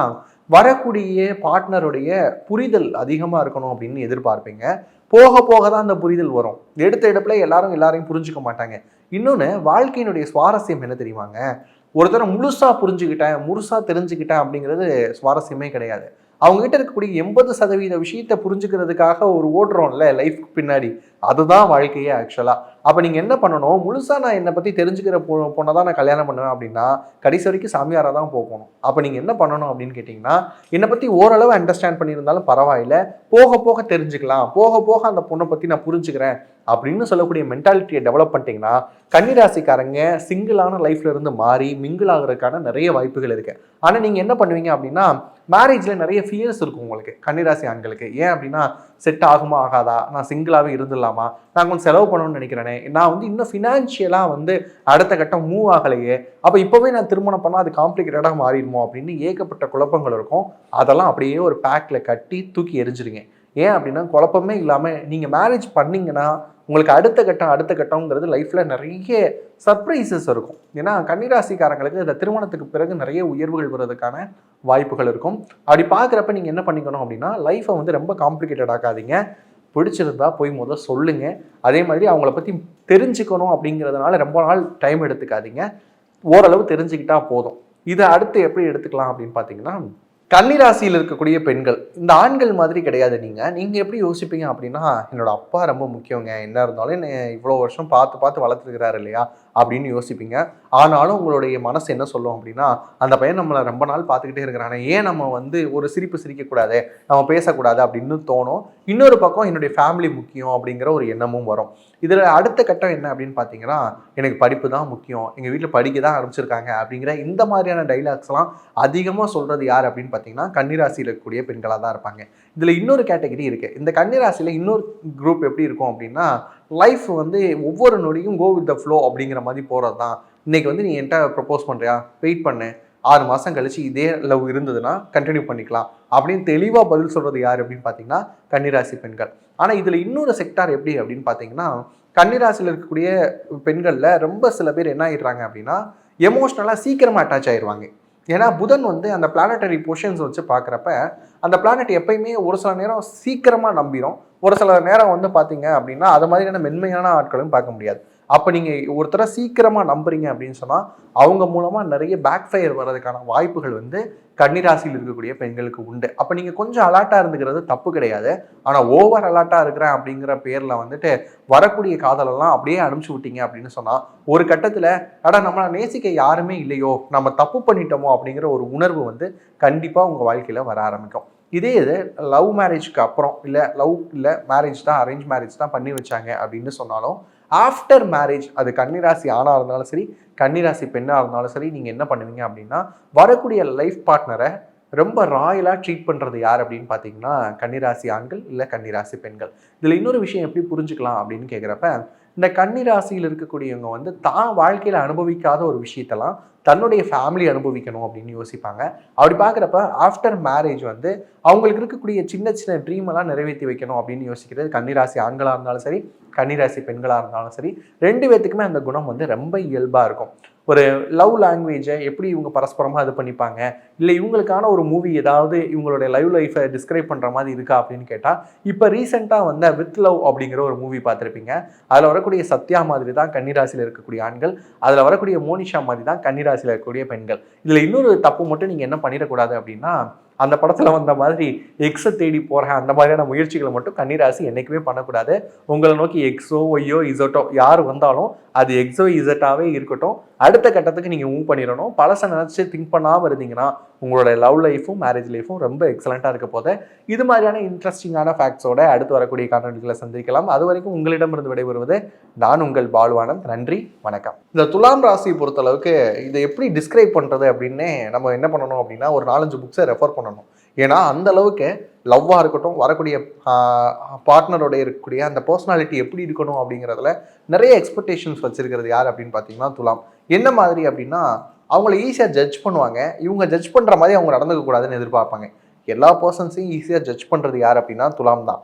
வரக்கூடிய பார்ட்னருடைய புரிதல் அதிகமாக இருக்கணும் அப்படின்னு எதிர்பார்ப்பீங்க. போக போக தான் அந்த புரிதல் வரும். எடுத்த எடுப்புல எல்லாரையும் புரிஞ்சுக்க மாட்டாங்க. இன்னொன்று, வாழ்க்கையினுடைய சுவாரஸ்யம் என்ன தெரியுமாங்க? ஒருத்தரை முழுசா புரிஞ்சுக்கிட்டேன், முழுசா தெரிஞ்சுக்கிட்டேன் அப்படிங்கிறது சுவாரஸ்யமே கிடையாது. அவங்க கிட்ட இருக்கக்கூடிய 80% விஷயத்த புரிஞ்சுக்கிறதுக்காக ஒரு ஓடுறோம்ல லைஃப்க்கு பின்னாடி, அதுதான் வாழ்க்கையே ஆக்சுவலா. அப்ப நீங்க என்ன பண்ணணும்? முழுசா நான் என்னை பத்தி தெரிஞ்சுக்கிற பொண்ணை தான் நான் கல்யாணம் பண்ணுவேன் அப்படின்னா கடைசி வரைக்கும் சாமியாரா தான் போகணும். அப்ப நீங்க என்ன பண்ணணும் அப்படின்னு கேட்டீங்கன்னா, என்னை பத்தி ஓரளவு அண்டர்ஸ்டாண்ட் பண்ணியிருந்தாலும் பரவாயில்ல, போக போக தெரிஞ்சுக்கலாம், போக போக அந்த பொண்ணை பத்தி நான் புரிஞ்சுக்கிறேன் அப்படின்னு சொல்லக்கூடிய மென்டாலிட்டியை டெவலப் பண்ணிட்டீங்கன்னா, கன்னிராசிக்காரங்க சிங்கிளான லைஃப்ல இருந்து மாறி மிங்கிள் ஆகிறதுக்கான நிறைய வாய்ப்புகள் இருக்கு. ஆனா நீங்க என்ன பண்ணுவீங்க அப்படின்னா, மேரேஜ்ல நிறைய ஃபியர்ஸ் இருக்கும் உங்களுக்கு, கன்னிராசி ஆண்களுக்கு. ஏன் அப்படின்னா, செட் ஆகுமா ஆகாதா, நான் சிங்கிளாவே இருந்துடலாமா, நான் கொஞ்சம் செலவு பண்ணணும்னு நினைக்கிறேனே, நான் வந்து இன்னும் ஃபினான்ஷியலா வந்து அடுத்த கட்டம் மூவ் ஆகலையே, அப்ப இப்பவே நான் திருமணம் பண்ணா அது காம்ப்ளிகேட்டடா மாறிடுமோ அப்படின்னு ஏகப்பட்ட குழப்பங்கள் இருக்கும். அதெல்லாம் அப்படியே ஒரு பேக்ல கட்டி தூக்கி எரிஞ்சிருங்க. ஏன் அப்படின்னா, குழப்பமே இல்லாம நீங்க மேரேஜ் பண்ணீங்கன்னா உங்களுக்கு அடுத்த கட்டம்ங்கிறது லைஃப்ல நிறைய சர்ப்ரைசஸ் இருக்கும். ஏன்னா கன்னிராசிக்காரங்களுக்கு இந்த திருமணத்துக்கு பிறகு நிறைய உயர்வுகள் வருவதற்கான வாய்ப்புகள் இருக்கும். அப்படி பார்க்குறப்ப நீங்கள் என்ன பண்ணிக்கணும் அப்படின்னா, லைஃப்பை வந்து ரொம்ப காம்ப்ளிகேட்டட் ஆக்காதீங்க. பிடிச்சிருந்தா போய் முதல் சொல்லுங்க. அதே மாதிரி அவங்கள பற்றி தெரிஞ்சுக்கணும் அப்படிங்கிறதுனால ரொம்ப நாள் டைம் எடுத்துக்காதீங்க. ஓரளவு தெரிஞ்சுக்கிட்டா போதும். இதை அடுத்து எப்படி எடுத்துக்கலாம் அப்படின்னு பார்த்தீங்கன்னா, கன்னிராசியில் இருக்கக்கூடிய பெண்கள் இந்த ஆண்கள் மாதிரி கிடையாது. நீங்க எப்படி யோசிப்பீங்க அப்படின்னா, என்னோட அப்பா ரொம்ப முக்கியங்க, என்ன இருந்தாலும் என்ன இவ்வளோ வருஷம் பார்த்து பார்த்து வளர்த்துருக்கிறாரு இல்லையா அப்படின்னு யோசிப்பீங்க. ஆனாலும் உங்களுடைய மனசு என்ன சொல்லும் அப்படின்னா, அந்த பையன் நம்மளை ரொம்ப நாள் பார்த்துக்கிட்டே இருக்கிறானே, ஏன் நம்ம வந்து ஒரு சிரிப்பு சிரிக்கக்கூடாது, நம்ம பேசக்கூடாது அப்படின்னு தோணும். இன்னொரு பக்கம் என்னுடைய ஃபேமிலி முக்கியம் அப்படிங்கிற ஒரு எண்ணமும் வரும். இதில் அடுத்த கட்டம் என்ன அப்படின்னு பார்த்தீங்கன்னா, எனக்கு படிப்பு தான் முக்கியம், எங்கள் வீட்டில் படிக்க தான் ஆரம்பிச்சிருக்காங்க அப்படிங்கிற இந்த மாதிரியான டைலாக்ஸ்லாம் அதிகமாக சொல்கிறது யார் அப்படின்னு பார்த்தீங்கன்னா, கன்னிராசியில் இருக்கக்கூடிய பெண்களாக தான் இருப்பாங்க. இதில் இன்னொரு கேட்டகரி இருக்குது. இந்த கன்னிராசியில் இன்னொரு குரூப் எப்படி இருக்கும் அப்படின்னா, லைஃப் வந்து ஒவ்வொரு நொடியும் கோ வித் த ஃப்ளோ அப்படிங்கிற மாதிரி போகிறது தான். இன்றைக்கி வந்து நீ என்கிட்ட ப்ரப்போஸ் பண்ணுறியா, வெயிட் பண்ணு, 6 மாதம் கழிச்சு இதே லவ் இருந்ததுன்னா கண்டினியூ பண்ணிக்கலாம் அப்படின்னு தெளிவாக பதில் சொல்கிறது யார் அப்படின்னு பார்த்தீங்கன்னா, கன்னிராசி பெண்கள். ஆனால் இதில் இன்னொரு செக்டார் எப்படி அப்படின்னு பார்த்தீங்கன்னா, கன்னிராசியில் இருக்கக்கூடிய பெண்களில் ரொம்ப சில பேர் என்ன ஆகிடுறாங்க அப்படின்னா, எமோஷ்னலாக சீக்கிரமாக அட்டாச் ஆகிடுவாங்க. ஏன்னா புதன் வந்து அந்த பிளானட்டரி பொசிஷன்ஸ் வச்சு பார்க்குறப்ப, அந்த பிளானட் எப்பயுமே ஒரு சில நேரம் சீக்கிரமாக நம்பிடும், ஒரு சில நேரம் வந்து பார்த்தீங்க அப்படின்னா அது மாதிரியான மென்மையான ஆட்களும் பார்க்க முடியாது. அப்போ நீங்கள் ஒருத்தரை சீக்கிரமாக நம்புறீங்க அப்படின்னு சொன்னால் அவங்க மூலமாக நிறைய பேக் ஃபயர் வர்றதுக்கான வாய்ப்புகள் வந்து கன்னிராசியில் இருக்கக்கூடிய பெண்களுக்கு உண்டு. அப்போ நீங்கள் கொஞ்சம் அலர்ட்டாக இருந்துக்கிறது தப்பு கிடையாது. ஆனால் ஓவர் அலர்ட்டாக இருக்கிறேன் அப்படிங்கிற பேரில் வந்துட்டு வரக்கூடிய காதலெல்லாம் அப்படியே அனுப்பிச்சு விட்டீங்க அப்படின்னு சொன்னால் ஒரு கட்டத்தில் நம்மளை நேசிக்க யாருமே இல்லையோ, நம்ம தப்பு பண்ணிட்டோமோ அப்படிங்கிற ஒரு உணர்வு வந்து கண்டிப்பாக உங்கள் வாழ்க்கையில் வர ஆரம்பிக்கும். இதே இது லவ் மேரேஜ்க்கு அப்புறம் இல்லை மேரேஜ் தான் அரேஞ்ச் மேரேஜ் தான் பண்ணி வச்சாங்க அப்படின்னு சொன்னாலும் ஆஃப்டர் மேரேஜ் அது கன்னிராசி ஆணாக இருந்தாலும் சரி, கன்னிராசி பெண்ணாக இருந்தாலும் சரி, நீங்கள் என்ன பண்ணுவீங்க அப்படின்னா, வரக்கூடிய லைஃப் பார்ட்னரை ரொம்ப ராயலாக ட்ரீட் பண்ணுறது யார் அப்படின்னு பார்த்தீங்கன்னா, கன்னிராசி ஆண்கள் இல்லை கன்னிராசி பெண்கள். இதில் இன்னொரு விஷயம் எப்படி புரிஞ்சுக்கலாம் அப்படின்னு கேட்குறப்ப, இந்த கன்னிராசியில் இருக்கக்கூடியவங்க வந்து தான் வாழ்க்கையில் அனுபவிக்காத ஒரு விஷயத்தெல்லாம் தன்னுடைய ஃபேமிலி அனுபவிக்கணும் அப்படின்னு யோசிப்பாங்க. அப்படி பார்க்குறப்ப ஆஃப்டர் மேரேஜ் வந்து அவங்களுக்கு இருக்கக்கூடிய சின்ன சின்ன ட்ரீம் எல்லாம் நிறைவேற்றி வைக்கணும் அப்படின்னு யோசிக்கிறது கன்னிராசி ஆண்களாக இருந்தாலும் சரி, கன்னிராசி பெண்களாக இருந்தாலும் சரி, 2 பேர்த்துக்குமே அந்த குணம் வந்து ரொம்ப இயல்பாக இருக்கும். ஒரு லவ் லாங்குவேஜை எப்படி இவங்க பரஸ்பரமாக இது பண்ணிப்பாங்க, இல்லை இவங்களுக்கான ஒரு மூவி ஏதாவது இவங்களுடைய லைஃப்பை டிஸ்கிரைப் பண்ணுற மாதிரி இருக்கா அப்படின்னு கேட்டால், இப்போ ரீசெண்டாக வந்து வித் லவ் அப்படிங்கிற ஒரு மூவி பார்த்துருப்பீங்க. அதில் வரக்கூடிய சத்யா மாதிரி தான் கன்னிராசியில் இருக்கக்கூடிய ஆண்கள், அதில் வரக்கூடிய மோனிஷா மாதிரி தான் கன்னிராசியில் இருக்கக்கூடிய பெண்கள். இதில் இன்னொரு தப்பு மட்டும் நீங்கள் என்ன பண்ணிடக்கூடாது அப்படின்னா, அந்த படத்தில் வந்த மாதிரி எக்ஸை தேடி போகிறேன் அந்த மாதிரியான முயற்சிகளை மட்டும் கன்னிராசி என்றைக்குமே பண்ணக்கூடாது. உங்களை நோக்கி எக்ஸோ ஒய்யோ இசட்டோ யார் வந்தாலும் அது எக்ஸோ இசட்டாகவே இருக்கட்டும், அடுத்த கட்டத்துக்கு நீங்கள் மூவ் பண்ணிடணும். பழசை நினச்சி திங்க் பண்ணாமல் இருந்தீங்கன்னா உங்களோட லவ் லைஃப்பும் மேரேஜ் லைஃப்பும் ரொம்ப எக்ஸலண்ட்டாக இருக்க போது. இது மாதிரியான இன்ட்ரெஸ்டிங்கான ஃபேக்ட்ஸோட அடுத்து வரக்கூடிய காணொலிகளை சந்திக்கலாம். அது வரைக்கும் உங்களிடமிருந்து விடைபெறுவது நான் உங்கள் பால்வானந்த். நன்றி, வணக்கம். இந்த துலாம் ராசியை பொறுத்தளவுக்கு இதை எப்படி டிஸ்கிரைப் பண்ணுறது அப்படின்னு நம்ம என்ன பண்ணணும் அப்படின்னா, ஒரு 4-5 புக்ஸை ரெஃபர் பண்ணணும். ஏன்னா அந்த அளவுக்கு லவ்வாக இருக்கட்டும், வரக்கூடிய பார்ட்னரோட இருக்கக்கூடிய அந்த பர்சனாலிட்டி எப்படி இருக்கணும் அப்படிங்கிறதுல நிறைய எக்ஸ்பெக்டேஷன்ஸ் வச்சிருக்கிறது யார் அப்படின்னு பார்த்தீங்கன்னா துலாம். என்ன மாதிரி அப்படின்னா, அவங்கள ஈஸியாக ஜட்ஜ் பண்ணுவாங்க. இவங்க ஜட்ஜ் பண்ணுற மாதிரி அவங்க நடந்துக்க கூடாதுன்னு எதிர்பார்ப்பாங்க. எல்லா பர்சன்ஸையும் ஈஸியாக ஜட்ஜ் பண்ணுறது யார் அப்படின்னா துலாம் தான்.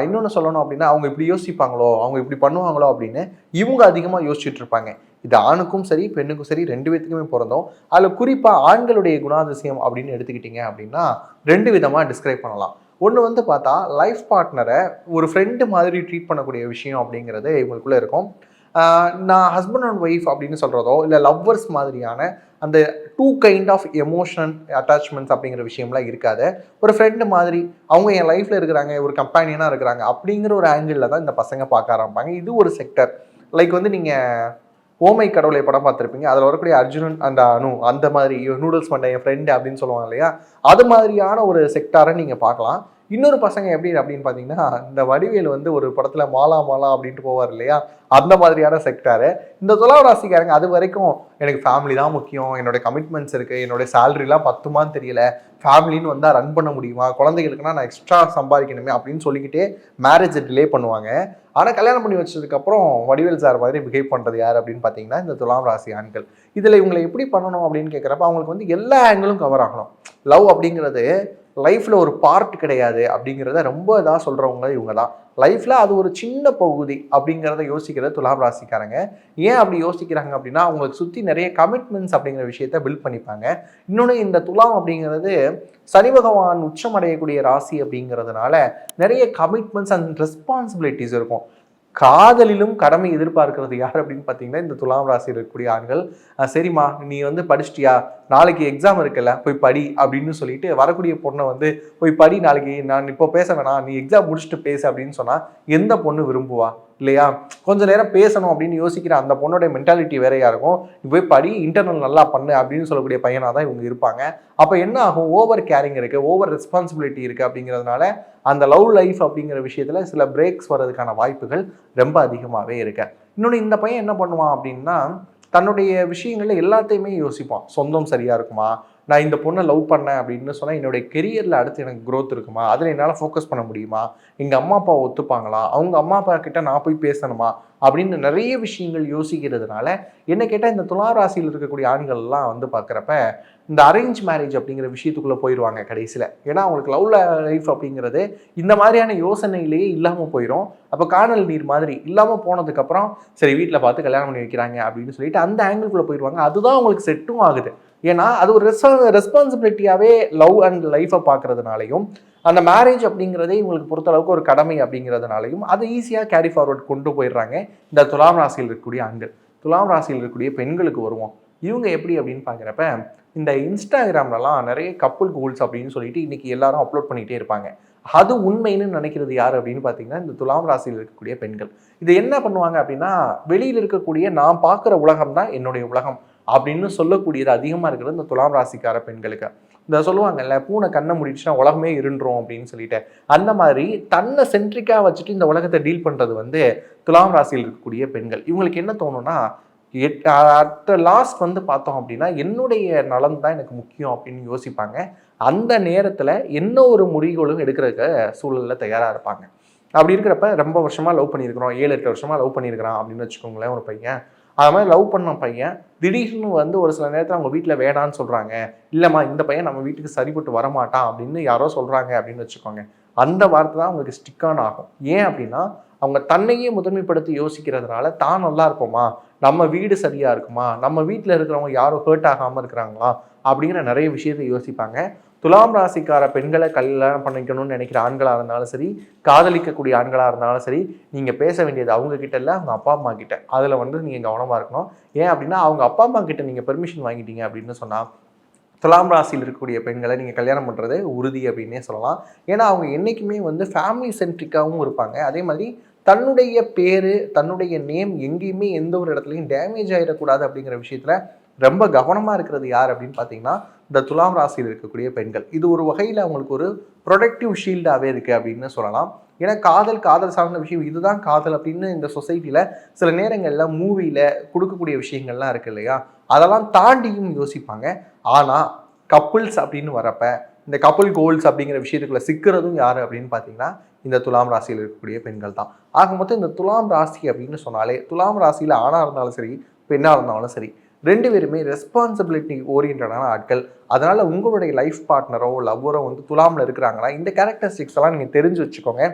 இன்னொன்று சொல்லணும் அப்படின்னா, அவங்க இப்படி யோசிப்பாங்களோ, அவங்க இப்படி பண்ணுவாங்களோ அப்படின்னு இவங்க அதிகமாக யோசிச்சுட்டு இருப்பாங்க. இது ஆணுக்கும் சரி, பெண்ணுக்கும் சரி 2 பேத்துக்குமே பொருந்தும். அதில் குறிப்பாக ஆண்களுடைய குணாதிசயம் அப்படின்னு எடுத்துக்கிட்டிங்க அப்படின்னா 2 விதமாக டிஸ்கிரைப் பண்ணலாம். ஒன்று வந்து பார்த்தா லைஃப் பார்ட்னரை ஒரு ஃப்ரெண்டு மாதிரி ட்ரீட் பண்ணக்கூடிய விஷயம் அப்படிங்கிறது இவங்களுக்குள்ளே இருக்கும். நான் ஹஸ்பண்ட் அண்ட் ஒய்ஃப் அப்படின்னு சொல்கிறதோ இல்லை லவ்வர்ஸ் மாதிரியான அந்த 2 கைண்ட் ஆஃப் எமோஷன் அட்டாச்மெண்ட்ஸ் அப்படிங்கிற விஷயம்லாம் இருக்காது. ஒரு ஃப்ரெண்டு மாதிரி அவங்க என் லைஃப்பில் இருக்கிறாங்க, ஒரு கம்பேனியனாக இருக்கிறாங்க அப்படிங்கிற ஒரு ஆங்கிளில் தான் இந்த பசங்க பார்க்க ஆரம்பிப்பாங்க. இது ஒரு செக்டர். லைக் வந்து நீங்கள் ஓமை கடவுளை படம் பார்த்துருப்பீங்க. அதில் வரக்கூடிய அர்ஜுனன் அந்த அனு அந்த மாதிரி நூடுல்ஸ் பண்ண என் ஃப்ரெண்டு அப்படின்னு சொல்லுவாங்க இல்லையா, அது மாதிரியான ஒரு செக்டாரை நீங்கள் பார்க்கலாம். இன்னொரு பசங்க எப்படி அப்படின்னு பார்த்தீங்கன்னா, இந்த வடிவேல் வந்து ஒரு படத்தில் மாலா மாலா அப்படின்ட்டு போவார் இல்லையா, அந்த மாதிரியான செக்டாரு. இந்த துலாம் ராசிக்காரங்க அது வரைக்கும் எனக்கு ஃபேமிலி தான் முக்கியம், என்னோட கமிட்மெண்ட்ஸ் இருக்குது, என்னோட சேலரிலாம் பத்துமான்னு தெரியல, ஃபேமிலின்னு வந்தால் ரன் பண்ண முடியுமா, குழந்தைகளுக்குன்னா நான் எக்ஸ்ட்ரா சம்பாதிக்கணுமே அப்படின்னு சொல்லிக்கிட்டே மேரேஜை டிலே பண்ணுவாங்க. ஆனால் கல்யாணம் பண்ணி வச்சதுக்கப்புறம் வடிவேல் சார் மாதிரி பிஹேவ் பண்ணுறது யார் அப்படின்னு பார்த்தீங்கன்னா இந்த துலாம் ராசி ஆண்கள். இதில் இவங்களை எப்படி பண்ணணும் அப்படின்னு கேட்குறப்ப அவங்களுக்கு வந்து எல்லா ஆங்கிளும் கவர் ஆகணும். லவ் அப்படிங்கிறது லைஃப்பில் ஒரு பார்ட் கிடையாது அப்படிங்கிறத ரொம்ப இதாக சொல்கிறவங்க இவங்க தான். லைஃப்பில் அது ஒரு சின்ன பகுதி அப்படிங்கிறத யோசிக்கிறது துலாம் ராசிக்காரங்க. ஏன் அப்படி யோசிக்கிறாங்க அப்படின்னா, அவங்களுக்கு சுற்றி நிறைய கமிட்மெண்ட்ஸ் அப்படிங்கிற விஷயத்த பில்ட் பண்ணிப்பாங்க. இன்னொன்று இந்த துலாம் அப்படிங்கிறது சனி பகவான் உச்சமடையக்கூடிய ராசி அப்படிங்கிறதுனால நிறைய கமிட்மெண்ட்ஸ் அண்ட் ரெஸ்பான்சிபிலிட்டிஸ் இருக்கும். காதலிலும் கடமை எதிர்பார்க்கிறது யார் அப்படின்னு பார்த்தீங்கன்னா இந்த துலாம் ராசியில் இருக்கக்கூடிய ஆண்கள். சரிம்மா நீ வந்து படிச்சிட்டியா, நாளைக்கு எக்ஸாம் இருக்குல்ல போய் படி அப்படின்னு சொல்லிட்டு வரக்கூடிய பொண்ணை வந்து போய் படி, நாளைக்கு நான் இப்போ பேச வேணாம், நீ எக்ஸாம் முடிச்சுட்டு பேசு அப்படின்னு சொன்னால் எந்த பொண்ணு விரும்புவா இல்லையா? கொஞ்ச நேரம் பேசணும் அப்படின்னு யோசிக்கிற அந்த பொண்ணுடைய மென்டாலிட்டி வேறையா இருக்கும். நீ போய் படி, இன்டர்னல் நல்லா பண்ணு அப்படின்னு சொல்லக்கூடிய பையனாக தான் இவங்க இருப்பாங்க. அப்போ என்ன ஆகும், ஓவர் கேரிங் இருக்குது, ஓவர் ரெஸ்பான்சிபிலிட்டி இருக்குது அப்படிங்கிறதுனால அந்த லவ் லைஃப் அப்படிங்கிற விஷயத்தில் சில பிரேக்ஸ் வர்றதுக்கான வாய்ப்புகள் ரொம்ப அதிகமாகவே இருக்கு. இன்னொன்று இந்த பையன் என்ன பண்ணுவான் அப்படின்னா, தன்னுடைய விஷயங்களில் எல்லாத்தையுமே யோசிப்பான். சொந்தம் சரியாக இருக்குமா, நான் இந்த பொண்ணை லவ் பண்ணேன் அப்படின்னு சொன்னால் என்னுடைய கெரியரில் அடுத்து எனக்கு க்ரோத் இருக்குமா, அதில் என்னால் ஃபோக்கஸ் பண்ண முடியுமா, எங்கள் அம்மா அப்பா ஒத்துப்பாங்களா, அவங்க அம்மா அப்பா கிட்ட நான் போய் பேசணுமா அப்படின்னு நிறைய விஷயங்கள் யோசிக்கிறதுனால என்ன கேட்டால் இந்த துலா ராசியில் இருக்கக்கூடிய ஆண்கள்லாம் வந்து பார்க்குறப்ப இந்த அரேஞ்ச் மேரேஜ் அப்படிங்கிற விஷயத்துக்குள்ளே போயிடுவாங்க கடைசியில். ஏன்னா அவங்களுக்கு லவ் லைஃப் அப்படிங்கிறது இந்த மாதிரியான யோசனையிலேயே இல்லாமல் போயிடும். அப்போ காணல் நீர் மாதிரி இல்லாமல் போனதுக்கப்புறம் சரி வீட்டில் பார்த்து கல்யாணம் பண்ணி வைக்கிறாங்க அப்படின்னு சொல்லிட்டு அந்த ஆங்கிள்குள்ளே போயிடுவாங்க. அதுதான் அவங்களுக்கு செட்டும் ஆகுது. ஏன்னா அது ஒரு ரெஸ்பான்சிபிலிட்டியாகவே லவ் அண்ட் லைஃப்பை பார்க்கறதுனாலையும் அந்த மேரேஜ் அப்படிங்கிறதே இவங்களுக்கு பொறுத்தளவுக்கு ஒரு கடமை அப்படிங்கிறதுனாலையும் அதை ஈஸியாக கேரி ஃபார்வர்ட் கொண்டு போயிடுறாங்க இந்த துலாம் ராசியில் இருக்கக்கூடிய ஆண்கள். துலாம் ராசியில் இருக்கக்கூடிய பெண்களுக்கு வருவோம். இவங்க எப்படி அப்படின்னு பார்க்குறப்ப இந்த இன்ஸ்டாகிராம்லலாம் நிறைய கப்புள் கோல்ஸ் அப்படின்னு சொல்லிட்டு இன்னைக்கு எல்லாரும் அப்லோட் பண்ணிகிட்டே இருப்பாங்க. அது உண்மைன்னு நினைக்கிறது யார் அப்படின்னு பார்த்தீங்கன்னா இந்த துலாம் ராசியில் இருக்கக்கூடிய பெண்கள். இது என்ன பண்ணுவாங்க அப்படின்னா, வெளியில் இருக்கக்கூடிய நான் பார்க்குற உலகம் தான் என்னுடைய உலகம் அப்படின்னு சொல்லக்கூடியது அதிகமாக இருக்கிறது இந்த துலாம் ராசிக்கார பெண்களுக்கு. இந்த சொல்லுவாங்கல்ல, பூனை கண்ணை முடிச்சுன்னா உலகமே இருண்டுரும் அப்படின்னு சொல்லிட்டு, அந்த மாதிரி தன்னை சென்ட்ரிக்காக வச்சுட்டு இந்த உலகத்தை டீல் பண்ணுறது வந்து துலாம் ராசியில் இருக்கக்கூடிய பெண்கள். இவங்களுக்கு என்ன தோணும்னா, அட் லாஸ்ட் வந்து பார்த்தோம் அப்படின்னா என்னுடைய நலன் தான் எனக்கு முக்கியம் அப்படின்னு யோசிப்பாங்க. அந்த நேரத்தில் என்ன ஒரு முடிவுகளும் எடுக்கிறதுக்கு சூழலில் தயாராக இருப்பாங்க. அப்படி இருக்கிறப்ப ரொம்ப வருஷமாக லவ் பண்ணியிருக்கிறோம், 7-8 வருஷமாக லவ் பண்ணியிருக்கிறான் அப்படின்னு வச்சுக்கோங்களேன் ஒரு பையன். அது மாதிரி லவ் பண்ண பையன் திடீர்னு வந்து ஒரு சில நேரத்தில் அவங்க வீட்டில் வேணான்னு சொல்கிறாங்க, இல்லைம்மா இந்த பையன் நம்ம வீட்டுக்கு சரிப்பட்டு வரமாட்டான் அப்படின்னு யாரோ சொல்கிறாங்க அப்படின்னு வச்சுக்கோங்க. அந்த வார்த்தை தான் அவங்களுக்கு ஸ்டிக்கான ஆகும். ஏன் அப்படின்னா, அவங்க தன்னையே முதன்மைப்படுத்தி யோசிக்கிறதுனால தான் நல்லா இருப்போமா, நம்ம வீடு சரியாக இருக்குமா, நம்ம வீட்டில் இருக்கிறவங்க யாரும் ஹர்ட் ஆகாமல் இருக்கிறாங்களா அப்படிங்கிற நிறைய விஷயத்தை யோசிப்பாங்க. துலாம் ராசிக்கார பெண்களை கல்யாணம் பண்ணிக்கணும்னு நினைக்கிற ஆண்களாக இருந்தாலும் சரி, காதலிக்கக்கூடிய ஆண்களாக இருந்தாலும் சரி, நீங்கள் பேச வேண்டியது அவங்க கிட்ட இல்லை, அவங்க அப்பா அம்மா கிட்ட. அதில் வந்து நீங்கள் கவனமாக இருக்கணும். ஏன் அப்படின்னா, அவங்க அப்பா அம்மா கிட்ட நீங்கள் பெர்மிஷன் வாங்கிட்டீங்க அப்படின்னு சொன்னால் துலாம் ராசியில் இருக்கக்கூடிய பெண்களை நீங்கள் கல்யாணம் பண்ணுறது உறுதி அப்படின்னே சொல்லலாம். ஏன்னா அவங்க என்றைக்குமே வந்து ஃபேமிலி சென்ட்ரிக்காகவும் இருப்பாங்க. அதே மாதிரி தன்னுடைய பேர், தன்னுடைய நேம் எங்கேயுமே எந்த ஒரு இடத்துலையும் டேமேஜ் ஆகிடக்கூடாது அப்படிங்கிற விஷயத்தில் ரொம்ப கவனமாக இருக்கிறது யார் அப்படின்னு பார்த்தீங்கன்னா இந்த துலாம் ராசியில் இருக்கக்கூடிய பெண்கள். இது ஒரு வகையில் அவங்களுக்கு ஒரு ப்ரொடக்டிவ் ஷீல்டாகவே இருக்குது அப்படின்னு சொல்லலாம். ஏன்னா காதல் சார்ந்த விஷயம் இதுதான் காதல் அப்படின்னு இந்த சொசைட்டியில் சில நேரங்களில் மூவியில் கொடுக்கக்கூடிய விஷயங்கள்லாம் இருக்குது இல்லையா, அதெல்லாம் தாண்டியும் யோசிப்பாங்க. ஆனால் கப்புள்ஸ் அப்படின்னு வரப்ப இந்த கப்புள் கோல்ஸ் அப்படிங்கிற விஷயத்துக்குள்ள சிக்கிறதும் யாரு அப்படின்னு பார்த்தீங்கன்னா இந்த துலாம் ராசியில் இருக்கக்கூடிய பெண்கள் தான். ஆக மொத்தம் இந்த துலாம் ராசி அப்படின்னு சொன்னாலே துலாம் ராசியில் ஆணாக இருந்தாலும் சரி பெண்ணாக இருந்தாலும் சரி 2 பேருமே ரெஸ்பான்சிபிலிட்டி ஓரியன்டான ஆட்கள். அதனால உங்களுடைய லைஃப் பார்ட்னரோ லவ்வரோ வந்து துலாமில் இருக்கிறாங்கன்னா இந்த கேரக்டரிஸ்டிக்ஸ் எல்லாம் நீங்கள் தெரிஞ்சு வச்சுக்கோங்க.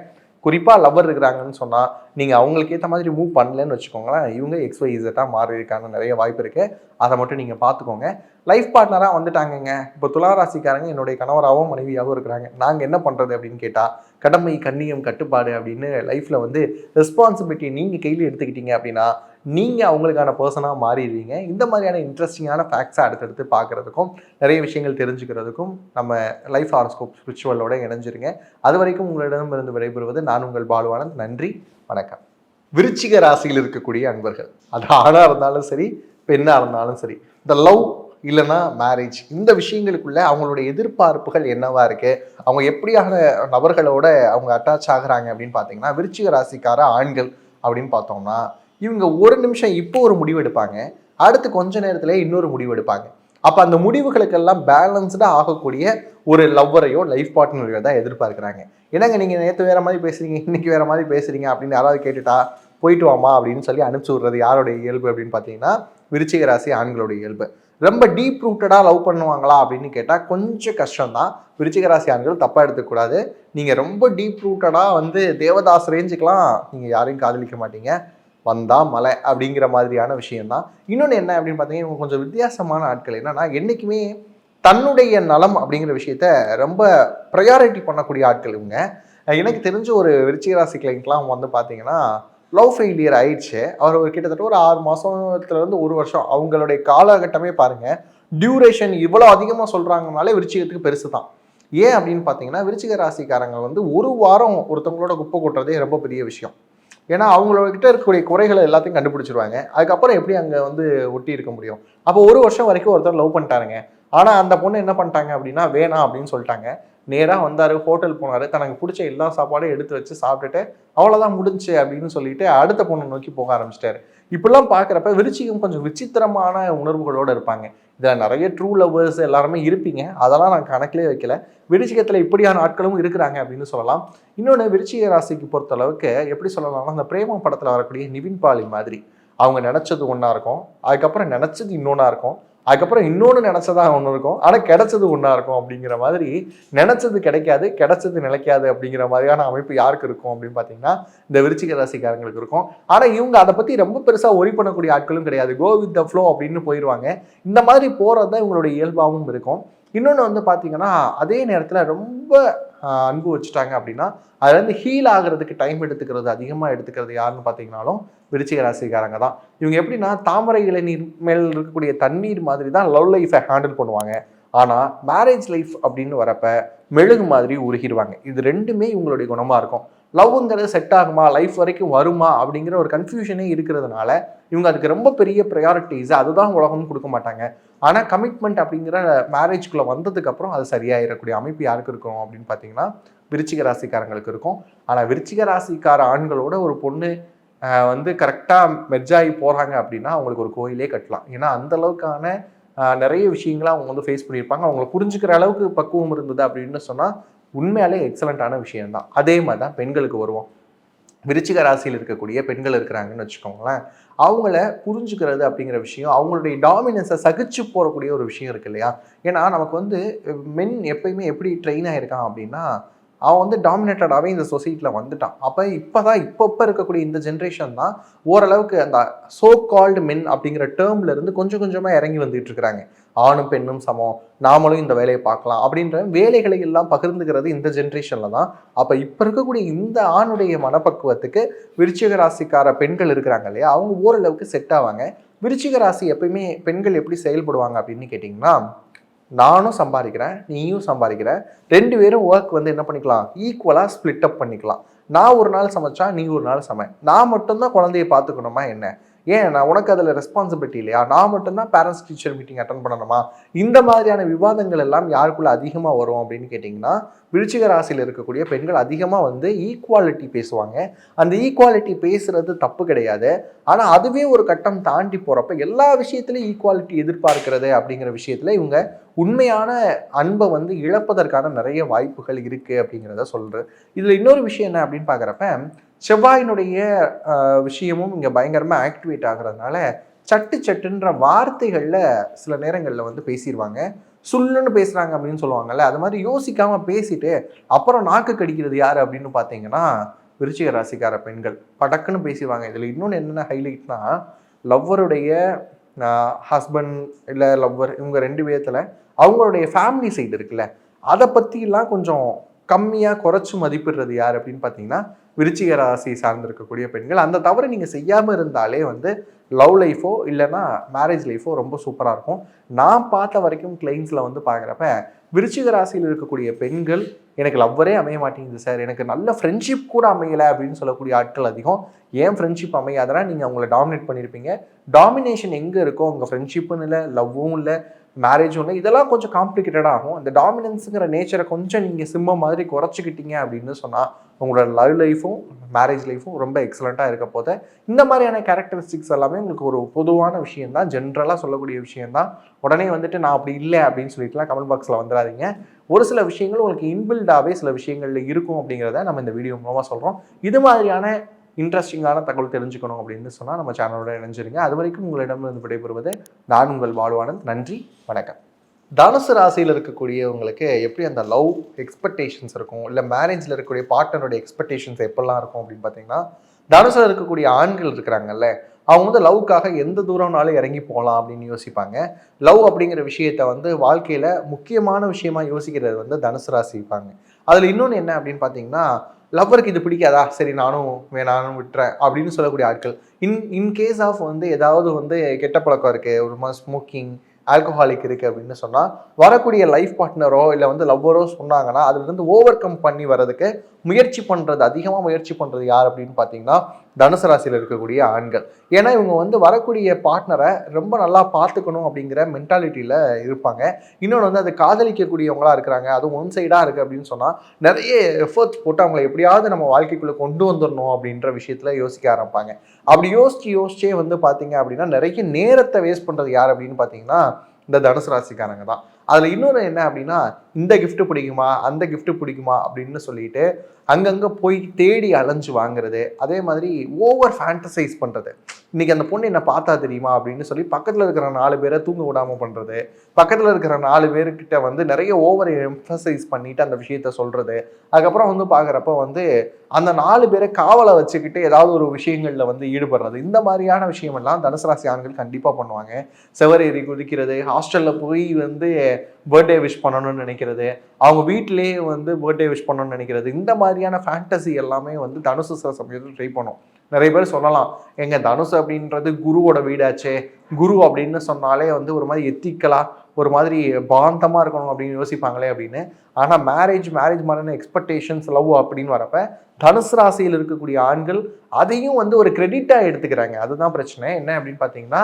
குறிப்பாக லவ்வர் இருக்கிறாங்கன்னு சொன்னால் நீங்கள் அவங்களுக்கு ஏற்ற மாதிரி மூவ் பண்ணலன்னு வச்சுக்கோங்களேன், இவங்க XYZ மாறியிருக்கான நிறைய வாய்ப்பு இருக்குது. அதை மட்டும் நீங்கள் பார்த்துக்கோங்க. லைஃப் பார்ட்னராக வந்துட்டாங்கங்க, இப்போ துளாராசிக்காரங்க என்னுடைய கணவராகவும் மனைவியாகவும் இருக்கிறாங்க, நாங்கள் என்ன பண்ணுறது அப்படின்னு கேட்டால் கடமை கண்ணியம் கட்டுப்பாடு அப்படின்னு லைஃப்பில் வந்து ரெஸ்பான்சிபிலிட்டி நீங்கள் கையில் எடுத்துக்கிட்டீங்க அப்படின்னா நீங்கள் அவங்களுக்கான பர்சனாக மாறிடுவீங்க. இந்த மாதிரியான இன்ட்ரெஸ்டிங்கான ஃபேக்ட்ஸை அடுத்தடுத்து பார்க்குறதுக்கும் நிறைய விஷயங்கள் தெரிஞ்சுக்கிறதுக்கும் நம்ம லைஃப் ஹாரோஸ்கோப் ஸ்பிரிச்சுவலோட இணைஞ்சிருங்க. அது வரைக்கும் உங்களிடமிருந்து விடைபெறுவது நான் உங்கள் பாலுவானந்த். நன்றி, வணக்கம். விருச்சிக ராசியில் இருக்கக்கூடிய அன்பர்கள், அது ஆணாக இருந்தாலும் சரி பெண்ணாக இருந்தாலும் சரி, இந்த லவ் இல்லைன்னா மேரேஜ் இந்த விஷயங்களுக்குள்ள அவங்களுடைய எதிர்பார்ப்புகள் என்னவா இருக்கு, அவங்க எப்படியான நபர்களோட அவங்க அட்டாச் ஆகுறாங்க அப்படின்னு பார்த்தீங்கன்னா விருச்சிக ராசிக்கார ஆண்கள் அப்படின்னு பார்த்தோம்னா இவங்க ஒரு நிமிஷம் இப்போ ஒரு முடிவு எடுப்பாங்க, அடுத்து கொஞ்ச நேரத்துல இன்னொரு முடிவு எடுப்பாங்க. அப்போ அந்த முடிவுகளுக்கெல்லாம் பேலன்ஸ்டாக ஆகக்கூடிய ஒரு லவ்வரையோ லைஃப் பார்ட்னரையோ தான் எதிர்பார்க்குறாங்க. என்னங்க நீங்கள் நேற்று வேற மாதிரி பேசுறீங்க இன்னைக்கு வேற மாதிரி பேசுறீங்க அப்படின்னு யாராவது கேட்டுட்டா போயிட்டு வாமா அப்படின்னு சொல்லி அனுப்பிச்சி விடுறது யாருடைய இயல்பு அப்படின்னு பார்த்தீங்கன்னா விருச்சிக ராசி ஆண்களுடைய இயல்பு. ரொம்ப டீப் ரூட்டடாக லவ் பண்ணுவாங்களா அப்படின்னு கேட்டால் கொஞ்சம் கஷ்டம்தான். விருச்சிக ராசி ஆண்கள் தப்பாக எடுத்துக்கூடாது. நீங்கள் ரொம்ப டீப் ரூட்டடாக வந்து தேவதாஸ் ரேஞ்சுக்கெலாம் நீங்கள் யாரையும் காதலிக்க மாட்டீங்க, வந்தா மலை அப்படிங்கிற மாதிரியான விஷயம்தான். இன்னொன்று என்ன அப்படின்னு பார்த்தீங்கன்னா இவங்க கொஞ்சம் வித்தியாசமான ஆட்கள். என்னன்னா என்றைக்குமே தன்னுடைய நலம் அப்படிங்கிற விஷயத்த ரொம்ப ப்ரையாரிட்டி பண்ணக்கூடிய ஆட்கள் இவங்க. எனக்கு தெரிஞ்ச ஒரு விருச்சிக ராசி கிளைண்ட்லாம் வந்து பார்த்தீங்கன்னா லவ் ஃபெயிலியர் ஆயிடுச்சு. அவர் ஒரு கிட்டத்தட்ட ஒரு 6 மாதத்துலேருந்து 1 வருஷம் அவங்களுடைய காலகட்டமே பாருங்கள். டியூரேஷன் இவ்வளோ அதிகமாக சொல்கிறாங்கனாலே விருச்சிகத்துக்கு பெருசு தான். ஏன் அப்படின்னு பார்த்தீங்கன்னா விருச்சிக ராசிக்காரங்க வந்து 1 வாரம் ஒருத்தவங்களோட குப்பை கொட்டுறதே ரொம்ப பெரிய விஷயம். ஏன்னா அவங்கக்கிட்ட இருக்கக்கூடிய குறைகளை எல்லாத்தையும் கண்டுபிடிச்சிருவாங்க. அதுக்கப்புறம் எப்படி அங்கே வந்து ஒட்டி இருக்க முடியும். அப்போ 1 வருஷம் வரைக்கும் ஒருத்தர் லவ் பண்ணிட்டாருங்க. ஆனால் அந்த பொண்ணு என்ன பண்ணிட்டாங்க அப்படின்னா வேணாம் அப்படின்னு சொல்லிட்டாங்க. நேராக வந்தார், ஹோட்டல் போனார், தனக்கு பிடிச்ச எல்லா சாப்பாடும் எடுத்து வச்சு சாப்பிட்டுட்டு அவ்வளோதான் முடிஞ்சு அப்படின்னு சொல்லிட்டு அடுத்த பொண்ணை நோக்கி போக ஆரம்பிச்சிட்டாரு. இப்படிலாம் பார்க்குறப்ப விருச்சிகம் கொஞ்சம் விசித்திரமான உணர்வுகளோடு இருப்பாங்க. இதில் நிறைய ட்ரூ லவ்வர்ஸ் எல்லாருமே இருப்பீங்க, அதெல்லாம் நான் கணக்கிலே வைக்கல. விருச்சிகத்தில் இப்படியான ஆட்களும் இருக்கிறாங்க அப்படின்னு சொல்லலாம். இன்னொன்று விருச்சிக ராசிக்கு பொறுத்தளவுக்கு எப்படி சொல்லலாம்னா அந்த பிரேமம் படத்தில் வரக்கூடிய நிவின் பாலி மாதிரி அவங்க நினச்சது ஒன்றா இருக்கும், அதுக்கப்புறம் நினச்சது இன்னொன்றா இருக்கும், அதுக்கப்புறம் இன்னொன்று நினச்சதா ஒன்று இருக்கும், ஆனால் கிடைச்சது ஒன்றா இருக்கும். அப்படிங்கிற மாதிரி நினச்சது கிடைக்காது, கிடைச்சது நிலைக்காது அப்படிங்கிற மாதிரியான அமைப்பு யாருக்கு இருக்கும் அப்படின்னு பார்த்தீங்கன்னா இந்த விருச்சிக ராசிக்காரங்களுக்கு இருக்கும். ஆனால் இவங்க அதை பற்றி ரொம்ப பெருசாக ஒரி பண்ணக்கூடிய ஆட்களும் கிடையாது. கோ வித் த ஃப்ளோ அப்படின்னு போயிடுவாங்க. இந்த மாதிரி போகிறது தான் இவங்களுடைய இயல்பாகவும் இருக்கும். இன்னொன்று வந்து பார்த்தீங்கன்னா அதே நேரத்தில் ரொம்ப அன்பு வச்சுட்டாங்க அப்படின்னா அதுலேருந்து ஹீல் ஆகிறதுக்கு டைம் எடுத்துக்கிறது அதிகமாக எடுத்துக்கிறது யாருன்னு பார்த்தீங்கன்னாலும் விருச்சிக ராசிக்காரங்க தான். இவங்க எப்படின்னா தாமரை இளநீர் மேல் இருக்கக்கூடிய தண்ணீர் மாதிரி தான் லவ் லைஃப்பை ஹேண்டில் பண்ணுவாங்க. ஆனால் மேரேஜ் லைஃப் அப்படின்னு வரப்ப மெழுகு மாதிரி உருகிடுவாங்க. இது ரெண்டுமே இவங்களுடைய குணமாக இருக்கும். லவ்ங்கிறது செட் ஆகுமா, லைஃப் வரைக்கும் வருமா அப்படிங்கிற ஒரு கன்ஃபியூஷனே இருக்கிறதுனால இவங்க அதுக்கு ரொம்ப பெரிய ப்ரையாரிட்டிஸ் அதுதான் உலகம்னு கொடுக்க மாட்டாங்க. ஆனால் கமிட்மெண்ட் அப்படிங்கிற மேரேஜ்குள்ளே வந்ததுக்கப்புறம் அது சரியாயிடக்கூடிய அமைப்பு யாருக்கு இருக்கும் அப்படின்னு பார்த்தீங்கன்னா விருச்சிக ராசிக்காரங்களுக்கு இருக்கும். ஆனால் விருச்சிக ராசிக்கார ஆண்களோட ஒரு பொண்ணு வந்து கரெக்டாக மெர்ஜாகி போகிறாங்க அப்படின்னா அவங்களுக்கு ஒரு கோயிலே கட்டலாம். ஏன்னா அந்த அளவுக்கான நிறைய விஷயங்களை அவங்க வந்து ஃபேஸ் பண்ணியிருப்பாங்க. அவங்களை புரிஞ்சுக்கிற அளவுக்கு பக்குவம் இருந்தது அப்படின்னு சொன்னால் உண்மையாலே எக்ஸலண்ட்டான விஷயம்தான். அதே மாதிரி தான் பெண்களுக்கு வருவோம். விருச்சிக ராசியில் இருக்கக்கூடிய பெண்கள் இருக்கிறாங்கன்னு வச்சுக்கோங்களேன், அவங்கள புரிஞ்சுக்கிறது அப்படிங்கிற விஷயம் அவங்களுடைய டாமினன்ஸை சகிச்சு போகக்கூடிய ஒரு விஷயம் இருக்கு இல்லையா. ஏன்னா நமக்கு வந்து மென் எப்பயுமே எப்படி ட்ரெயின் ஆகிருக்கான் அப்படின்னா அவன் வந்து டாமினேட்டடாகவே இந்த சொசைட்டியில் வந்துட்டான். அப்போ இப்போ இருக்கக்கூடிய இந்த ஜென்ரேஷன் தான் ஓரளவுக்கு அந்த சோ கால்டு மென் அப்படிங்கிற டேர்ம்ல இருந்து கொஞ்சம் கொஞ்சமாக இறங்கி வந்துட்டு இருக்கிறாங்க. ஆணும் பெண்ணும் சமம், நாமளும் இந்த வேலையை பார்க்கலாம் அப்படின்ற வேலைகளை எல்லாம் பகிர்ந்துக்கிறது இந்த ஜென்ரேஷனில் தான். அப்போ இப்போ இருக்கக்கூடிய இந்த ஆணுடைய மனப்பக்குவத்துக்கு விருச்சிக ராசிக்கார பெண்கள் இருக்கிறாங்க இல்லையா, அவங்க ஓரளவுக்கு செட் ஆவாங்க. விருச்சிக ராசி எப்பயுமே பெண்கள் எப்படி செயல்படுவாங்க அப்படின்னு கேட்டிங்கன்னா நானும் சம்பாதிக்கிறேன் நீயும் சம்பாதிக்கிற 2 பேரும் ஒர்க் வந்து என்ன பண்ணிக்கலாம் ஈக்குவலாக ஸ்பிளிட் அப் பண்ணிக்கலாம். நான் ஒரு நாள் சமைச்சா நீ ஒரு நாள் சமை, நான் மட்டும்தான் குழந்தைய பார்த்துக்கணுமா என்ன, ஏன் நான் உனக்கு அதில் ரெஸ்பான்சிபிலிட்டி இல்லையா, நான் மட்டும்தான் பேரண்ட்ஸ் டீச்சர் மீட்டிங் அட்டன் பண்ணணுமா, இந்த மாதிரியான விவாதங்கள் எல்லாம் யாருக்குள்ள அதிகமாக வரும் அப்படின்னு கேட்டிங்கன்னா விருச்சிக ராசியில் இருக்கக்கூடிய பெண்கள் அதிகமாக வந்து ஈக்குவாலிட்டி பேசுவாங்க. அந்த ஈக்குவாலிட்டி பேசுறது தப்பு கிடையாது. ஆனால் அதுவே ஒரு கட்டம் தாண்டி போகிறப்ப எல்லா விஷயத்துலையும் ஈக்குவாலிட்டி எதிர்பார்க்கிறது அப்படிங்கிற விஷயத்தில் இவங்க உண்மையான அன்பை வந்து இழப்பதற்கான நிறைய வாய்ப்புகள் இருக்குது அப்படிங்கிறத சொல்கிறேன். இதில் இன்னொரு விஷயம் என்ன அப்படின்னு பார்க்குறப்ப செவ்வாயினுடைய விஷயமும் இங்கே பயங்கரமாக ஆக்டிவேட் ஆகுறதுனால சட்டுன்ற வார்த்தைகளில் சில நேரங்களில் வந்து பேசிடுவாங்க. சுல்லுன்னு பேசுகிறாங்க அப்படின்னு சொல்லுவாங்கல்ல, அது மாதிரி யோசிக்காமல் பேசிட்டு அப்புறம் நாக்கு கடிக்கிறது யார் அப்படின்னு பார்த்தீங்கன்னா விருச்சிக ராசிக்கார பெண்கள் படக்குன்னு பேசிடுவாங்க. இதில் இன்னொன்று என்னென்ன ஹைலைட்னா, லவ்வருடைய ஹஸ்பண்ட் இல்லை லவ்வர் இவங்க 2 பேர்த்தில் அவங்களுடைய ஃபேமிலி சைடு இருக்குல்ல, அதை பற்றிலாம் கொஞ்சம் கம்மியாக குறைச்சி மதிப்பிடுறது யார் அப்படின்னு பார்த்தீங்கன்னா விருச்சிக ராசி சார்ந்திருக்கக்கூடிய பெண்கள். அந்த தவிர நீங்கள் செய்யாமல் இருந்தாலே வந்து லவ் லைஃபோ இல்லைன்னா மேரேஜ் லைஃபோ ரொம்ப சூப்பராக இருக்கும். நான் பார்த்த வரைக்கும் கிளைண்ட்ஸில் வந்து பார்க்குறப்ப விருச்சிக ராசியில் இருக்கக்கூடிய பெண்கள் எனக்கு லவ்வரே அமைய மாட்டேங்குது சார், எனக்கு நல்ல ஃப்ரெண்ட்ஷிப் கூட அமையலை அப்படின்னு சொல்லக்கூடிய ஆட்கள் அதிகம். ஏன் ஃப்ரெண்ட்ஷிப் அமையாதனா நீங்கள் அவங்கள டாமினேட் பண்ணியிருப்பீங்க. டாமினேஷன் எங்கே இருக்கோ உங்கள் ஃப்ரெண்ட்ஷிப்புன்னு இல்லை, லவ்வும் இல்லை, மேரேஜும் இல்லை, இதெல்லாம் கொஞ்சம் காம்ப்ளிகேட்டடாக ஆகும். இந்த டாமினன்ஸுங்கிற நேச்சரை கொஞ்சம் நீங்கள் சிம்ம மாதிரி குறைச்சிக்கிட்டீங்க அப்படின்னு சொன்னால் உங்களோட லவ் லைஃபும் மேரேஜ் லைஃபும் ரொம்ப எக்ஸலண்ட்டாக இருக்க போது. இந்த மாதிரியான கேரக்டரிஸ்டிக்ஸ் எல்லாமே உங்களுக்கு ஒரு பொதுவான விஷயந்தான், ஜென்ரலாக சொல்லக்கூடிய விஷயந்தான். உடனே வந்துட்டு நான் அப்படி இல்லை அப்படின்னு சொல்லிட்டுலாம் கமெண்ட் பாக்ஸில் வந்துடாதீங்க. ஒரு சில விஷயங்கள் உங்களுக்கு இன்பில்டாகவே சில விஷயங்களில் இருக்கும் அப்படிங்கிறத நம்ம இந்த வீடியோ மூலமாக சொல்கிறோம். இது மாதிரியான இன்ட்ரெஸ்டிங்கான தகவல் தெரிஞ்சுக்கணும் அப்படின்னு சொன்னால் நம்ம சேனலோட இணைஞ்சிருங்க. அது வரைக்கும் உங்களிடமிருந்து விடைபெறுவது நான் உங்கள் பாலுவானந்த். நன்றி, வணக்கம். தனுசு ராசியில் இருக்கக்கூடியவங்களுக்கு எப்படி அந்த லவ் எக்ஸ்பெக்டேஷன்ஸ் இருக்கும், இல்லை மேரேஜில் இருக்கக்கூடிய பார்ட்னருடைய எக்ஸ்பெக்டேஷன்ஸ் எப்படிலாம் இருக்கும் அப்படின்னு பார்த்தீங்கன்னா, தனுசில் இருக்கக்கூடிய ஆண்கள் இருக்கிறாங்கல்ல, அவங்க வந்து லவ்க்காக எந்த தூரம்னாலும் இறங்கி போகலாம் அப்படின்னு யோசிப்பாங்க. லவ் அப்படிங்கிற விஷயத்த வந்து வாழ்க்கையில் முக்கியமான விஷயமா யோசிக்கிறது வந்து தனுசு ராசிப்பாங்க. அதில் இன்னொன்று என்ன அப்படின்னு பார்த்தீங்கன்னா, லவ்வருக்கு இது பிடிக்காதா, சரி நானும் வேணாலும் விட்டுறேன் அப்படின்னு சொல்லக்கூடிய ஆட்கள். இன் கேஸ் ஆஃப் வந்து ஏதாவது வந்து கெட்ட பழக்கம் இருக்குது, ஒரு மாதிரி ஸ்மோக்கிங், ஆல்கஹாலிக் இருக்குது அப்படின்னு சொன்னால் வரக்கூடிய லைஃப் பார்ட்னரோ இல்லை வந்து லவ்வரோ சொன்னாங்கன்னா அதுலேருந்து ஓவர் கம் பண்ணி வர்றதுக்கு அதிகமாக முயற்சி பண்ணுறது யார் அப்படின்னு பார்த்தீங்கன்னா தனுசு ராசியில் இருக்கக்கூடிய ஆண்கள். ஏன்னா இவங்க வந்து வரக்கூடிய பார்ட்னரை ரொம்ப நல்லா பார்த்துக்கணும் அப்படிங்கிற மென்டாலிட்டியில் இருப்பாங்க. இன்னொன்று வந்து அது காதலிக்கக்கூடியவங்களா இருக்கிறாங்க, அதுவும் ஒன் சைடாக இருக்குது அப்படின்னு சொன்னால் நிறைய எஃபர்ட்ஸ் போட்டு அவங்களை எப்படியாவது நம்ம வாழ்க்கைக்குள்ளே கொண்டு வந்துடணும் அப்படின்ற விஷயத்தில் யோசிக்க ஆரம்பிப்பாங்க. அப்படி யோசிச்சே வந்து பார்த்தீங்க அப்படின்னா நிறைய நேரத்தை வேஸ்ட் பண்ணுறது யார் அப்படின்னு பார்த்தீங்கன்னா இந்த தனுசு ராசிக்காரங்க தான். அதில் இன்னொரு என்ன அப்படின்னா, இந்த கிஃப்ட் பிடிக்குமா அந்த கிஃப்ட் பிடிக்குமா அப்படின்னு சொல்லிட்டு அங்கங்கே போய் தேடி அலைஞ்சு வாங்குறது, அதே மாதிரி ஓவர் ஃபேண்டசைஸ் பண்ணுறது. இன்றைக்கி அந்த பொண்ணு என்ன பார்த்தா தெரியுமா அப்படின்னு சொல்லி பக்கத்தில் இருக்கிற 4 பேரை தூங்க விடாமல் பண்ணுறது, பக்கத்தில் இருக்கிற 4 பேர்கிட்ட வந்து நிறைய ஓவர் எம்ஃபசைஸ் பண்ணிவிட்டு அந்த விஷயத்த சொல்கிறது. அதுக்கப்புறம் வந்து பார்க்குறப்ப வந்து அந்த 4 பேரை காவலை வச்சுக்கிட்டு ஏதாவது ஒரு விஷயங்களில் வந்து ஈடுபடுறது. இந்த மாதிரியான விஷயமெல்லாம் தனுசு ராசி ஆண்கள் கண்டிப்பாக பண்ணுவாங்க. செவரேறி குதிக்கிறது, ஹாஸ்டலில் போய் வந்து பர்த்டே விஷ் பண்ணணும்னு நினைக்கிறது, அவங்க வீட்டிலேயே வந்து பர்த்டே விஷ் பண்ணணும்னு நினைக்கிறது, இந்த மாதிரியான ஃபேண்டசி எல்லாமே வந்து தனுசு சில சமயத்தில் ட்ரை பண்ணும். நிறைய பேர் சொல்லலாம், எங்க தனுசு அப்படின்றது குருவோட வீடாச்சே, குரு அப்படின்னு சொன்னாலே வந்து ஒரு மாதிரி எத்திக்கலாக ஒரு மாதிரி பாந்தமாக இருக்கணும் அப்படின்னு யோசிப்பாங்களே அப்படின்னு. ஆனால் மேரேஜ் மாதிரியான எக்ஸ்பெக்டேஷன்ஸ் லவ் அப்படின்னு வரப்ப தனுசு ராசியில் இருக்கக்கூடிய ஆண்கள் அதையும் வந்து ஒரு கிரெடிட்டாக எடுத்துக்கிறாங்க. அதுதான் பிரச்சனை. என்ன அப்படின்னு பார்த்தீங்கன்னா,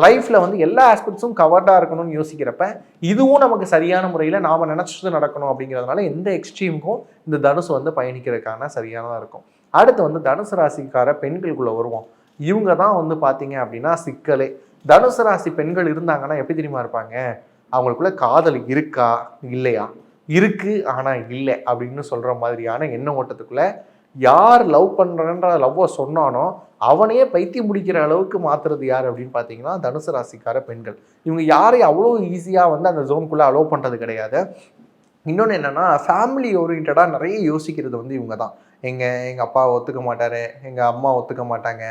லைஃப்பில் வந்து எல்லா ஆஸ்பெக்ட்ஸும் கவர்டாக இருக்கணும்னு யோசிக்கிறப்ப இதுவும் நமக்கு சரியான முறையில் நாம் நினச்சது நடக்கணும் அப்படிங்கிறதுனால எந்த எக்ஸ்ட்ரீமுக்கும் இந்த தனுசு வந்து பயணிக்கிறதுக்கான சரியானதாக இருக்கும். அடுத்து வந்து தனுசு ராசிக்கார பெண்களுக்குள்ளே வருவோம். இவங்க தான் வந்து பார்த்தீங்க அப்படின்னா சிக்கலே. தனுசு ராசி பெண்கள் இருந்தாங்கன்னா எப்படி தெரியுமா இருப்பாங்க, அவங்களுக்குள்ள காதல் இருக்கா இல்லையா, இருக்கு ஆனால் இல்லை அப்படின்னு சொல்கிற மாதிரியான எண்ண ஓட்டத்துக்குள்ளே யார் லவ் பண்ணுறன்ற லவ்வை சொன்னானோ அவனையே பைத்தியம் முடிக்கிற அளவுக்கு மாற்றுறது யார் அப்படின்னு பார்த்தீங்கன்னா தனுசு ராசிக்கார பெண்கள். இவங்க யாரையும் அவ்வளோ ஈஸியாக வந்து அந்த ஜோனுக்குள்ளே அலோவ் பண்ணுறது கிடையாது. இன்னொன்று என்னென்னா, ஃபேமிலி ஓரியன்டாக நிறைய யோசிக்கிறது வந்து இவங்க தான். எங்கள் அப்பா ஒத்துக்க மாட்டார், எங்கள் அம்மா ஒத்துக்க மாட்டாங்க,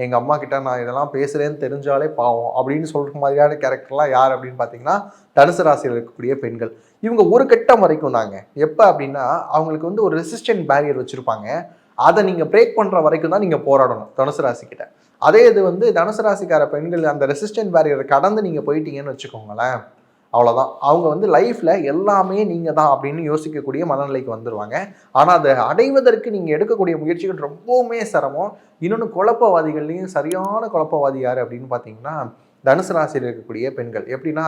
எங்கள் அம்மா கிட்ட நான் இதெல்லாம் பேசுகிறேன்னு தெரிஞ்சாலே பாவம் அப்படின்னு சொல்கிற மாதிரியான கேரக்டர்லாம் யார் அப்படின்னு பார்த்தீங்கன்னா தனுசு ராசியில் இருக்கக்கூடிய பெண்கள். இவங்க ஒரு கட்டம் வரைக்கும் தாங்க. எப்போ அப்படின்னா அவங்களுக்கு வந்து ஒரு ரெசிஸ்டன்ட் பேரியர் வச்சுருப்பாங்க. அதை நீங்கள் பிரேக் பண்ணுற வரைக்கும் தான் நீங்கள் போராடணும் தனுசு ராசிக்கிட்ட. அதே இது வந்து தனுசு ராசிக்கார பெண்கள் அந்த ரெசிஸ்டன்ட் பேரியரை கடந்து நீங்கள் போயிட்டீங்கன்னு வச்சுக்கோங்களேன், அவ்வளோதான். அவங்க வந்து லைஃப்பில் எல்லாமே நீங்கள் தான் அப்படின்னு யோசிக்கக்கூடிய மனநிலைக்கு வந்துடுவாங்க. ஆனால் அதை அடைவதற்கு நீங்கள் எடுக்கக்கூடிய முயற்சிகள் ரொம்பவுமே சிரமம். இன்னொன்று குழப்பவாதிகள்லேயும் சரியான குழப்பவாதி யார் அப்படின்னு பார்த்தீங்கன்னா, தனுசு ராசியில் இருக்கக்கூடிய பெண்கள். எப்படின்னா,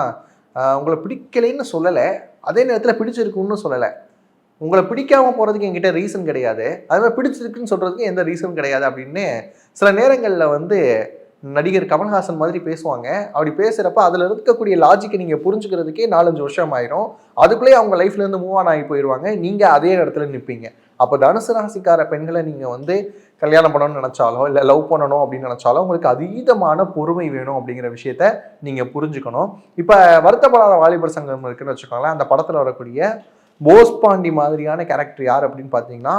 உங்களை பிடிக்கலைன்னு சொல்லலை, அதே நேரத்தில் பிடிச்சிருக்குன்னு சொல்லலை. உங்களை பிடிக்காம போகிறதுக்கு என்கிட்ட ரீசன் கிடையாது, அதே மாதிரி பிடிச்சிருக்குன்னு சொல்கிறதுக்கு எந்த ரீசனும் கிடையாது அப்படின்னு சில நேரங்களில் வந்து நடிகர் கமல்ஹாசன் மாதிரி பேசுவாங்க. அப்படி பேசுகிறப்ப அதில் இருக்கக்கூடிய லாஜிக்கை நீங்கள் புரிஞ்சுக்கிறதுக்கே 4-5 வருஷம் ஆயிரும். அதுக்குள்ளேயே அவங்க லைஃப்லேருந்து மூவ் ஆன் ஆகி போயிடுவாங்க. நீங்கள் அதே இடத்துல நிற்பீங்க. அப்போ தனுசு ராசிக்கார பெண்களை நீங்கள் வந்து கல்யாணம் பண்ணணும்னு நினச்சாலோ இல்லை லவ் பண்ணணும் அப்படின்னு நினச்சாலோ உங்களுக்கு அதீதமான பொறுமை வேணும் அப்படிங்கிற விஷயத்த நீங்கள் புரிஞ்சுக்கணும். இப்போ வருத்தப்படாத வாலிபர் சங்கம் இருக்குன்னு வச்சுக்கோங்களேன். அந்த படத்தில் வரக்கூடிய போஸ் பாண்டி மாதிரியான கேரக்டர் யார் அப்படின்னு பார்த்தீங்கன்னா,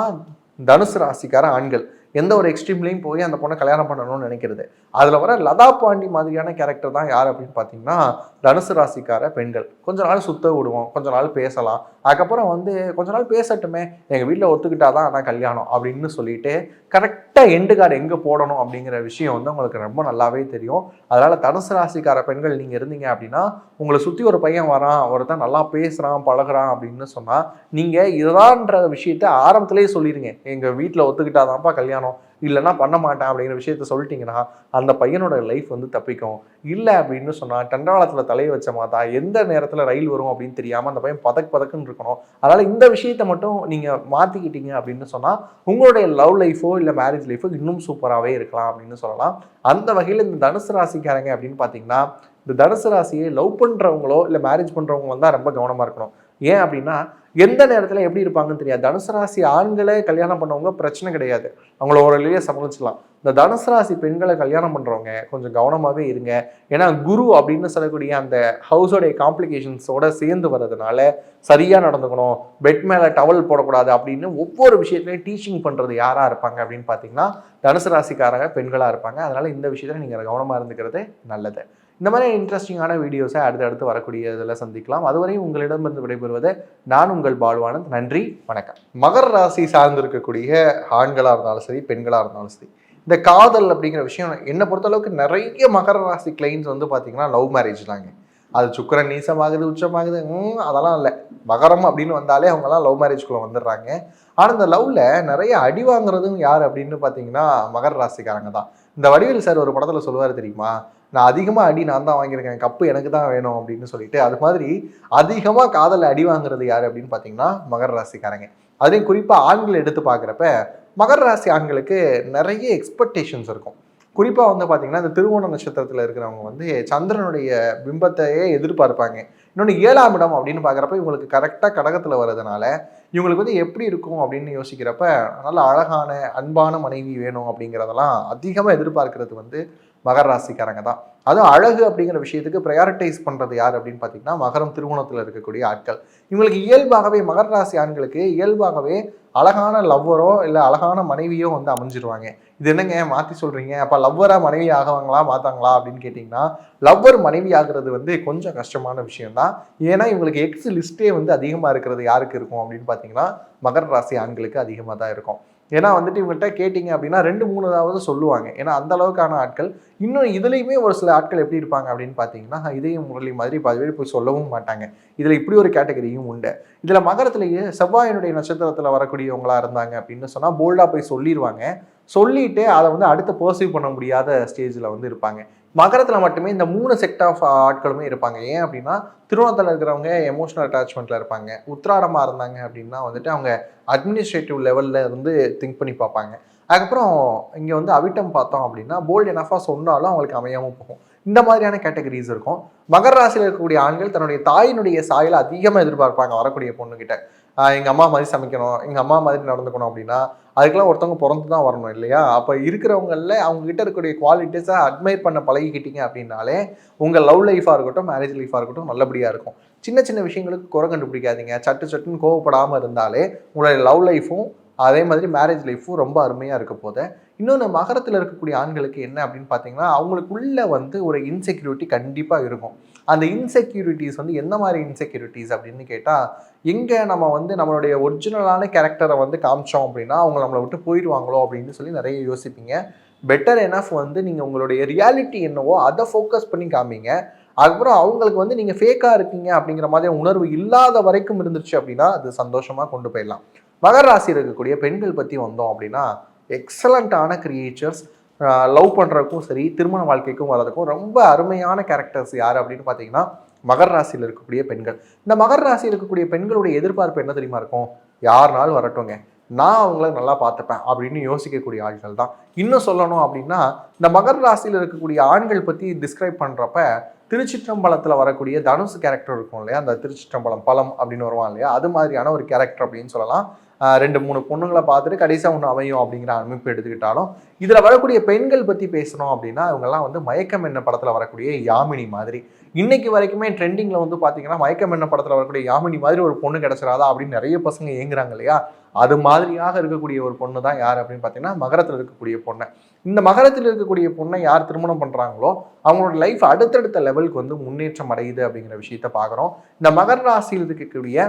தனுசு ராசிக்கார ஆண்கள் எந்த ஒரு எக்ஸ்ட்ரீம்லையும் போய் அந்த பொண்ணை கல்யாணம் பண்ணணும்னு நினைக்கிறது. அதில் வர லதா பாண்டி மாதிரியான கேரக்டர் தான் யார் அப்படின்னு பார்த்தீங்கன்னா, தனுசு ராசிக்கார பெண்கள். கொஞ்ச நாள் சுத்த விடுவோம், கொஞ்ச நாள் பேசலாம், அதுக்கப்புறம் வந்து கொஞ்ச நாள் பேசட்டுமே, எங்கள் வீட்டில் ஒத்துக்கிட்டாதான் ஆனால் கல்யாணம் அப்படின்னு சொல்லிட்டு கரெக்டாக எண்டு கார்டு எங்கே போடணும் அப்படிங்கிற விஷயம் வந்து உங்களுக்கு ரொம்ப நல்லாவே தெரியும். அதனால் தனுசு ராசிக்கார பெண்கள் நீங்கள் இருந்தீங்க அப்படின்னா, உங்களை சுற்றி ஒரு பையன் வரான், ஒருத்தன் நல்லா பேசுகிறான் பழகுறான் அப்படின்னு சொன்னால் நீங்கள் இதுதான்ற விஷயத்த ஆரம்பத்திலேயே சொல்லிடுங்க. எங்கள் வீட்டில் ஒத்துக்கிட்டாதான்ப்பா கல்யாணம், இல்லைன்னா பண்ண மாட்டேன் அப்படிங்கிற விஷயத்த சொல்லிட்டீங்கன்னா அந்த பையனோட லைஃப் வந்து தப்பிக்கும். இல்லை அப்படின்னு சொன்னால் டண்டாளத்தில் தலையை வச்ச மாதா எந்த நேரத்தில் ரயில் வரும் அப்படின்னு தெரியாமல் அந்த பையன் பதக்குன்னு இருக்கணும். அதனால் இந்த விஷயத்தை மட்டும் நீங்கள் மாற்றிக்கிட்டீங்க அப்படின்னு சொன்னால் உங்களுடைய லவ் லைஃபோ இல்லை மேரேஜ் லைஃபோ இன்னும் சூப்பராகவே இருக்கலாம் அப்படின்னு சொல்லலாம். அந்த வகையில் இந்த தனுசு ராசிக்காரங்க அப்படின்னு பார்த்தீங்கன்னா, இந்த தனுசு ராசியை லவ் பண்ணுறவங்களோ இல்லை மேரேஜ் பண்ணுறவங்களோ தான் ரொம்ப கவனமாக இருக்கணும். ஏன் அப்படின்னா, எந்த நேரத்தில் எப்படி இருப்பாங்கன்னு தெரியாது. தனுசு ராசி ஆண்களை கல்யாணம் பண்ணவங்க பிரச்சனை கிடையாது, அவங்கள ஓரளவுலேயே சமாளிச்சிடலாம். இந்த தனுசு ராசி பெண்களை கல்யாணம் பண்ணுறவங்க கொஞ்சம் கவனமாகவே இருங்க. ஏன்னா குரு அப்படின்னு சொல்லக்கூடிய அந்த ஹவுஸோடைய காம்ப்ளிகேஷன்ஸோட சேர்ந்து வர்றதுனால சரியாக நடந்துக்கணும், பெட் மேலே டவல் போடக்கூடாது அப்படின்னு ஒவ்வொரு விஷயத்துலையும் டீச்சிங் பண்ணுறது யாராக இருப்பாங்க அப்படின்னு பார்த்தீங்கன்னா, தனுசு ராசிக்காரங்க பெண்களாக இருப்பாங்க. அதனால் இந்த விஷயத்தில் நீங்கள் கவனமாக இருந்துக்கிறது நல்லது. இந்த மாதிரி இன்ட்ரெஸ்டிங்கான வீடியோஸை அடுத்தடுத்து வரக்கூடிய இதில் சந்திக்கலாம். அதுவரையும் உங்களிடமிருந்து விடைபெறுவது நான் உங்கள் பால்வானந்த். நன்றி, வணக்கம். மகர ராசி சார்ந்திருக்கக்கூடிய ஆண்களாக இருந்தாலும் சரி, பெண்களாக இருந்தாலும் சரி, இந்த காதல் அப்படிங்கிற விஷயம் என்னை பொறுத்தளவுக்கு நிறைய மகர ராசி கிளைண்ட்ஸ் வந்து பார்த்தீங்கன்னா லவ் மேரேஜ் தாங்க. அது சுக்கிரன் நீசமாகுது, உச்சமாகுது, அதெல்லாம் இல்லை. மகரம் அப்படின்னு வந்தாலே அவங்கெல்லாம் லவ் மேரேஜ்குள்ளே வந்துடுறாங்க. ஆனால் இந்த லவ்வில் நிறைய அடி வாங்குறதும் யார் அப்படின்னு பார்த்தீங்கன்னா மகர ராசிக்காரங்க தான். இந்த வடிவேல் சார் ஒரு படத்தில் சொல்லுவார் தெரியுமா, நான் அதிகமாக அடி நான் தான் வாங்கியிருக்கேன், கப்பு எனக்கு தான் வேணும் அப்படின்னு சொல்லிட்டு. அது மாதிரி அதிகமாக காதலில் அடி வாங்குறது யார் அப்படின்னு பார்த்தீங்கன்னா மகர ராசிக்காரங்க. அதையும் குறிப்பாக ஆண்களை எடுத்து பார்க்குறப்ப மகர ராசி ஆண்களுக்கு நிறைய எக்ஸ்பெக்டேஷன்ஸ் இருக்கும். குறிப்பாக வந்து பார்த்தீங்கன்னா, இந்த திருவோண நட்சத்திரத்தில் இருக்கிறவங்க வந்து சந்திரனுடைய பிம்பத்தையே எதிர்பார்ப்பாங்க. இன்னொன்று 7ஆம் இடம் அப்படின்னு பார்க்குறப்ப இவங்களுக்கு கரெக்டாக கடகத்தில் வர்றதுனால இவங்களுக்கு வந்து எப்படி இருக்கும் அப்படின்னு யோசிக்கிறப்ப நல்ல அழகான அன்பான மனைவி வேணும் அப்படிங்கிறதெல்லாம் அதிகமாக எதிர்பார்க்கறது வந்து மகர ராசிக்காரங்க தான். அதுவும் அழகு அப்படிங்கிற விஷயத்துக்கு ப்ரையாரிட்டைஸ் பண்ணுறது யார் அப்படின்னு பார்த்தீங்கன்னா மகரம் திருவோணத்தில் இருக்கக்கூடிய ஆட்கள். இவங்களுக்கு இயல்பாகவே மகர ராசி ஆண்களுக்கு இயல்பாகவே அழகான லவ்வரோ இல்லை அழகான மனைவியோ வந்து அமைஞ்சிருவாங்க. இது என்னங்க மாற்றி சொல்கிறீங்க, அப்போ லவ்வராக மனைவி ஆகுவாங்களா மாற்றாங்களா அப்படின்னு கேட்டிங்கன்னா, லவ்வர் மனைவி ஆகிறது வந்து கொஞ்சம் கஷ்டமான விஷயம்தான். ஏன்னா இவங்களுக்கு எக்ஸ் லிஸ்ட்டே வந்து அதிகமாக இருக்கிறது யாருக்கு இருக்கும் அப்படின்னு பார்த்தீங்கன்னா மகர ராசி ஆண்களுக்கு அதிகமாக தான் இருக்கும். ஏன்னா வந்துட்டு இவங்கள்ட்ட கேட்டிங்க அப்படின்னா 2-3தாவது சொல்லுவாங்க. ஏன்னா அந்த அளவுக்கான ஆட்கள். இன்னும் இதுலேயுமே ஒரு சில ஆட்கள் எப்படி இருப்பாங்க அப்படின்னு பார்த்தீங்கன்னா, இதயம் முரளி மாதிரி பாதி பேர் போய் சொல்லவும் மாட்டாங்க. இதில் இப்படி ஒரு கேட்டகரியும் உண்டு. இதில் மகரத்திலேயே செவ்வாயினுடைய நட்சத்திரத்தில் வரக்கூடியவங்களா இருந்தாங்க அப்படின்னு சொன்னால் போல்டாக போய் சொல்லிடுவாங்க. சொல்லிட்டு அதை வந்து அடுத்து பர்சீவ் பண்ண முடியாத ஸ்டேஜில் வந்து இருப்பாங்க. மகரத்தில் மட்டுமே இந்த 3 செக்ட் ஆஃப் ஆட்களுமே இருப்பாங்க. ஏன் அப்படின்னா, திருவோணத்தில் இருக்கிறவங்க எமோஷனல் அட்டாச்மெண்ட்டில் இருப்பாங்க. உத்திராடமாக இருந்தாங்க அப்படின்னா வந்துட்டு அவங்க அட்மினிஸ்ட்ரேட்டிவ் லெவலில் இருந்து திங்க் பண்ணி பார்ப்பாங்க. அதுக்கப்புறம் இங்கே வந்து அவிட்டம் பார்த்தோம் அப்படின்னா போல்டு எனஃபாக சொன்னாலும் அவங்களுக்கு அமையாமல் போகும். இந்த மாதிரியான கேட்டகரிஸ் இருக்கும். மகர ராசியில் இருக்கக்கூடிய ஆண்கள் தன்னுடைய தாயினுடைய சாயலை அதிகமாக எதிர்பார்ப்பாங்க வரக்கூடிய பொண்ணுக்கிட்ட. எங்கள் அம்மா மாதிரி சமைக்கணும், எங்கள் அம்மா மாதிரி நடந்துக்கணும் அப்படின்னா அதுக்கெல்லாம் ஒருத்தவங்க பிறந்து தான் வரணும் இல்லையா? அப்போ இருக்கிறவங்களில் அவங்ககிட்ட இருக்கக்கூடிய குவாலிட்டிஸை அட்மையர் பண்ண பழகிக்கிட்டீங்க அப்படின்னாலே உங்கள் லவ் லைஃபாக இருக்கட்டும், மேரேஜ் லைஃபாக இருக்கட்டும் நல்லபடியாக இருக்கும். சின்ன சின்ன விஷயங்களுக்கு குறை கண்டுபிடிக்காதீங்க. சட்டுன்னு கோவப்படாமல் இருந்தாலே உங்களுடைய லவ் லைஃபும் அதே மாதிரி மேரேஜ் லைஃப்பும் ரொம்ப அருமையாக இருக்க போது. இன்னொன்று மகரத்தில் இருக்கக்கூடிய ஆண்களுக்கு என்ன அப்படின்னு பார்த்தீங்கன்னா, அவங்களுக்குள்ள வந்து ஒரு இன்செக்யூரிட்டி கண்டிப்பாக இருக்கும். அந்த இன்செக்யூரிட்டிஸ் வந்து எந்த மாதிரி இன்செக்யூரிட்டிஸ் அப்படின்னு கேட்டால், எங்கே நம்ம வந்து நம்மளுடைய ஒரிஜினலான கேரக்டரை வந்து காமிச்சோம் அப்படின்னா அவங்க நம்மளை விட்டு போயிடுவாங்களோ அப்படின்னு சொல்லி நிறைய யோசிப்பீங்க. பெட்டர் எனஃப் வந்து நீங்கள் உங்களுடைய ரியாலிட்டி என்னவோ அதை ஃபோக்கஸ் பண்ணி காமிங்க. அதுக்கப்புறம் அவங்களுக்கு வந்து நீங்கள் ஃபேக்காக இருக்கீங்க அப்படிங்கிற மாதிரி உணர்வு இல்லாத வரைக்கும் இருந்துச்சு அப்படின்னா அது சந்தோஷமாக கொண்டு போயிடலாம். மகர ராசியில் இருக்கக்கூடிய பெண்கள் பற்றி வந்தோம் அப்படின்னா எக்ஸலண்ட்டான கிரியேச்சர்ஸ். லவ் பண்ணுறதுக்கும் சரி, திருமண வாழ்க்கைக்கும் வர்றதுக்கும் ரொம்ப அருமையான கேரக்டர்ஸ் யார் அப்படின்னு பார்த்தீங்கன்னா மகர ராசியில் இருக்கக்கூடிய பெண்கள். இந்த மகர ராசியில் இருக்கக்கூடிய பெண்களுடைய எதிர்பார்ப்பு என்ன தெரியுமா இருக்கும்? யாருனாலும் வரட்டுங்க, நான் அவங்கள நல்லா பார்த்துப்பேன் அப்படின்னு யோசிக்கக்கூடிய ஆட்கள் தான். இன்னும் சொல்லணும் அப்படின்னா இந்த மகர ராசியில் இருக்கக்கூடிய ஆண்கள் பற்றி டிஸ்கிரைப் பண்ணுறப்ப திருச்சிற்றம்பலத்தில் வரக்கூடிய தனுசு கேரக்டர் இருக்கும் இல்லையா, அந்த திருச்சிற்றம்பலம் பலம் அப்படின்னு வருவான் இல்லையா, அது மாதிரியான ஒரு கேரக்டர் அப்படின்னு சொல்லலாம். 2-3 பொண்ணுங்களை பார்த்துட்டு கடைசியாக ஒன்று அமையும் அப்படிங்கிற அமைப்பு எடுத்துக்கிட்டாலும் இதில் வரக்கூடிய பெண்கள் பற்றி பேசணும் அப்படின்னா இவங்கெல்லாம் வந்து மயக்கம் என்ன படத்தில் வரக்கூடிய யாமினி மாதிரி. இன்னைக்கு வரைக்குமே ட்ரெண்டிங்கில் வந்து பார்த்தீங்கன்னா மயக்கம் என்ன படத்தில் வரக்கூடிய யாமினி மாதிரி ஒரு பொண்ணு கிடைச்சிடாதா அப்படின்னு நிறைய பசங்க ஏங்குறாங்க இல்லையா, அது மாதிரியாக இருக்கக்கூடிய ஒரு பொண்ணு தான் யார் அப்படின்னு பார்த்தீங்கன்னா மகரத்தில் இருக்கக்கூடிய பொண்ணு. இந்த மகரத்தில் இருக்கக்கூடிய பொண்ணை யார் திருமணம் பண்ணுறாங்களோ அவங்களோட லைஃப் அடுத்தடுத்த லெவலுக்கு வந்து முன்னேற்றம் அடையுது அப்படிங்கிற விஷயத்த பார்க்குறோம். இந்த மகர ராசியில் இருக்கக்கூடிய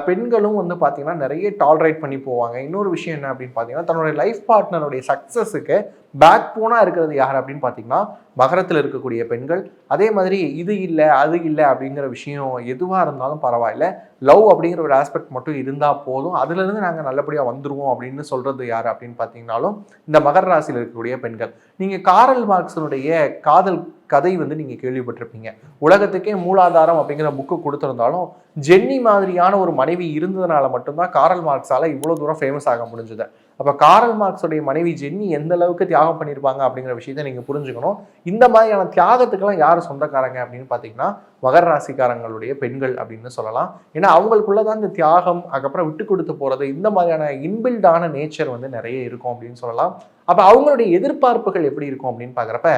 பெண்களும் வந்து பார்த்தீங்கன்னா நிறைய டாலரேட் பண்ணி போவாங்க. இன்னொரு விஷயம் என்ன அப்படின்னு பார்த்தீங்கன்னா தன்னுடைய லைஃப் பார்ட்னருடைய சக்ஸஸுக்கு பேக் போனாக இருக்கிறது யார் அப்படின்னு பார்த்தீங்கன்னா மகரத்தில் இருக்கக்கூடிய பெண்கள். அதே மாதிரி இது இல்லை அது இல்லை அப்படிங்கிற விஷயம் எதுவாக இருந்தாலும் பரவாயில்ல, லவ் அப்படிங்கிற ஒரு ஆஸ்பெக்ட் மட்டும் இருந்தால் போதும், அதுலேருந்து நாங்கள் நல்லபடியாக வந்துடுவோம் அப்படின்னு சொல்கிறது யார் அப்படின்னு பார்த்தீங்கன்னாலும் இந்த மகர ராசியில் இருக்கக்கூடிய பெண்கள். நீங்கள் காரல் மார்க்ஸனுடைய காதல் கதை வந்து நீங்கள் கேள்விப்பட்டிருப்பீங்க. உலகத்துக்கே மூலாதாரம் அப்படிங்கிற புக்கு கொடுத்துருந்தாலும் ஜென்னி மாதிரியான ஒரு மனைவி இருந்ததுனால மட்டும்தான் காரல் மார்க்ஸால் இவ்வளோ தூரம் ஃபேமஸ் ஆக முடிஞ்சது. அப்போ காரல் மார்க்ஸோடைய மனைவி ஜென்னி எந்த அளவுக்கு தியாகம் பண்ணியிருப்பாங்க அப்படிங்கிற விஷயத்தை நீங்கள் புரிஞ்சுக்கணும். இந்த மாதிரியான தியாகத்துக்கெல்லாம் யார் சொந்தக்காரங்க அப்படின்னு பார்த்தீங்கன்னா மகர ராசிக்காரங்களுடைய பெண்கள் அப்படின்னு சொல்லலாம். ஏன்னா அவங்களுக்குள்ளதான் இந்த தியாகம், அதுக்கப்புறம் விட்டு கொடுத்து போகிறது, இந்த மாதிரியான இன்பில்டான நேச்சர் வந்து நிறைய இருக்கும் அப்படின்னு சொல்லலாம். அப்போ அவங்களுடைய எதிர்பார்ப்புகள் எப்படி இருக்கும் அப்படின்னு பார்க்குறப்ப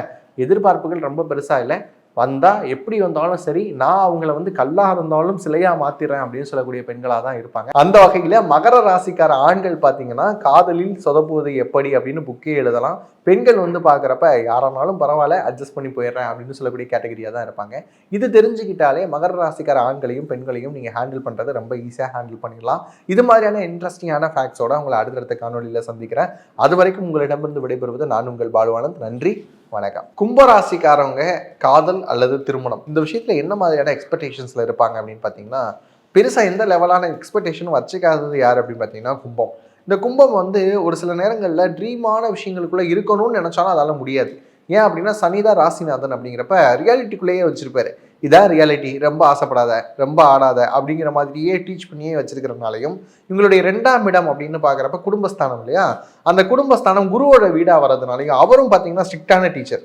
எதிர்பார்ப்புகள் ரொம்ப பெருசாக இல்லை, வந்தா எப்படி வந்தாலும் சரி நான் அவங்கள வந்து கல்லா இருந்தாலும் சிலையா மாத்திடுறேன் அப்படின்னு சொல்லக்கூடிய பெண்களாக தான் இருப்பாங்க. அந்த வகையில மகர ராசிக்கார ஆண்கள் பார்த்தீங்கன்னா காதலில் சொதப்புவது எப்படி அப்படின்னு புக்கே எழுதலாம். பெண்கள் வந்து பார்க்குறப்ப யாரானாலும் பரவாயில்ல அட்ஜஸ்ட் பண்ணி போயிடுறேன் அப்படின்னு சொல்லக்கூடிய கேட்டகரியாக தான் இருப்பாங்க. இது தெரிஞ்சுக்கிட்டாலே மகர ராசிக்கார ஆண்களையும் பெண்களையும் நீங்கள் ஹேண்டில் பண்ணுறது ரொம்ப ஈஸியாக ஹேண்டில் பண்ணிடலாம். இது மாதிரியான இன்ட்ரெஸ்டிங்கான ஃபேக்ட்ஸோட உங்களை அடுத்தடுத்த காணொலியில் சந்திக்கிறேன். அது வரைக்கும் உங்களிடமிருந்து விடைபெறுவது நான் உங்கள் பாலுவானந்த். நன்றி, வணக்கம். கும்பராசிக்காரவங்க காதல் அல்லது திருமணம் இந்த விஷயத்துல என்ன மாதிரியான எக்ஸ்பெக்டேஷன்ஸ்ல இருப்பாங்க அப்படின்னு பார்த்தீங்கன்னா பெருசா எந்த லெவலான எக்ஸ்பெக்டேஷனும் வச்சுக்காதது யார் அப்படின்னு பார்த்தீங்கன்னா கும்பம். இந்த கும்பம் வந்து ஒரு சில நேரங்களில் ட்ரீமான விஷயங்களுக்குள்ள இருக்கணும்னு நினைச்சாலும் அதால முடியாது. ஏன் அப்படின்னா சனிதா ராசிநாதன் அப்படிங்கிறப்ப ரியாலிட்டிக்குள்ளேயே வச்சிருப்பாரு. இதான் ரியாலிட்டி, ரொம்ப ஆசைப்படாத, ரொம்ப ஆடாத அப்படிங்கிற மாதிரியே டீச் பண்ணியே வச்சிருக்கிறதுனாலையும் இவங்களுடைய 2ஆம் இடம் அப்படின்னு பார்க்குறப்ப குடும்பஸ்தானம் இல்லையா, அந்த குடும்பஸ்தானம் குருவோட வீடாக வர்றதுனாலையும் அவரும் பார்த்தீங்கன்னா ஸ்ட்ரிக்டான டீச்சர்.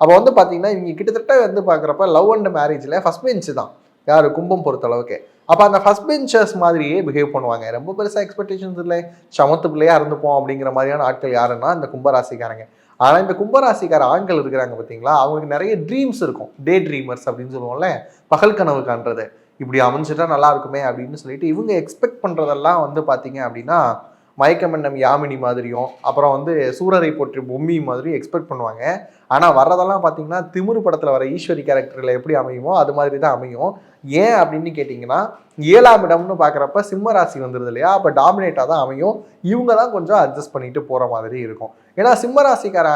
அப்போ வந்து பார்த்தீங்கன்னா இவங்க கிட்டத்தட்ட வந்து பார்க்குறப்ப லவ் அண்ட் மேரேஜில் ஃபர்ஸ்ட் பெஞ்ச் தான் யார் கும்பம் பொறுத்த அளவுக்கு. அப்போ அந்த ஃபர்ஸ்ட் பெஞ்சர்ஸ் மாதிரியே பிஹேவ் பண்ணுவாங்க. ரொம்ப பெருசாக எக்ஸ்பெக்டேஷன்ஸ் இல்லை, சமத்து பிள்ளையாக இருந்துப்போம் அப்படிங்கிற மாதிரியான ஆட்கள் யாருன்னா இந்த கும்பராசிக்காரங்க. ஆனால் இந்த கும்பராசிக்கார ஆண்கள் இருக்கிறாங்க பார்த்தீங்களா, அவங்களுக்கு நிறைய ட்ரீம்ஸ் இருக்கும். டே ட்ரீமர்ஸ் அப்படின்னு சொல்லுவோம்ல, பகல் கனவு காண்றது. இப்படி அமைஞ்சிட்டா நல்லா இருக்குமே அப்படின்னு சொல்லிட்டு இவங்க எக்ஸ்பெக்ட் பண்ணுறதெல்லாம் வந்து பார்த்தீங்க அப்படின்னா மயக்கமென்னம் யாமினி மாதிரியும் அப்புறம் வந்து சூரரை போற்றி பொம்மி மாதிரியும் எக்ஸ்பெக்ட் பண்ணுவாங்க. ஆனால் வர்றதெல்லாம் பார்த்தீங்கன்னா திமிரு படத்தில் வர ஈஸ்வரி கேரக்டரில் எப்படி அமையுமோ அது மாதிரி தான் அமையும். ஏன் அப்படின்னு கேட்டிங்கன்னா 7ஆம் இடம்னு பார்க்குறப்ப சிம்ம ராசி வந்துடுது இல்லையா, அப்போ டாமினேட்டாக தான் அமையும். இவங்க தான் கொஞ்சம் அட்ஜஸ்ட் பண்ணிட்டு போகிற மாதிரி இருக்கும். ஏன்னா சிம்ம ராசிக்கார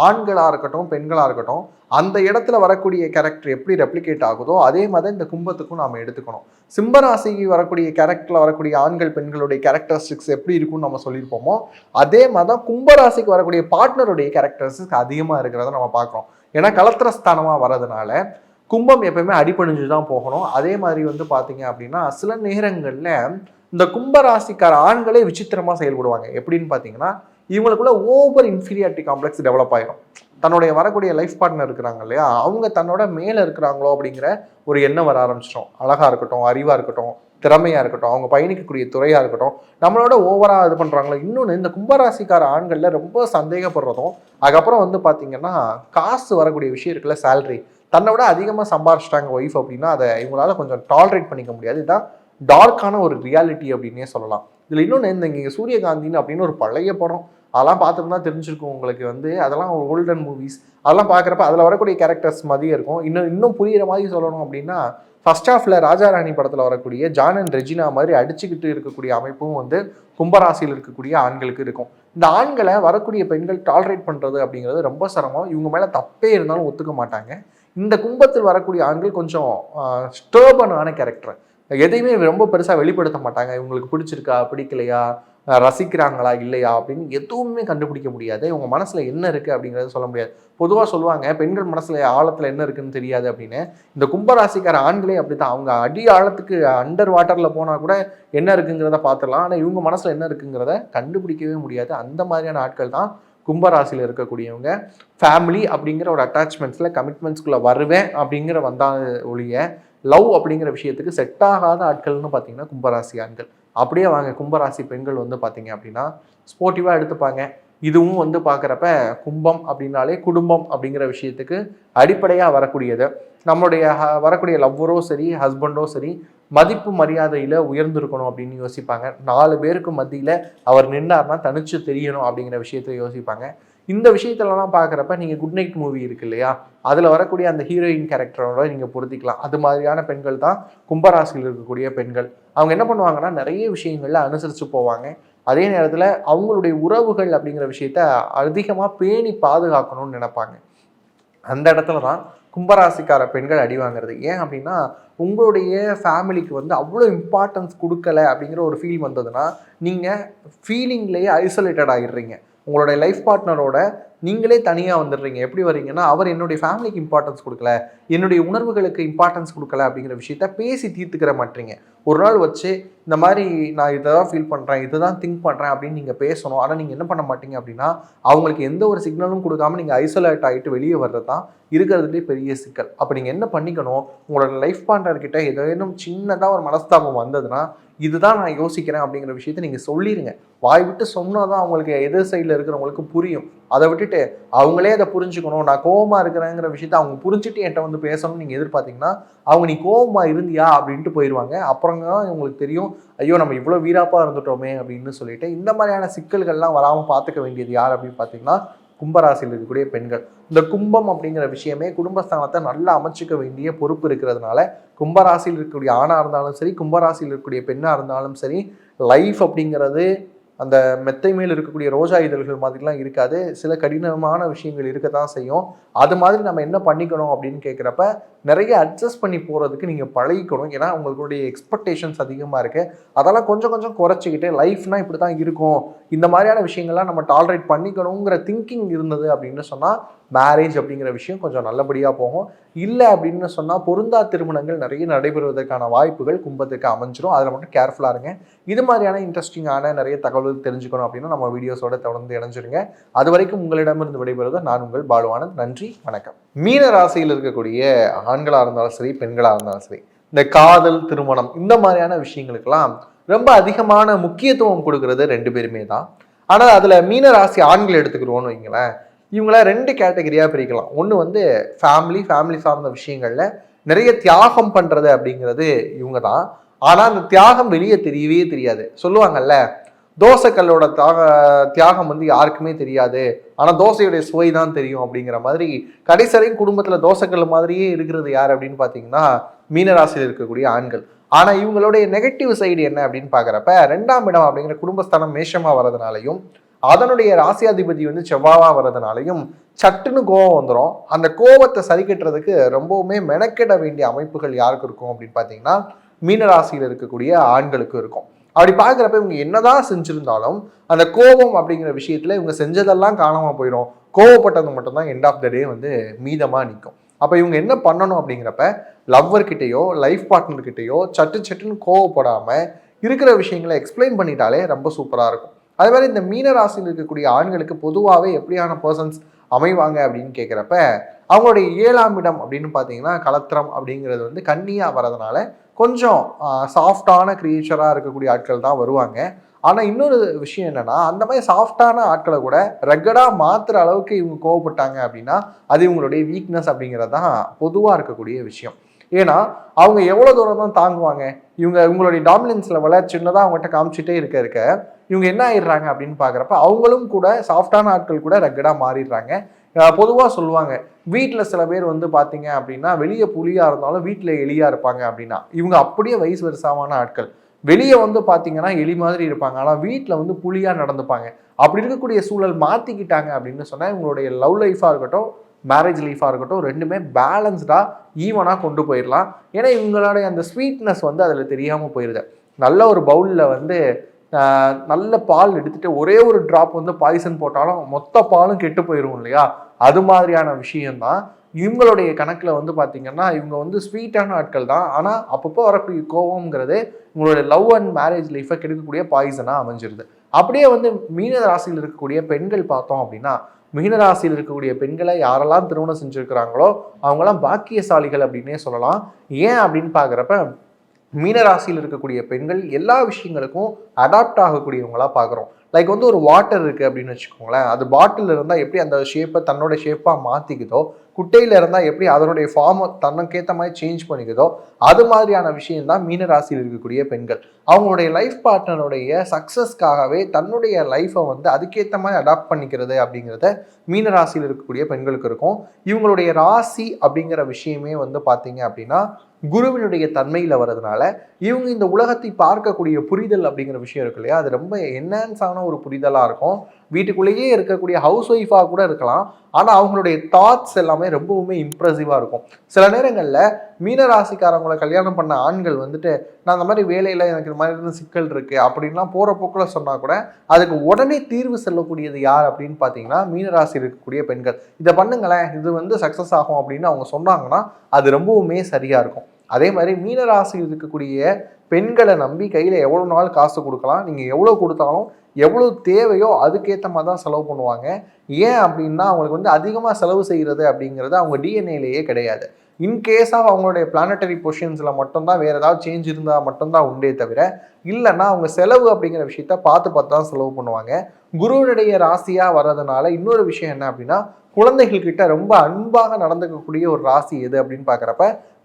ஆண்களாக இருக்கட்டும் பெண்களாக இருக்கட்டும் அந்த இடத்துல வரக்கூடிய கேரக்டர் எப்படி ரெப்ளிகேட் ஆகுதோ அதே மாதிரி இந்த கும்பத்துக்கும் நாம் எடுத்துக்கணும். சிம்மராசிக்கு வரக்கூடிய கேரக்டரில் வரக்கூடிய ஆண்கள் பெண்களுடைய கேரக்டரிஸ்டிக்ஸ் எப்படி இருக்குன்னு நம்ம சொல்லியிருப்போமோ அதே மாதிரி தான் கும்பராசிக்கு வரக்கூடிய பார்ட்னருடைய கேரக்டரிஸ்டிக்ஸ் அதிகமாக இருக்கிறத நம்ம பார்க்குறோம். ஏன்னா கலத்திரஸ்தானமாக வர்றதுனால கும்பம் எப்பயுமே அடிபணிஞ்சு தான் போகணும். அதே மாதிரி வந்து பார்த்தீங்க அப்படின்னா சில நேரங்களில் இந்த கும்பராசிக்கார ஆண்களே விசித்திரமாக செயல்படுவாங்க. எப்படின்னு பார்த்தீங்கன்னா இவங்களுக்குள்ள ஓவர் இன்ஃபீரியாரிட்டி காம்ப்ளெக்ஸ் டெவலப் ஆயிடும். தன்னுடைய வரக்கூடிய லைஃப் பார்ட்னர் இருக்கிறாங்க இல்லையா, அவங்க தன்னோட மேலே இருக்கிறாங்களோ அப்படிங்கிற ஒரு எண்ணம் வர ஆரம்பிச்சிட்டோம். அழகாக இருக்கட்டும், அறிவாக இருக்கட்டும், திறமையாக இருக்கட்டும், அவங்க பயணிக்கக்கூடிய துறையாக இருக்கட்டும், நம்மளோட ஓவராக இது பண்ணுறாங்களோ. இன்னொன்று இந்த கும்பராசிக்கார ஆண்களில் ரொம்ப சந்தேகப்படுறதும் அதுக்கப்புறம் வந்து பார்த்தீங்கன்னா காசு வரக்கூடிய விஷயம் இருக்குல்ல, சேலரி தன்னை விட அதிகமாக சம்பாரிச்சிட்டாங்க ஒய்ஃப் அப்படின்னா அதை இவங்களால கொஞ்சம் டாலரேட் பண்ணிக்க முடியாது. இதுதான் டார்க்கான ஒரு ரியாலிட்டி அப்படின்னே சொல்லலாம். இதில் இன்னொன்று இந்த இங்கே சூரியகாந்தின்னு அப்படின்னு ஒரு பழைய படம் அதெல்லாம் பார்த்துட்டு தான் தெரிஞ்சிருக்கும் உங்களுக்கு. வந்து அதெல்லாம் ஓல்டன் மூவிஸ் அதெல்லாம் பார்க்குறப்ப அதில் வரக்கூடிய கேரக்டர்ஸ் மாதிரியே இருக்கும். இன்னும் புரிகிற மாதிரி சொல்லணும் அப்படின்னா ஃபர்ஸ்ட் ஹாஃபில் ராஜா ராணி படத்தில் வரக்கூடிய ஜான் அண்ட் ரெஜினா மாதிரி அடிச்சுக்கிட்டு இருக்கக்கூடிய அமைப்பும் வந்து கும்பராசியில் இருக்கக்கூடிய ஆண்களுக்கு இருக்கும். இந்த ஆண்களை வரக்கூடிய பெண்கள் டாலரேட் பண்ணுறது அப்படிங்கிறது ரொம்ப சிரமம். இவங்க மேலே தப்பே இருந்தாலும் ஒத்துக்க மாட்டாங்க. இந்த கும்பத்தில் வரக்கூடிய ஆண்கள் கொஞ்சம் ஸ்டர்பனான கேரக்டர். எதையுமே ரொம்ப பெருசாக வெளிப்படுத்த மாட்டாங்க. இவங்களுக்கு பிடிச்சிருக்கா பிடிக்கலையா, ரசிக்கிறாங்களா இல்லையா அப்படின்னு எதுவுமே கண்டுபிடிக்க முடியாது. இவங்க மனசுல என்ன இருக்கு அப்படிங்கிறத சொல்ல முடியாது. பொதுவாக சொல்லுவாங்க பெண்கள் மனசுல ஆழத்துல என்ன இருக்குன்னு தெரியாது அப்படின்னு. இந்த கும்பராசிக்கார ஆண்களே அப்படித்தான். அவங்க அடி ஆழத்துக்கு அண்டர் வாட்டர்ல போனா கூட என்ன இருக்குங்கிறத பார்த்துடலாம். ஆனால் இவங்க மனசுல என்ன இருக்குங்கிறத கண்டுபிடிக்கவே முடியாது. அந்த மாதிரியான ஆட்கள் தான் கும்பராசியில் இருக்கக்கூடியவங்க. ஃபேமிலி அப்படிங்கிற ஒரு அட்டாச்மெண்ட்ஸில் கமிட்மெண்ட்ஸ்குள்ளே வருவேன் அப்படிங்கிற வந்தால் ஒழிய லவ் அப்படிங்கிற விஷயத்துக்கு செட் ஆகாத ஆட்கள்னு பார்த்தீங்கன்னா கும்பராசி ஆண்கள். அப்படியே வாங்க கும்பராசி பெண்கள் வந்து பார்த்தீங்க அப்படின்னா ஸ்போர்ட்டிவாக எடுத்துப்பாங்க. இதுவும் வந்து பார்க்குறப்ப கும்பம் அப்படின்னாலே குடும்பம் அப்படிங்கிற விஷயத்துக்கு அடிப்படையாக வரக்கூடியது. நம்மளுடைய வரக்கூடிய லவ்வரோ சரி ஹஸ்பண்டோ சரி மதிப்பு மரியாதையில் உயர்ந்திருக்கணும் அப்படின்னு யோசிப்பாங்க. 4 பேருக்கு மத்தியில் அவர் நின்றார்னா தனிச்சு தெரியணும் அப்படிங்கிற விஷயத்தை யோசிப்பாங்க. இந்த விஷயத்துலலாம் பார்க்குறப்ப நீங்கள் குட் நைட் மூவி இருக்கு இல்லையா, அதில் வரக்கூடிய அந்த ஹீரோயின் கேரக்டரோட நீங்கள் பொருத்திக்கலாம். அது மாதிரியான பெண்கள் தான் கும்பராசியில் இருக்கக்கூடிய பெண்கள். அவங்க என்ன பண்ணுவாங்கன்னா நிறைய விஷயங்களில் அனுசரித்து போவாங்க. அதே நேரத்தில் அவங்களுடைய உறவுகள் அப்படிங்கிற விஷயத்த அதிகமாக பேணி பாதுகாக்கணும்னு நினைப்பாங்க. அந்த இடத்துல தான் கும்பராசிக்கார பெண்கள் அடி வாங்குறது. ஏன் அப்படின்னா உங்களுடைய ஃபேமிலிக்கு வந்து அவ்வளோ இம்பார்ட்டன்ஸ் கொடுக்கல அப்படிங்கிற ஒரு ஃபீல் வந்ததுன்னா நீங்கள் ஃபீலிங்லேயே ஐசோலேட்டட் ஆகிடுறீங்க. உங்களுடைய லைஃப் பார்ட்னரோட நீங்களே தனியாக வந்துடுறீங்க. எப்படி வரீங்கன்னா அவர் என்னுடைய ஃபேமிலிக்கு இம்பார்ட்டன்ஸ் கொடுக்கல, என்னுடைய உணர்வுகளுக்கு இம்பார்ட்டன்ஸ் கொடுக்கல அப்படிங்கிற விஷயத்த பேசி தீர்த்துக்கிற மாட்டீங்க. ஒரு நாள் வச்சு இந்த மாதிரி நான் இதை தான் ஃபீல் பண்ணுறேன், இதை தான் திங்க் பண்ணுறேன் அப்படின்னு நீங்கள் பேசணும். ஆனால் நீங்கள் என்ன பண்ண மாட்டீங்க அப்படின்னா அவங்களுக்கு எந்த ஒரு சிக்னலும் கொடுக்காம நீங்கள் ஐசோலேட் ஆகிட்டு வெளியே வர்றது தான் இருக்கிறதுலே பெரிய சிக்கல். அப்போ நீங்கள் என்ன பண்ணிக்கணும், உங்களோட லைஃப் பார்ட்னர்கிட்ட ஏதேனும் சின்னதாக ஒரு மனஸ்தாபம் வந்ததுன்னா இதுதான் நான் யோசிக்கிறேன் அப்படிங்கிற விஷயத்த நீங்கள் சொல்லிடுங்க. வாய் விட்டு சொன்னால் தான் அவங்களுக்கு எதிர் சைடில் இருக்கிறவங்களுக்கு புரியும். அதை விட்டுட்டு அவங்களே அதை புரிஞ்சுக்கணும், நான் கோவமாக இருக்கிறேங்கிற விஷயத்த அவங்க புரிஞ்சுட்டு என்கிட்ட வந்து பேசணும்னு நீங்கள் எதிர்பார்த்தீங்கன்னா அவங்க நீ கோவமாக இருந்தியா அப்படின்ட்டு போயிடுவாங்க. அப்புறம் தான் உங்களுக்கு தெரியும் ஐயோ நம்ம இவ்வளோ வீராப்பாக இருந்துட்டோமே அப்படின்னு சொல்லிட்டு. இந்த மாதிரியான சிக்கல்கள்லாம் வராமல் பார்த்துக்க வேண்டியது யார் அப்படின்னு பார்த்தீங்கன்னா கும்பராசியில் இருக்கக்கூடிய பெண்கள். இந்த கும்பம் அப்படிங்கிற விஷயமே குடும்பஸ்தானத்தை நல்லா அமைச்சிக்க வேண்டிய பொறுப்பு இருக்கிறதுனால கும்பராசியில் இருக்கக்கூடிய ஆணாக இருந்தாலும் சரி கும்பராசியில் இருக்கக்கூடிய பெண்ணாக இருந்தாலும் சரி லைஃப் அப்படிங்கிறது அந்த மெத்தை மேல் இருக்கக்கூடிய ரோஜா இதழ்கள் மாதிரிலாம் இருக்காது. சில கடினமான விஷயங்கள் இருக்கத்தான் செய்யும். அது மாதிரி நம்ம என்ன பண்ணிக்கணும் அப்படின்னு கேட்குறப்ப நிறைய அட்ஜஸ்ட் பண்ணி போகிறதுக்கு நீங்கள் பழகிக்கணும். ஏன்னா உங்களுடைய எக்ஸ்பெக்டேஷன்ஸ் அதிகமாக இருக்குது. அதெல்லாம் கொஞ்சம் கொஞ்சம் குறைச்சிக்கிட்டு லைஃப்னால் இப்படி தான் இருக்கும், இந்த மாதிரியான விஷயங்கள்லாம் நம்ம டாலரேட் பண்ணிக்கணுங்கிற திங்கிங் இருந்தது அப்படின்னு சொன்னால் மேரேஜ் அப்படிங்கிற விஷயம் கொஞ்சம் நல்லபடியாக போகும். இல்லை அப்படின்னு சொன்னால் பொருந்தா திருமணங்கள் நிறைய நடைபெறுவதற்கான வாய்ப்புகள் கும்பத்துக்கு அமைஞ்சிரும். அதில் மட்டும் கேர்ஃபுல்லாக இருங்க. இது மாதிரியான இன்ட்ரெஸ்டிங்கான நிறைய தகவல்கள் தெரிஞ்சுக்கணும் அப்படின்னா நம்ம வீடியோஸோட தொடர்ந்து இணைஞ்சிருங்க. அது வரைக்கும் உங்களிடமிருந்து விடைபெறுவது நான் உங்கள் பாலுவானந்த். நன்றி, வணக்கம். மீன ராசியில் இருக்கக்கூடிய ஆண்களாக இருந்தாலும் சரி பெண்களாக இருந்தாலும் சரி இந்த காதல் திருமணம் இந்த மாதிரியான விஷயங்களுக்கெல்லாம் ரொம்ப அதிகமான முக்கியத்துவம் கொடுக்கறது 2 பேருமே தான். ஆனால் அதில் மீன ராசி ஆண்கள் எடுத்துக்கிறோன்னு வைங்களேன், இவங்கள 2 கேட்டகரியாக பிரிக்கலாம். ஒன்று வந்து ஃபேமிலி சார்ந்த விஷயங்களில் நிறைய தியாகம் பண்ணுறது அப்படிங்கிறது இவங்க தான். ஆனால் அந்த தியாகம் வெளியே தெரியவே தெரியாது. சொல்லுவாங்கல்ல தோசைக்கல்லோட தியாகம் வந்து யாருக்குமே தெரியாது, ஆனால் தோசையுடைய சுவை தான் தெரியும் அப்படிங்கிற மாதிரி கடைசரையும் குடும்பத்தில் தோசைக்கல் மாதிரியே இருக்கிறது யார் அப்படின்னு பார்த்தீங்கன்னா மீனராசியில் இருக்கக்கூடிய ஆண்கள். ஆனால் இவங்களுடைய நெகட்டிவ் சைடு என்ன அப்படின்னு பார்க்குறப்ப 2ஆம் இடம் அப்படிங்கிற குடும்பஸ்தானம் மேஷமாக வர்றதுனாலையும் அதனுடைய ராசியாதிபதி வந்து செவ்வாவா வர்றதுனாலையும் சட்டுன்னு கோபம் வந்துடும். அந்த கோபத்தை சரி கட்டுறதுக்கு ரொம்பவுமே மெனக்கெட வேண்டிய அமைப்புகள் யாருக்கு இருக்கும் அப்படின்னு பார்த்தீங்கன்னா மீனராசியில் இருக்கக்கூடிய ஆண்களுக்கு இருக்கும். அப்படி பார்க்குறப்ப இவங்க என்னதான் செஞ்சிருந்தாலும் அந்த கோபம் அப்படிங்கிற விஷயத்துல இவங்க செஞ்சதெல்லாம் காணாமல் போயிடும். கோவப்பட்டது மட்டும்தான் எண்ட் ஆஃப் த டே வந்து மீதமாக நிற்கும். அப்போ இவங்க என்ன பண்ணணும் அப்படிங்கிறப்ப லவ்வர்கிட்டையோ லைஃப் பார்ட்னர்கிட்டையோ சட்டுன்னு கோவப்படாமல் இருக்கிற விஷயங்களை எக்ஸ்பிளைன் பண்ணிட்டாலே ரொம்ப சூப்பராக இருக்கும். அதே மாதிரி இந்த மீன ராசியில் இருக்கக்கூடிய ஆண்களுக்கு பொதுவாகவே எப்படியான பர்சன்ஸ் அமைவாங்க அப்படின்னு கேட்குறப்ப அவங்களுடைய 7ஆம் இடம் அப்படின்னு பார்த்தீங்கன்னா கலத்திரம் அப்படிங்கிறது வந்து கன்னியாக வரதுனால கொஞ்சம் சாஃப்டான கிரியேச்சராக இருக்கக்கூடிய ஆட்கள் தான் வருவாங்க. ஆனால் இன்னொரு விஷயம் என்னென்னா அந்த மாதிரி சாஃப்டான ஆட்களை கூட ரெக்கடாக மாற்றுற அளவுக்கு இவங்க கோவப்பட்டாங்க அப்படின்னா அது இவங்களுடைய வீக்னஸ் அப்படிங்கிறது தான் பொதுவாக இருக்கக்கூடிய விஷயம். ஏன்னா அவங்க எவ்வளோ தூரம் தான் தாங்குவாங்க. இவங்களுடைய டாமினன்ஸ் லெவலை சின்னதாக அவங்ககிட்ட காமிச்சிட்டே இருக்க இவங்க என்ன ஆயிடுறாங்க அப்படின்னு பார்க்குறப்ப அவங்களும் கூட சாஃப்டான ஆட்கள் கூட ரெக்கடாக மாறிடுறாங்க. பொதுவாக சொல்லுவாங்க வீட்டில் சில பேர் வந்து பார்த்தீங்க அப்படின்னா வெளியே புலியாக இருந்தாலும் வீட்டில் எலியாக இருப்பாங்க அப்படின்னா இவங்க அப்படியே வயசு வருஷமான ஆட்கள். வெளியே வந்து பார்த்தீங்கன்னா எலி மாதிரி இருப்பாங்க, ஆனால் வீட்டில் வந்து புலியாக நடந்துப்பாங்க. அப்படி இருக்கக்கூடிய சூழல் மாற்றிக்கிட்டாங்க அப்படின்னு சொன்னால் இவங்களுடைய லவ் லைஃபாக இருக்கட்டும் மேரேஜ் லைஃபாக இருக்கட்டும், ரெண்டுமே பேலன்ஸ்டாக ஈவனாக கொண்டு போயிடலாம். ஏன்னா இவங்களுடைய அந்த ஸ்வீட்னஸ் வந்து அதில் தெரியாமல் போயிடுது. நல்ல ஒரு பவுலில் வந்து நல்ல பால் எடுத்துகிட்டு ஒரே ஒரு ட்ராப் வந்து பாய்சன் போட்டாலும் மொத்த பாலும் கெட்டு போயிடும் இல்லையா? அது மாதிரியான விஷயம்தான் இவங்களுடைய கணக்கில் வந்து பார்த்தீங்கன்னா, இவங்க வந்து ஸ்வீட்டான ஆட்கள் தான். ஆனால் அப்பப்போ வரக்கூடிய கோவம்ங்கிறது உங்களுடைய லவ் அண்ட் மேரேஜ் லைஃப்பை கெடுக்கக்கூடிய பாய்சனாக அமைஞ்சிருது. அப்படியே வந்து மீன ராசியில் இருக்கக்கூடிய பெண்கள் பார்த்தோம் அப்படின்னா, மீன ராசியில் இருக்கக்கூடிய பெண்களை யாரெல்லாம் திருமணம் செஞ்சுருக்கிறாங்களோ அவங்களாம் பாக்கியசாலிகள் அப்படின்னே சொல்லலாம். ஏன் அப்படின்னு பார்க்குறப்ப மீனராசியில் இருக்கக்கூடிய பெண்கள் எல்லா விஷயங்களுக்கும் அடாப்ட் ஆகக்கூடியவங்களா பார்க்குறோம். லைக் வந்து ஒரு வாட்டர் இருக்குது அப்படின்னு வச்சுக்கோங்களேன், அது பாட்டில் இருந்தால் எப்படி அந்த ஷேப்பை தன்னோட ஷேப்பாக மாற்றிக்குதோ, குட்டையில் இருந்தால் எப்படி அதனுடைய ஃபார்மை தனக்கேற்ற மாதிரி சேஞ்ச் பண்ணிக்குதோ, அது மாதிரியான விஷயம் தான் மீனராசியில் இருக்கக்கூடிய பெண்கள். அவங்களுடைய லைஃப் பார்ட்னருடைய சக்ஸஸ்க்காகவே தன்னுடைய லைஃப்பை வந்து அதுக்கேற்ற மாதிரி அடாப்ட் பண்ணிக்கிறது அப்படிங்கிறத மீனராசியில் இருக்கக்கூடிய பெண்களுக்கு இருக்கும். இவங்களுடைய ராசி அப்படிங்கிற விஷயமே வந்து பார்த்தீங்க அப்படின்னா குருவினுடைய தன்மையில் வர்றதுனால இவங்க இந்த உலகத்தை பார்க்கக்கூடிய புரிதல் அப்படிங்கிற விஷயம் இருக்கு இல்லையா, அது ரொம்ப என்ஹான்ஸான ஒரு புரிதலாக இருக்கும். வீட்டுக்குள்ளேயே இருக்கக்கூடிய ஹவுஸ் ஒய்ஃபாக கூட இருக்கலாம், ஆனால் அவங்களுடைய தாட்ஸ் எல்லாமே ரொம்பவுமே இம்ப்ரெசிவாக இருக்கும். சில நேரங்களில் மீனராசிக்காரங்களை கல்யாணம் பண்ண ஆண்கள் வந்துட்டு நான் அந்த மாதிரி வேலையில் எனக்கு இந்த மாதிரி சிக்கல் இருக்குது அப்படின்லாம் போகிற போக்கில் சொன்னால் கூட அதுக்கு உடனே தீர்வு செல்லக்கூடியது யார் அப்படின்னு பார்த்தீங்கன்னா மீனராசி இருக்கக்கூடிய பெண்கள். இதை பண்ணுங்களேன், இது வந்து சக்ஸஸ் ஆகும் அப்படின்னு அவங்க சொன்னாங்கன்னா அது ரொம்பவுமே சரியாக இருக்கும். அதே மாதிரி மீனராசியில் இருக்கக்கூடிய பெண்களை நம்பி கையில் எவ்வளோ நாள் காசு கொடுக்கலாம், நீங்கள் எவ்வளோ கொடுத்தாலும் எவ்வளோ தேவையோ அதுக்கேற்ற மாதிரி தான் செலவு பண்ணுவாங்க. ஏன் அப்படின்னா அவங்களுக்கு வந்து அதிகமாக செலவு செய்கிறது அப்படிங்கிறது அவங்க டிஎன்ஏலேயே கிடையாது. இன்கேஸ் ஆஃப் அவங்களுடைய பிளானட்டரி பொசிஷன்ஸில் மட்டும்தான் வேறு ஏதாவது சேஞ்ச் இருந்தால் மட்டும்தான் உண்டே தவிர, இல்லைன்னா அவங்க செலவு அப்படிங்கிற விஷயத்த பார்த்து பார்த்து தான் செலவு பண்ணுவாங்க. குருவினுடைய ராசியாக வர்றதுனால இன்னொரு விஷயம் என்ன அப்படின்னா, குழந்தைகள் கிட்ட ரொம்ப அன்பாக நடந்துக்கக்கூடிய ஒரு ராசி எது அப்படின்னு பார்க்குறப்ப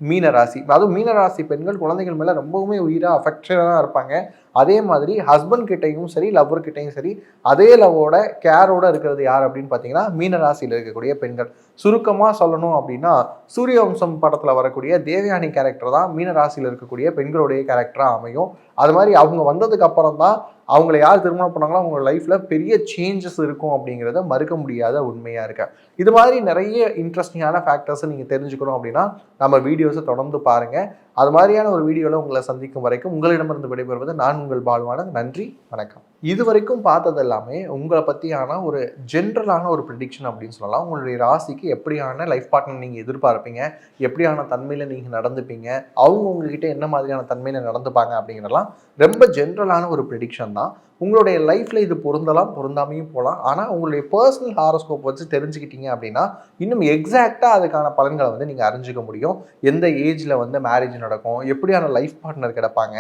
மீன ராசி. அதுவும் மீன ராசி பெண்கள் குழந்தைகள் மேலே ரொம்பவுமே உயிராக அஃபெக்ஷனாக இருப்பாங்க. அதே மாதிரி ஹஸ்பண்ட் கிட்டையும் சரி, லவ்வர் கிட்டையும் சரி, அதே லவ்வோட கேரோட இருக்கிறது யார் அப்படின்னு பார்த்தீங்கன்னா மீன ராசியில் இருக்கக்கூடிய பெண்கள். சுருக்கமாக சொல்லணும் அப்படின்னா சூரியவம்சம் படத்தில் வரக்கூடிய தேவயானி கேரக்டர் தான் மீன ராசியில் இருக்கக்கூடிய பெண்களுடைய கேரக்டராக அமையும். அது மாதிரி அவங்க வந்ததுக்கு அப்புறம் தான் அவங்கள யார் திருமணம் பண்ணாங்களோ அவங்க லைஃப்பில் பெரிய சேஞ்சஸ் இருக்கும் அப்படிங்கிறத மறுக்க முடியாத உண்மையாக இருக்கு. இது மாதிரி நிறைய இன்ட்ரெஸ்டிங்கான ஃபேக்டர்ஸை நீங்கள் தெரிஞ்சுக்கணும் அப்படின்னா நம்ம வீடியோஸை தொடர்ந்து பாருங்கள். அது மாதிரியான ஒரு வீடியோவில் உங்களை சந்திக்கும் வரைக்கும் உங்களிடமிருந்து விடைபெறுவது நான் உங்கள் பால்வான. நன்றி, வணக்கம். இது வரைக்கும் பார்த்தது எல்லாமே உங்களை பற்றியான ஒரு ஜென்ரலான ஒரு ப்ரெடிக்ஷன் அப்படின்னு சொல்லலாம். உங்களுடைய ராசிக்கு எப்படியான லைஃப் பார்ட்னர் நீங்கள் எதிர்பார்ப்பீங்க, எப்படியான தன்மையில் நீங்கள் நடந்துப்பீங்க, அவங்க உங்ககிட்ட என்ன மாதிரியான தன்மையில் நடந்துப்பாங்க அப்படிங்கிறலாம் ரொம்ப ஜென்ரலான ஒரு ப்ரெடிக்ஷன் தான். உங்களுடைய லைஃப்பில் இது பொருந்தலாம், பொருந்தாமையும் போகலாம். ஆனால் உங்களுடைய பர்சனல் ஹாரோஸ்கோப் வச்சு தெரிஞ்சுக்கிட்டீங்க அப்படின்னா இன்னும் எக்ஸாக்டாக அதுக்கான பலன்களை வந்து நீங்கள் அறிஞ்சிக்க முடியும். எந்த ஏஜில் வந்து மேரேஜ் நடக்கும், எப்படியான லைஃப் பார்ட்னர் கிடப்பாங்க,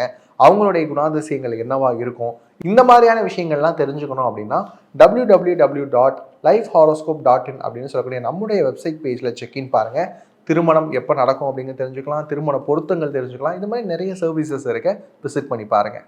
அவங்களுடைய குணாதிசயங்கள் என்னவா இருக்கும், இந்த மாதிரியான விஷயங்கள்லாம் தெரிஞ்சுக்கணும் அப்படின்னா www.lifehoroscope.in அப்படின்னு சொல்லக்கூடிய நம்முடைய வெப்சைட் பேஜில் செக்இன் பாருங்கள். திருமணம் எப்போ நடக்கும் அப்படிங்கிறது தெரிஞ்சுக்கலாம், திருமண பொருத்தங்கள் தெரிஞ்சுக்கலாம். இந்த மாதிரி நிறைய சர்வீசஸ் இருக்குது, விசிட் பண்ணி பாருங்கள்.